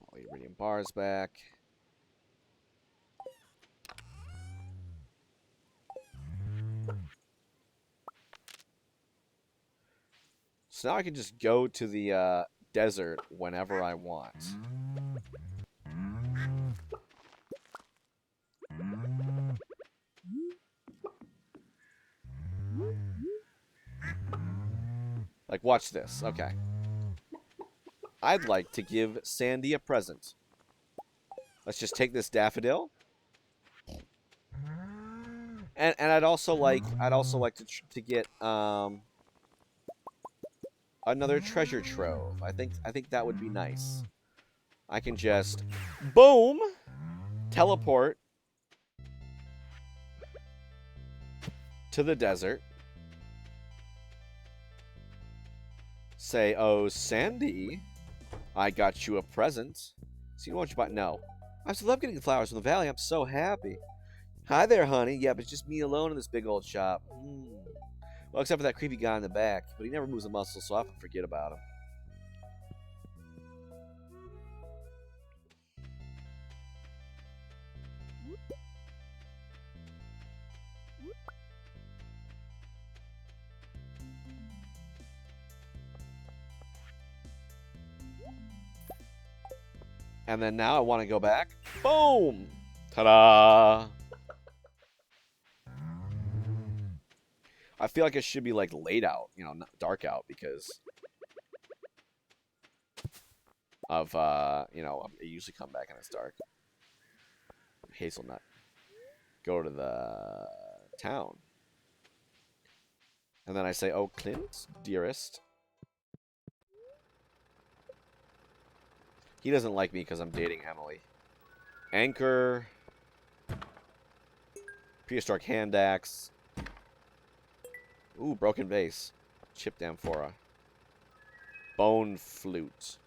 All the iridium bars back. So now I can just go to the desert whenever I want. Like, watch this. Okay. I'd like to give Sandy a present. Let's just take this daffodil. And I'd also like to get another treasure trove. I think that would be nice. I can just boom teleport to the desert. Say, "Oh, Sandy, I got you a present." So you want you buy? No. I just love getting flowers from the valley. I'm so happy. Hi there, honey. Yeah, but it's just me alone in this big old shop. Well, except for that creepy guy in the back. But he never moves a muscle, so I often forget about him. And then now I want to go back. Boom! Ta-da! I feel like it should be, like, laid out, you know, not dark out, because of, you know, I usually come back and it's dark. Hazelnut. Go to the town. And then I say, "Oh, Clint, dearest." He doesn't like me because I'm dating Emily. Anchor. Prehistoric hand axe. Ooh, broken vase. Chipped amphora. Bone flute.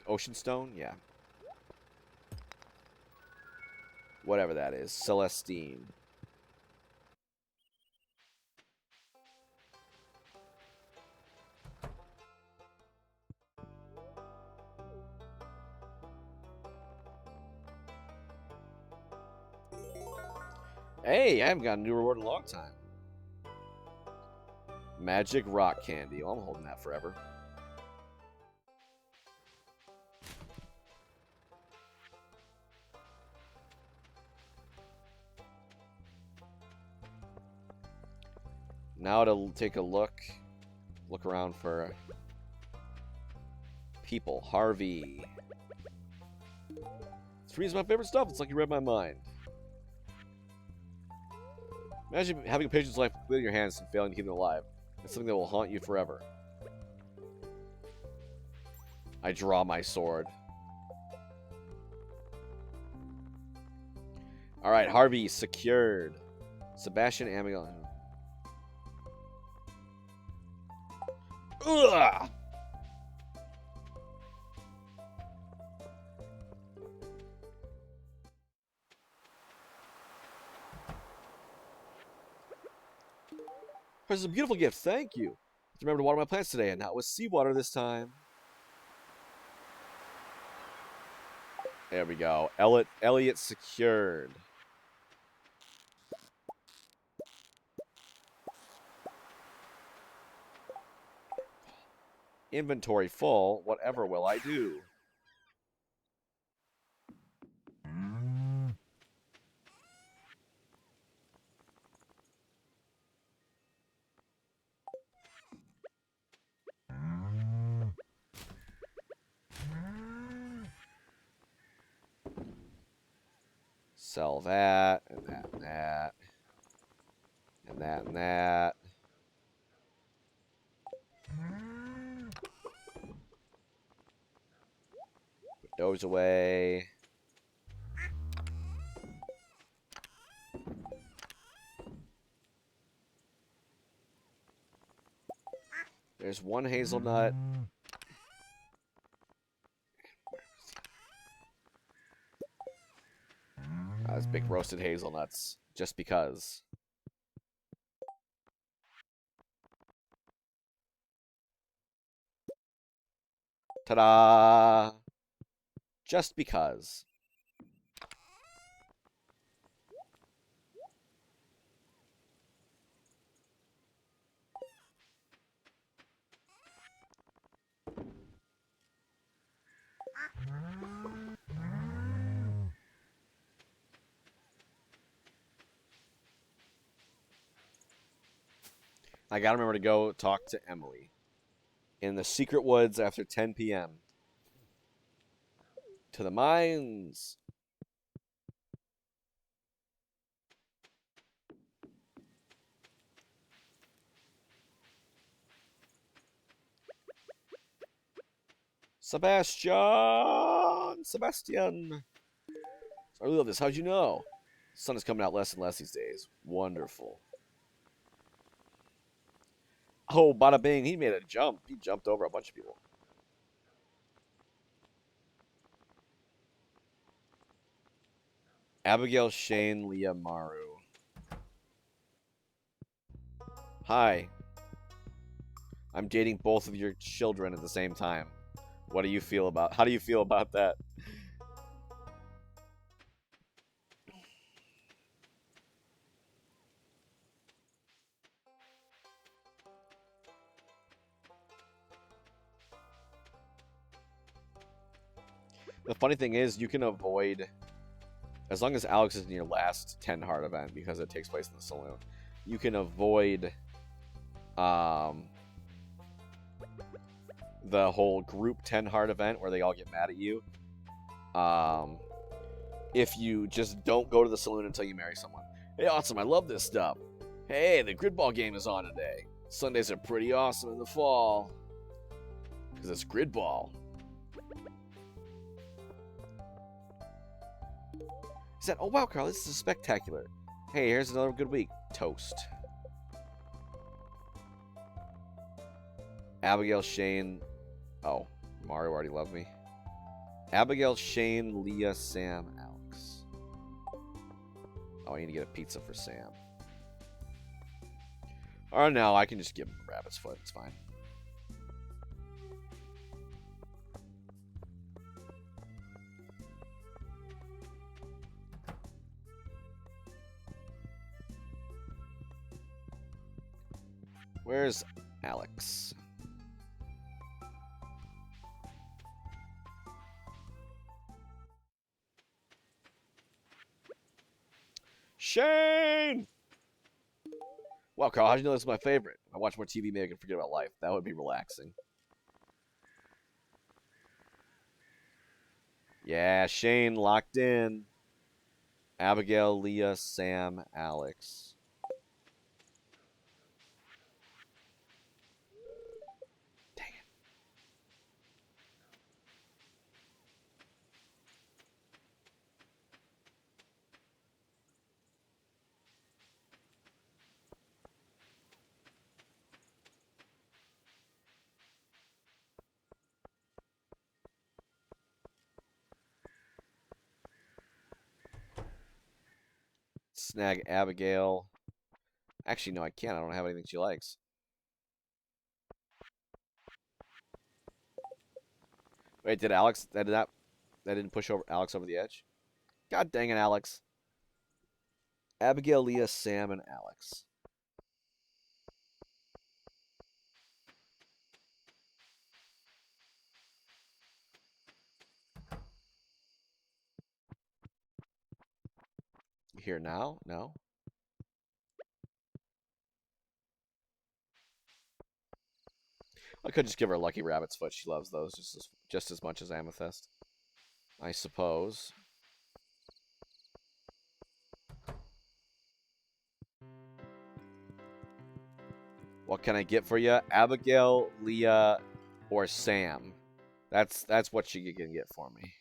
Ocean stone? Yeah. Whatever that is. Celestine. Hey, I haven't got a new reward in a long time. Magic rock candy. Well, I'm holding that forever. Now to take a look around for people. Harvey. Three's my favorite stuff. It's like you read my mind. Imagine having a patient's life within your hands and failing to keep them alive. It's something that will haunt you forever. I draw my sword. Alright, Harvey secured. Sebastian Amigal. Ugh! This is a beautiful gift. Thank you. Remember to water my plants today, and not with seawater this time. There we go. Elliot secured. Inventory full. Whatever will I do? Sell that, and that, and that. And that, and that. Put those away. There's one hazelnut. Those big roasted hazelnuts. Just because. Ta-da! Just because. I gotta remember to go talk to Emily. In the secret woods after 10 p.m. To the mines. Sebastian! Sebastian! I really love this. How'd you know? The sun is coming out less and less these days. Wonderful. Oh, bada bing. He made a jump. He jumped over a bunch of people. Abigail, Shane, Leah, Maru. Hi. I'm dating both of your children at the same time. What do you feel about? How do you feel about that? The funny thing is, you can avoid, as long as Alex is in your last 10 heart event, because it takes place in the saloon, you can avoid the whole group 10 heart event where they all get mad at you. If you just don't go to the saloon until you marry someone. Hey, awesome, I love this stuff. Hey, the grid ball game is on today. Sundays are pretty awesome in the fall. Because it's grid ball. He said, oh wow, Carl, this is spectacular. Hey, here's another good week. Toast. Abigail, Shane. Oh, Mario already loved me. Abigail, Shane, Leah, Sam, Alex. Oh, I need to get a pizza for Sam. Or no, I can just give him a rabbit's foot. It's fine. Where's Alex? Shane! Wow, Carl, how'd you know this is my favorite? I watch more TV, maybe I can forget about life. That would be relaxing. Yeah, Shane locked in. Abigail, Leah, Sam, Alex. Dang it. Snag Abigail. Actually, no, I can't. I don't have anything she likes. Wait, did Alex? That didn't push over Alex over the edge? God dang it, Alex. Abigail, Leah, Sam, and Alex. Here now? No? I could just give her a lucky rabbit's foot. She loves those just as much as amethyst. I suppose. What can I get for you? Abigail, Leah, or Sam? That's what you can get for me.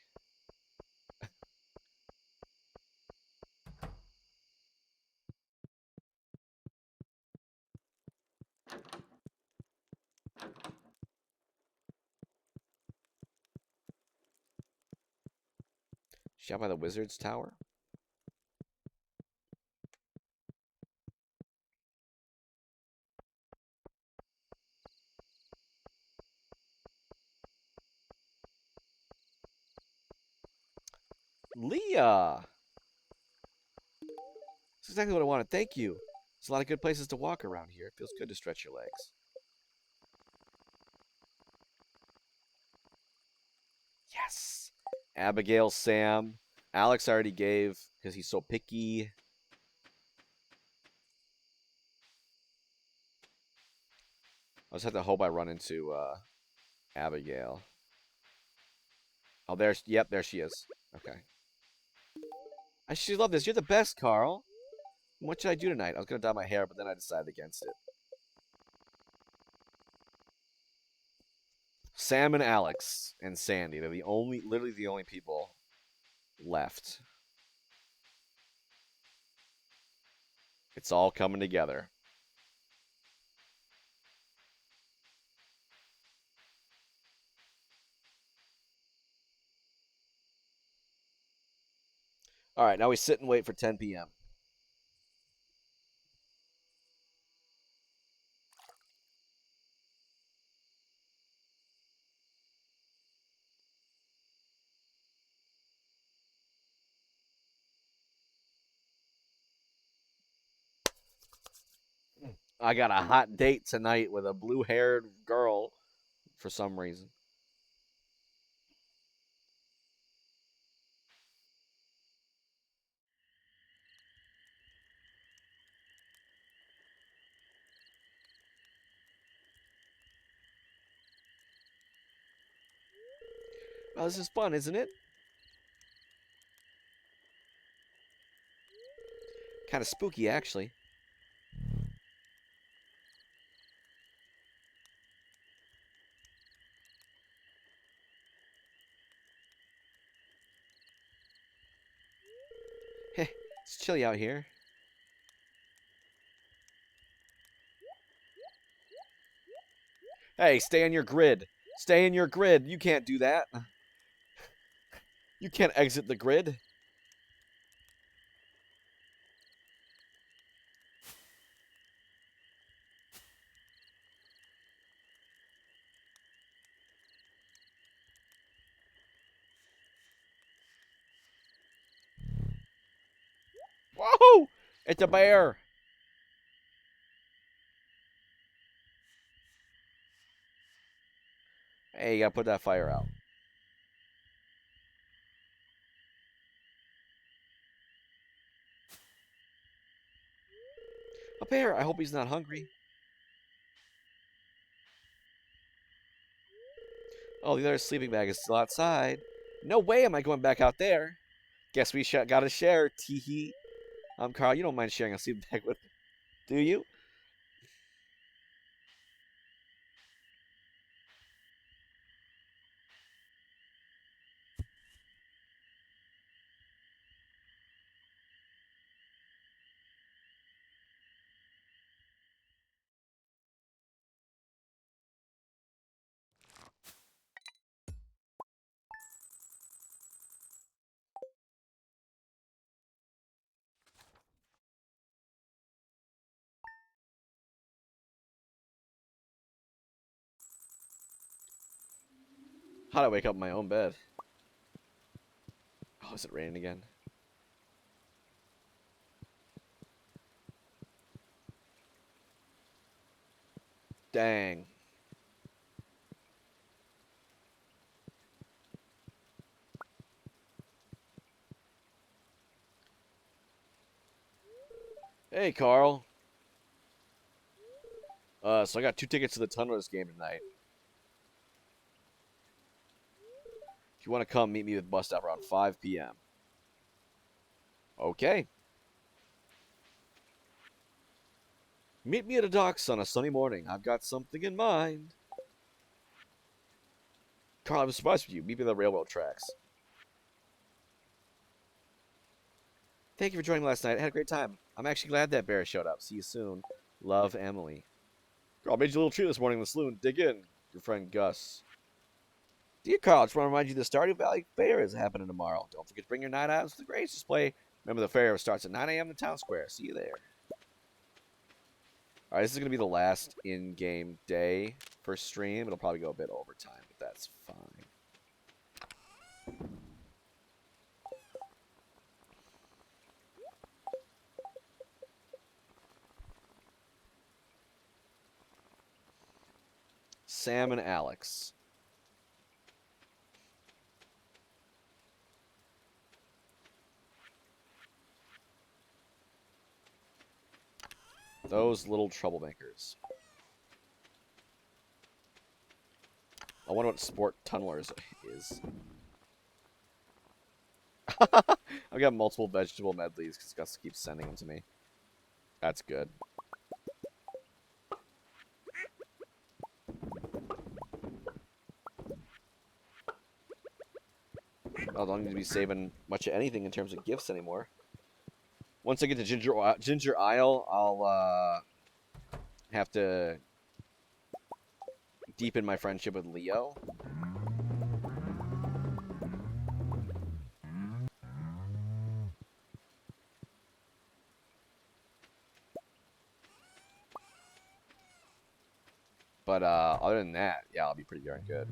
Shot by the Wizard's Tower? Leah! That's exactly what I wanted. Thank you. There's a lot of good places to walk around here. It feels good to stretch your legs. Yes! Abigail, Sam. Alex already gave because he's so picky. I just have to hope I run into Abigail. Oh, yep, there she is. Okay. I should love this. You're the best, Carl. What should I do tonight? I was going to dye my hair, but then I decided against it. Sam and Alex and Sandy. They're literally the only people left. It's all coming together. All right, now we sit and wait for 10 p.m. I got a hot date tonight with a blue-haired girl for some reason. Oh, this is fun, isn't it? Kind of spooky, actually. Heh, it's chilly out here. Hey, stay on your grid. Stay in your grid. You can't do that. You can't exit the grid. Whoa! It's a bear. Hey, you gotta put that fire out. A bear. I hope he's not hungry. Oh, the other sleeping bag is still outside. No way am I going back out there. Guess we gotta share. Teehee. Carl, you don't mind sharing a sleeping bag with me, do you? How'd I wake up in my own bed? Oh, is it raining again? Dang. Hey, Carl. So I got 2 tickets to the Tunnelers game tonight. If you want to come, meet me with bus stop around 5 p.m. Okay. Meet me at a docks on a sunny morning. I've got something in mind. Carl, I'm surprised with you. Meet me at the railroad tracks. Thank you for joining me last night. I had a great time. I'm actually glad that bear showed up. See you soon. Love, Emily. Carl, made you a little treat this morning in the saloon. Dig in. Your friend Gus. Dear Carl, I just want to remind you the Stardew Valley Fair is happening tomorrow. Don't forget to bring your 9 items to the Grace display. Remember, the fair starts at 9 a.m. in Town Square. See you there. Alright, this is going to be the last in-game day for stream. It'll probably go a bit over time, but that's fine. Sam and Alex. Those little troublemakers. I wonder what Sport Tunnelers is. I've got multiple vegetable medleys because Gus keeps sending them to me. That's good. I don't need to be saving much of anything in terms of gifts anymore. Once I get to Ginger Isle, I'll have to deepen my friendship with Leo. But other than that, yeah, I'll be pretty darn good.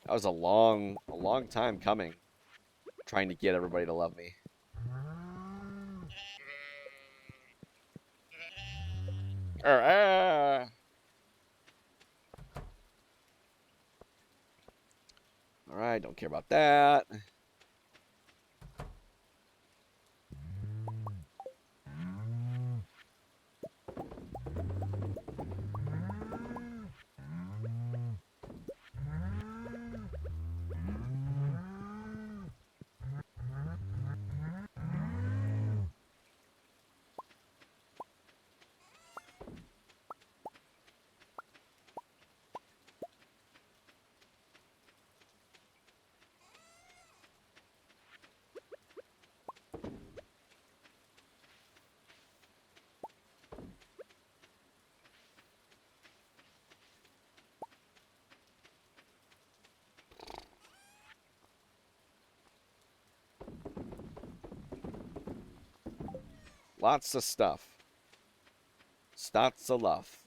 That was a long time coming, trying to get everybody to love me. Alright, don't care about that. Lots of stuff. Lots of love.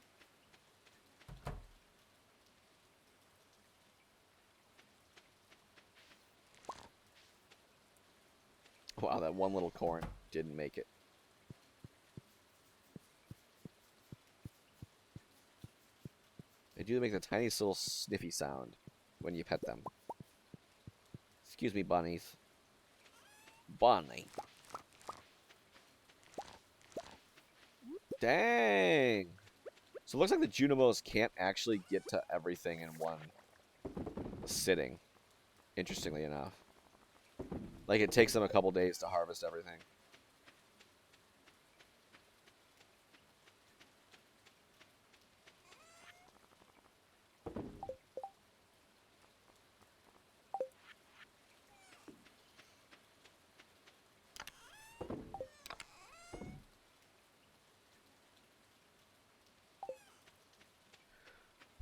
Wow, that one little corn didn't make it. They do make the tiniest little sniffy sound when you pet them. Excuse me, bunnies. Bunny. Dang! So it looks like the Junimos can't actually get to everything in one sitting, interestingly enough. Like, it takes them a couple days to harvest everything.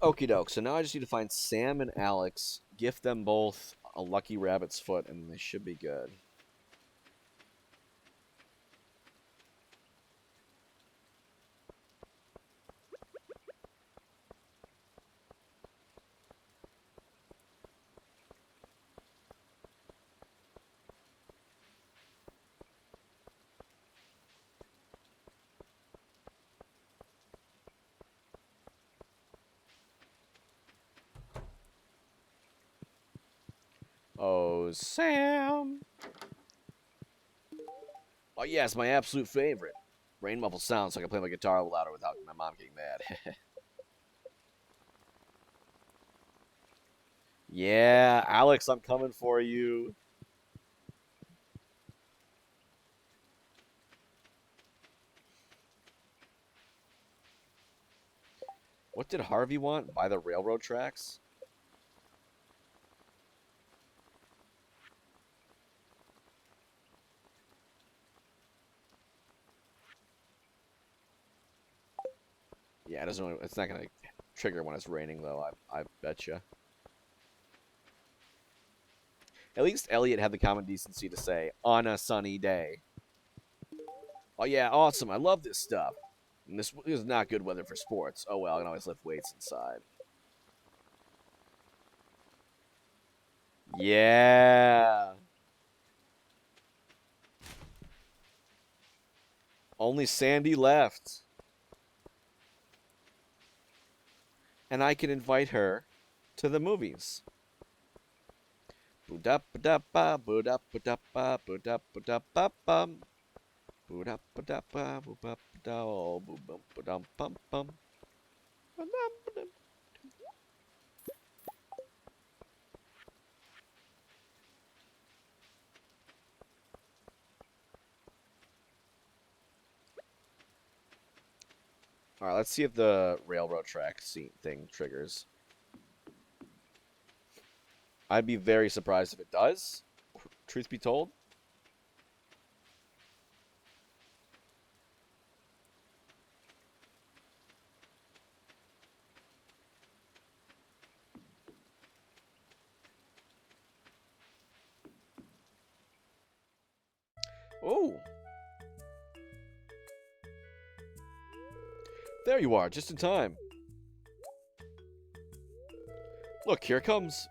Okie doke, so now I just need to find Sam and Alex, gift them both a lucky rabbit's foot, and they should be good. Oh, Sam! Oh, yes, my absolute favorite. Rain muffled sound so I can play my guitar a little louder without my mom getting mad. Yeah, Alex, I'm coming for you. What did Harvey want? Buy the railroad tracks? Yeah, it doesn't really, it's not gonna trigger when it's raining though, I bet you. At least Elliot had the common decency to say, on a sunny day. Oh yeah, awesome, I love this stuff. And this is not good weather for sports. Oh well, I can always lift weights inside. Yeah. Only Sandy left. And I can invite her to the movies. Boodap-a-dap-ba, boodap-a-dap-ba, boodap-a-dap-ba-bum. Boodap-a-dap-ba, boop-a-da, boop-a-dum-bum-bum. Alright, let's see if the railroad track thing triggers. I'd be very surprised if it does, truth be told. Oh, there you are, just in time. Look, here it comes.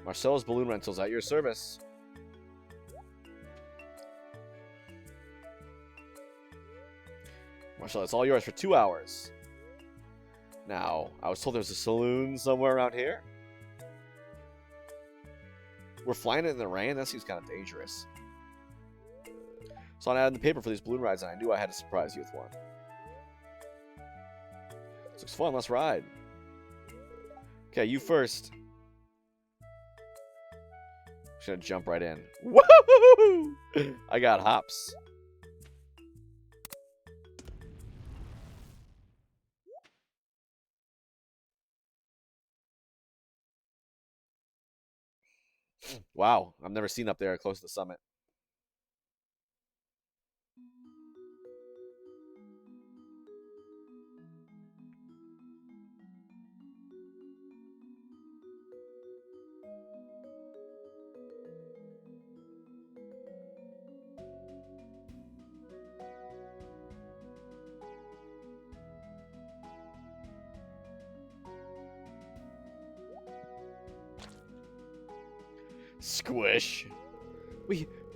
Marcelo's Balloon Rentals at your service. Marcelo, it's all yours for 2 hours. Now, I was told there's a saloon somewhere around here. We're flying it in the rain? That seems kind of dangerous. Saw an ad in the paper for these balloon rides, and I knew I had to surprise you with one. This looks fun, let's ride. Okay, you first. Just gonna jump right in. Woohoo! I got hops. Wow, I've never seen up there close to the summit. Squish.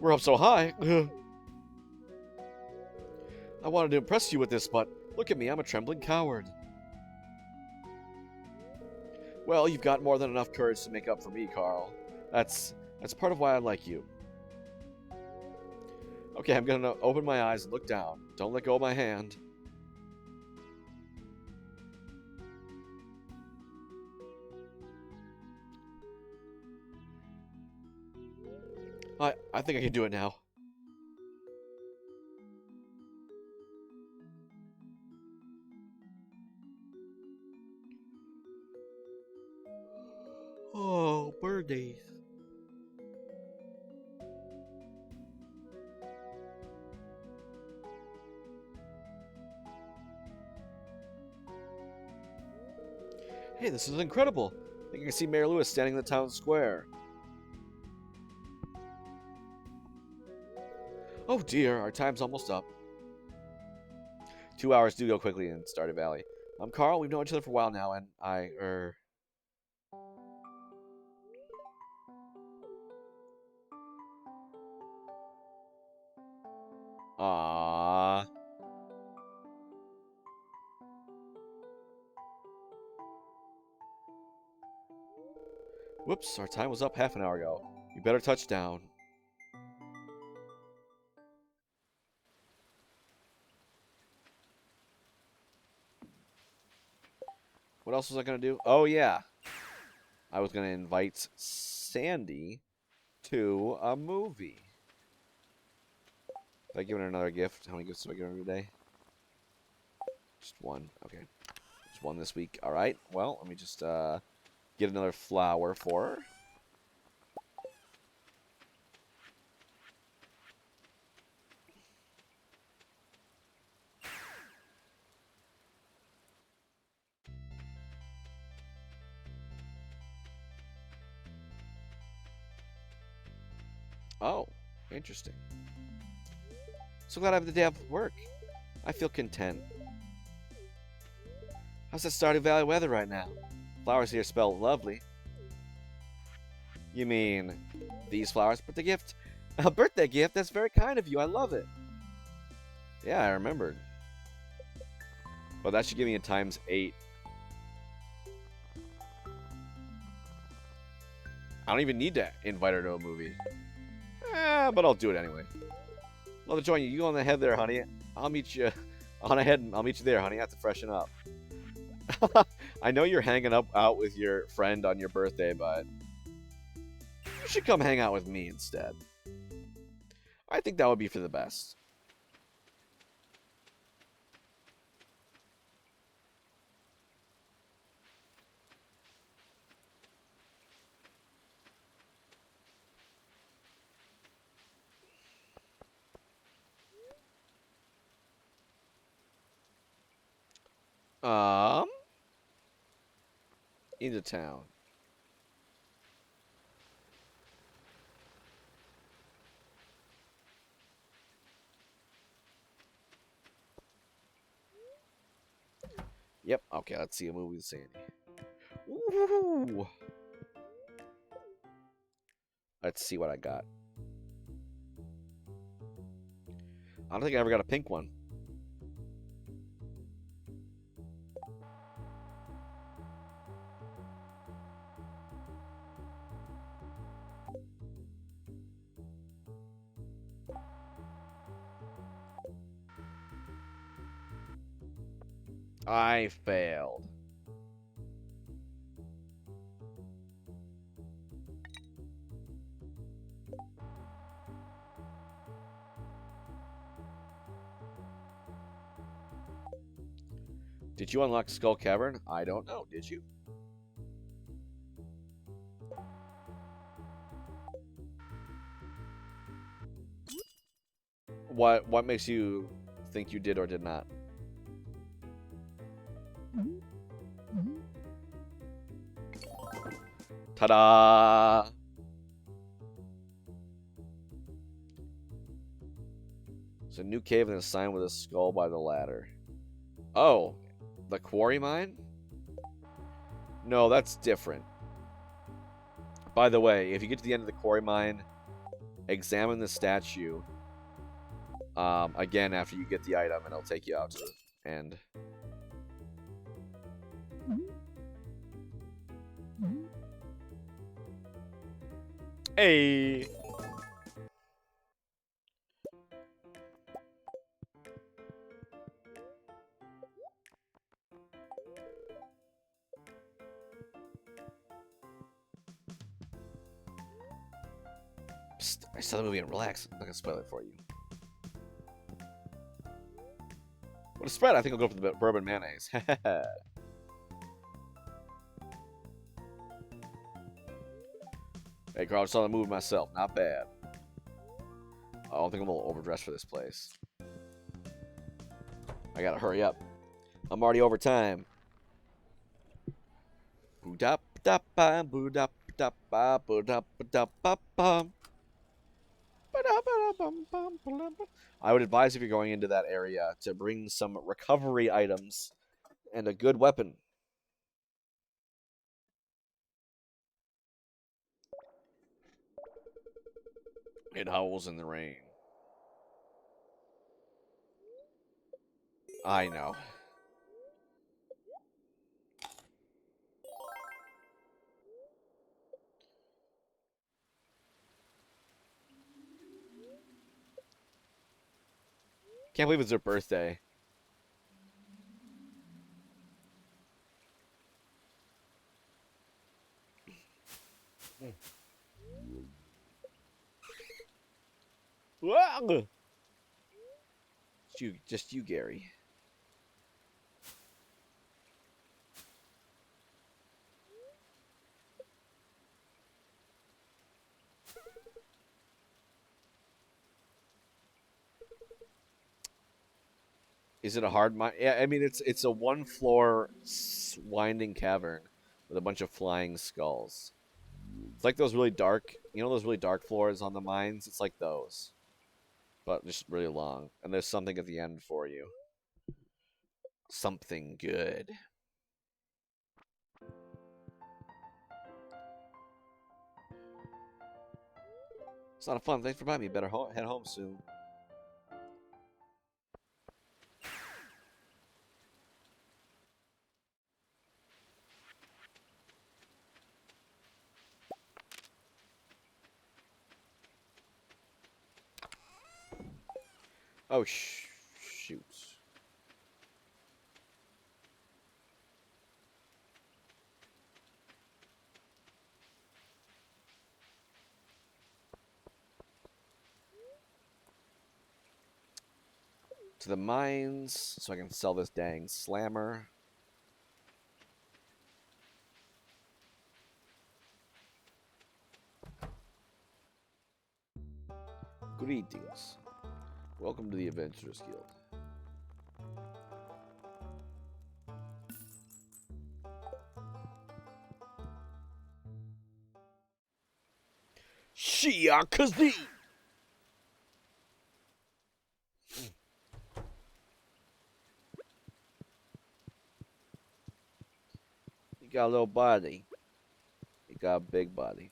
We're up so high. I wanted to impress you with this, but look at me, I'm a trembling coward. Well, you've got more than enough courage to make up for me, Carl. That's part of why I like you. Okay, I'm gonna open my eyes and look down. Don't let go of my hand. I think I can do it now. Oh, birthdays. Hey, this is incredible. I think I can see Mayor Lewis standing in the town square. Oh dear, our time's almost up. 2 hours do go quickly in Stardew Valley. I'm Carl, we've known each other for a while now, and Aww. Whoops, our time was up half an hour ago. You better touch down. else was I gonna do? Oh yeah, I was gonna invite Sandy to a movie. Did I give her another gift? How many gifts do I give her today? Just one. Okay. Just one this week. All right. Well, let me just get another flower for her. Oh, interesting. So glad I have the day off of work. I feel content. How's that Stardew Valley weather right now? Flowers here spell lovely. You mean these flowers? But the gift, a birthday gift? That's very kind of you. I love it. Yeah, I remembered. Well, that should give me a ×8. I don't even need to invite her to a movie. But I'll do it anyway. Love to join you. You go on ahead there, honey. I'll meet you on ahead. I'll meet you there, honey. I have to freshen up. I know you're hanging out with your friend on your birthday, but you should come hang out with me instead. I think that would be for the best. Um, into town. Yep. Okay, let's see a movie with Sandy. Ooh. Let's see what I got. I don't think I ever got a pink one. I failed. Did you unlock Skull Cavern? I don't know. Did you? What makes you think you did or did not? Ta-da! It's a new cave and a sign with a skull by the ladder. Oh, the quarry mine? No, that's different. By the way, if you get to the end of the quarry mine, examine the statue again after you get the item, and it'll take you out to the end. Hey! Psst, I saw the movie and relax. I'm not gonna spoil it for you. What a spread! I think I'll go for the bourbon mayonnaise. Hey, Carl, I saw the movie myself. Not bad. I don't think I'm a little overdressed for this place. I gotta hurry up. I'm already over time. I would advise if you're going into that area to bring some recovery items and a good weapon. It howls in the rain. I know. Can't believe it's their birthday. Ah! Just you, Gary. Is it a hard mine? Yeah, I mean it's a one floor winding cavern with a bunch of flying skulls. It's like those really dark, those really dark floors on the mines. It's like those, but just really long. And there's something at the end for you. Something good. It's not fun. Thanks for buying me. Better head home soon. Oh shoot. To the mines so I can sell this dang slammer. Greetings. Welcome to the Adventurers Guild. Shiakazi! You got a little body. You got a big body.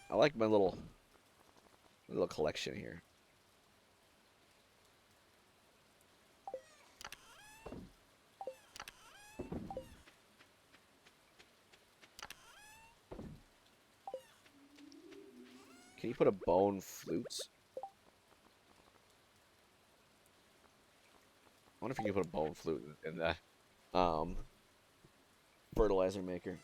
I like my little collection here. Can you put a bone flute? I wonder if you can put a bone flute in that fertilizer maker.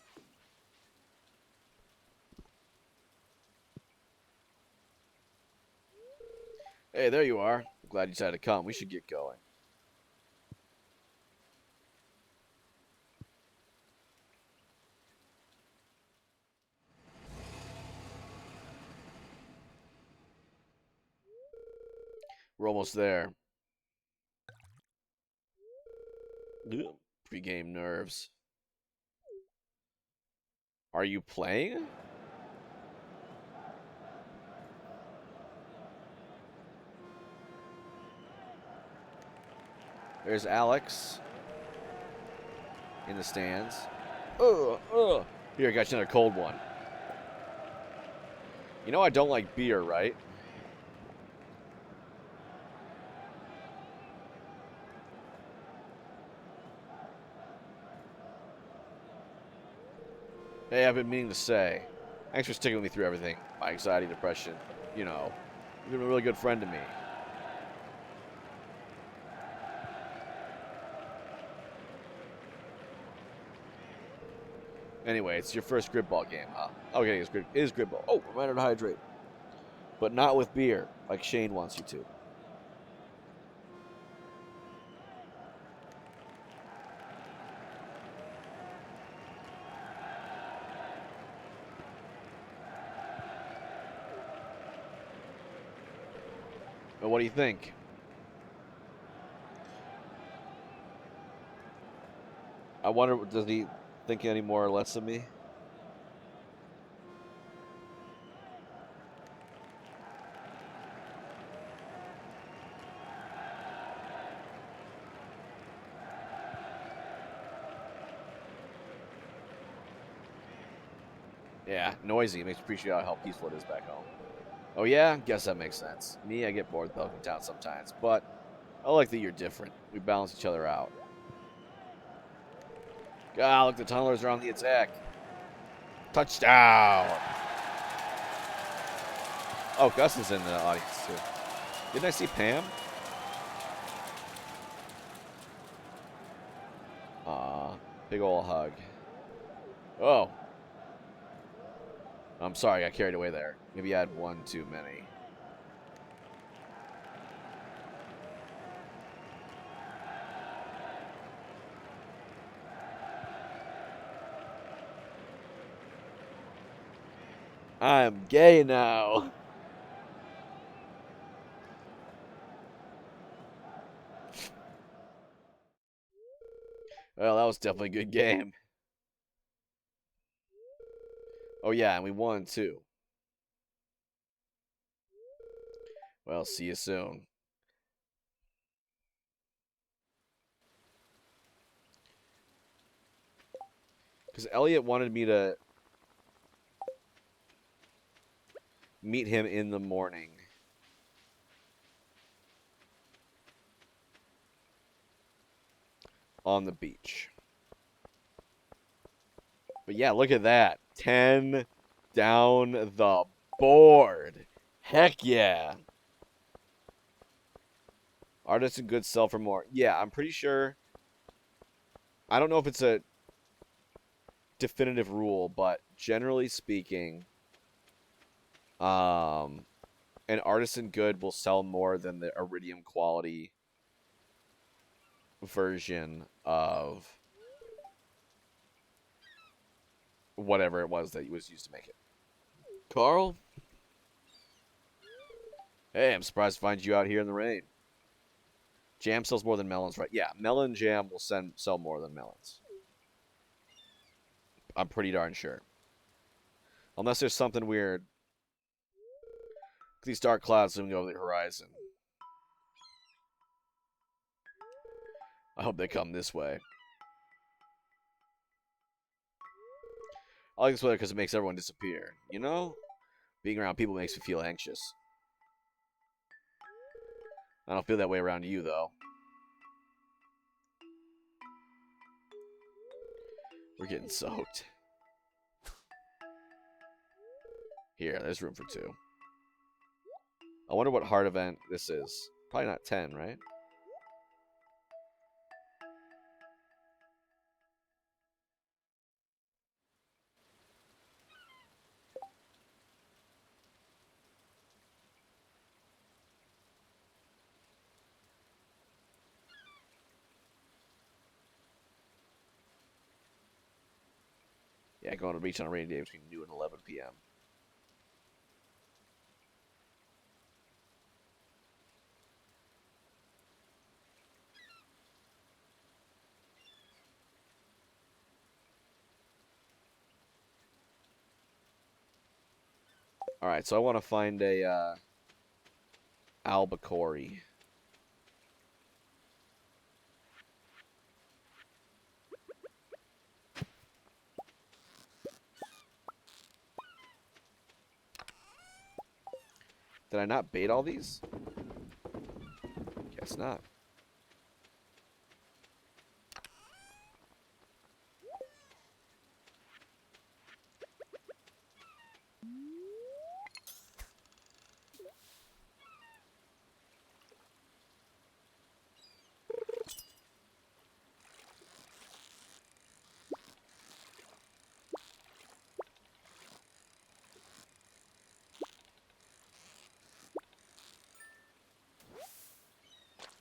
Hey, there you are. I'm glad you decided to come. We should get going. We're almost there. Pre-game nerves. Are you playing? There's Alex in the stands. Here, I got you another cold one. You know I don't like beer, right? Hey, I've been meaning to say, thanks for sticking with me through everything. My anxiety, depression, you've been a really good friend to me. Anyway, it's your first Gridball game, huh? Okay, it is Gridball. Oh, reminder to hydrate. But not with beer, like Shane wants you to. But what do you think? I wonder, does he think any more or less of me? Yeah, noisy. It makes me appreciate how peaceful it is back home. Oh yeah? Guess that makes sense. Me, I get bored though in town sometimes, but I like that you're different. We balance each other out. God, look, the tunnelers are on the attack. Touchdown! Oh, Gus is in the audience too. Didn't I see Pam? Aw, big ol' hug. Oh, I'm sorry, I got carried away there. Maybe I had one too many. I'm gay now. Well, that was definitely a good game. Oh yeah, and we won too. Well, see you soon. Because Elliot wanted me to meet him in the morning. On the beach. But yeah, look at that. 10 down the board. Heck yeah. Artists and goods sell for more. Yeah, I'm pretty sure. I don't know if it's a definitive rule, but generally speaking, um, an artisan good will sell more than the iridium quality version of whatever it was that was used to make it. Carl? Hey, I'm surprised to find you out here in the rain. Jam sells more than melons, right? Yeah, melon jam will sell more than melons. I'm pretty darn sure. Unless there's something weird. These dark clouds looming over the horizon. I hope they come this way. I like this weather because it makes everyone disappear. You know? Being around people makes me feel anxious. I don't feel that way around you, though. We're getting soaked. Here, there's room for two. I wonder what hard event this is. Probably not 10, right? Yeah, going to the beach on a rainy day between noon and 11 p.m. Alright, so I want to find a, albacore. Did I not bait all these? Guess not.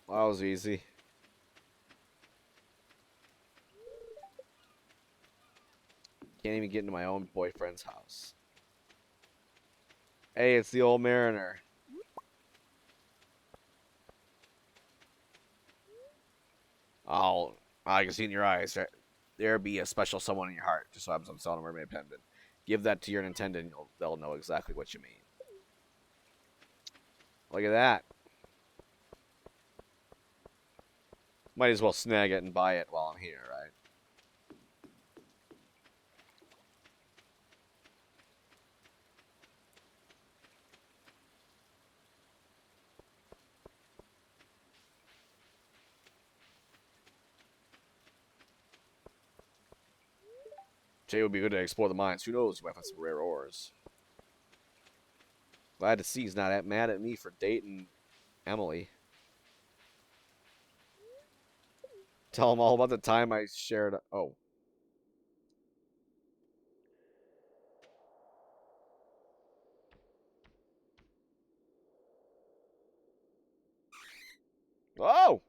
Well, that was easy. Can't even get into my own boyfriend's house. Hey, it's the old mariner. Oh, I can see in your eyes. There be a special someone in your heart. Just so I'm selling a mermaid pendant. Give that to your Nintendo and they'll know exactly what you mean. Look at that. Might as well snag it and buy it while I'm here, right? Today would be a good day to explore the mines. Who knows? We might find some rare ores. Glad to see he's not mad at me for dating Emily. Tell him all about the time I shared. Oh. Oh!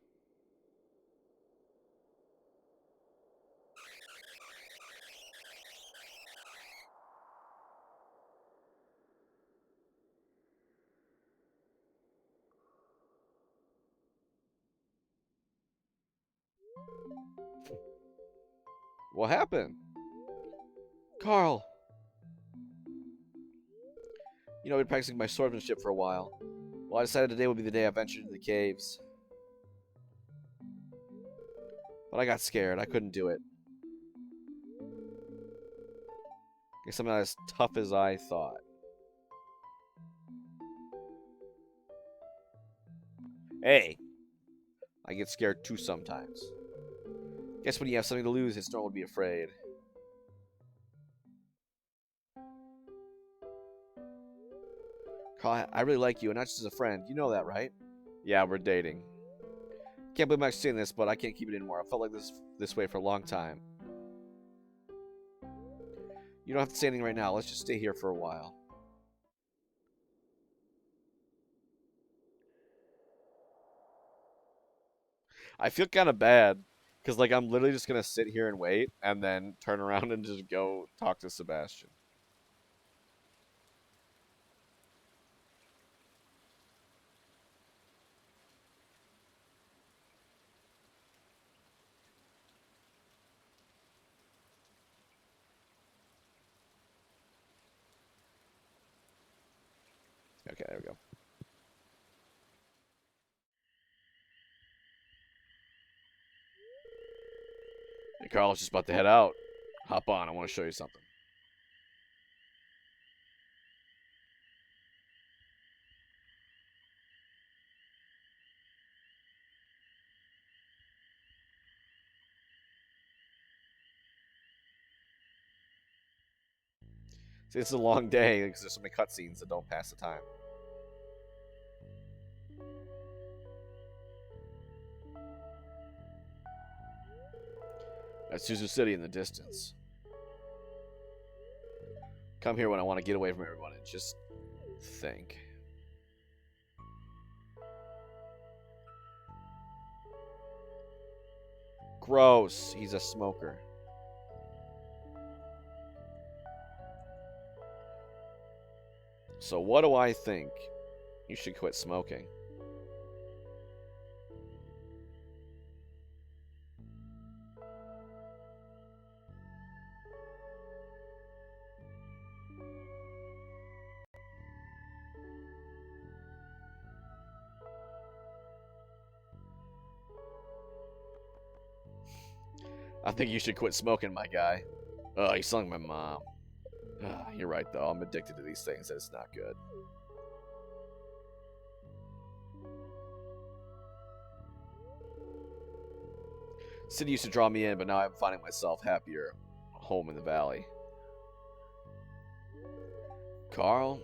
What happened? Carl! You know, I've been practicing my swordsmanship for a while. Well, I decided today would be the day I ventured into the caves. But I got scared. I couldn't do it. Guess I'm not as tough as I thought. Hey! I get scared too sometimes. Guess when you have something to lose, it's normal to be afraid. Carl, I really like you, and not just as a friend. You know that, right? Yeah, we're dating. Can't believe I'm actually saying this, but I can't keep it anymore. I felt like this way for a long time. You don't have to say anything right now. Let's just stay here for a while. I feel kind of bad, because like I'm literally just gonna sit here and wait, and then turn around and just go talk to Sebastian. Okay, there we go. Hey, Carl's just about to head out. Hop on, I want to show you something. See, it's a long day because there's so many cutscenes that don't pass the time. That's Suzu City in the distance. Come here when I want to get away from everyone and just think. Gross. He's a smoker. So what do I think? You should quit smoking. I think you should quit smoking, my guy. You sound like my mom. You're right, though. I'm addicted to these things. It's not good. City used to draw me in, but now I'm finding myself happier home in the valley. Carl?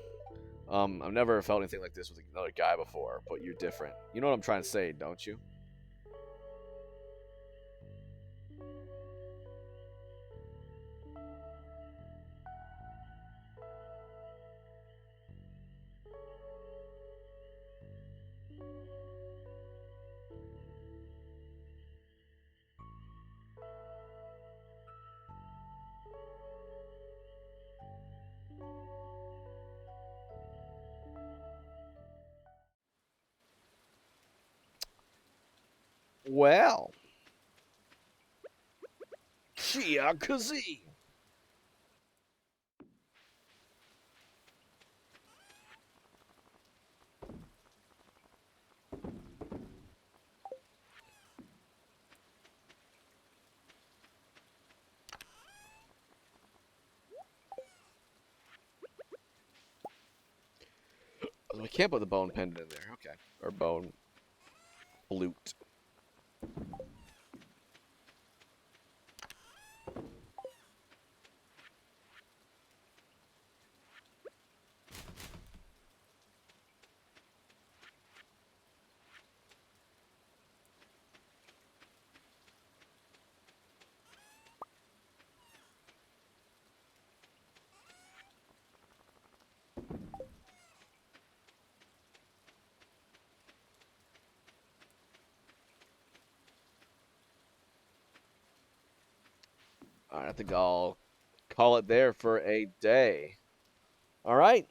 I've never felt anything like this with another guy before, but you're different. You know what I'm trying to say, don't you? Well. Chia Kazee. We can't put the bone pendant in there. Okay. Or bone flute. All right, I think I'll call it there for a day. All right,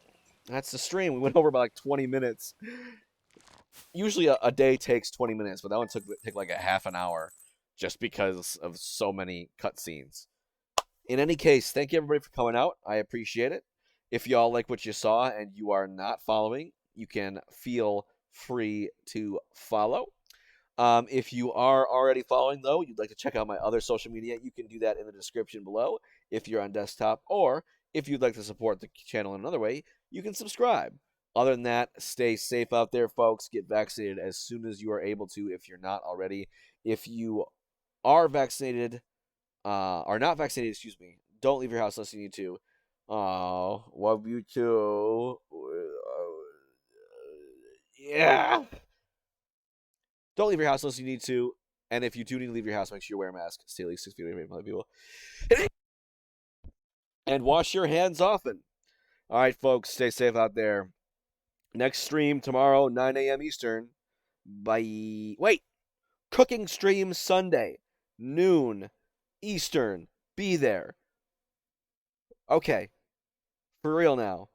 that's the stream. We went over by like 20 minutes. Usually a day takes 20 minutes, but that one took like a half an hour just because of so many cutscenes. In any case, thank you everybody for coming out. I appreciate it. If y'all like what you saw and you are not following, you can feel free to follow. If you are already following, though, you'd like to check out my other social media, you can do that in the description below if you're on desktop, or if you'd like to support the channel in another way, you can subscribe. Other than that, stay safe out there, folks. Get vaccinated as soon as you are able to if you're not already. If you are vaccinated, are not vaccinated, excuse me, don't leave your house unless you need to. Oh, love you too. Yeah. Don't leave your house unless you need to. And if you do need to leave your house, make sure you wear a mask. Stay at least 6 feet away from other people. And wash your hands often. All right, folks, stay safe out there. Next stream tomorrow, 9 a.m. Eastern. Bye. Wait, cooking stream Sunday, noon Eastern. Be there. Okay, for real now.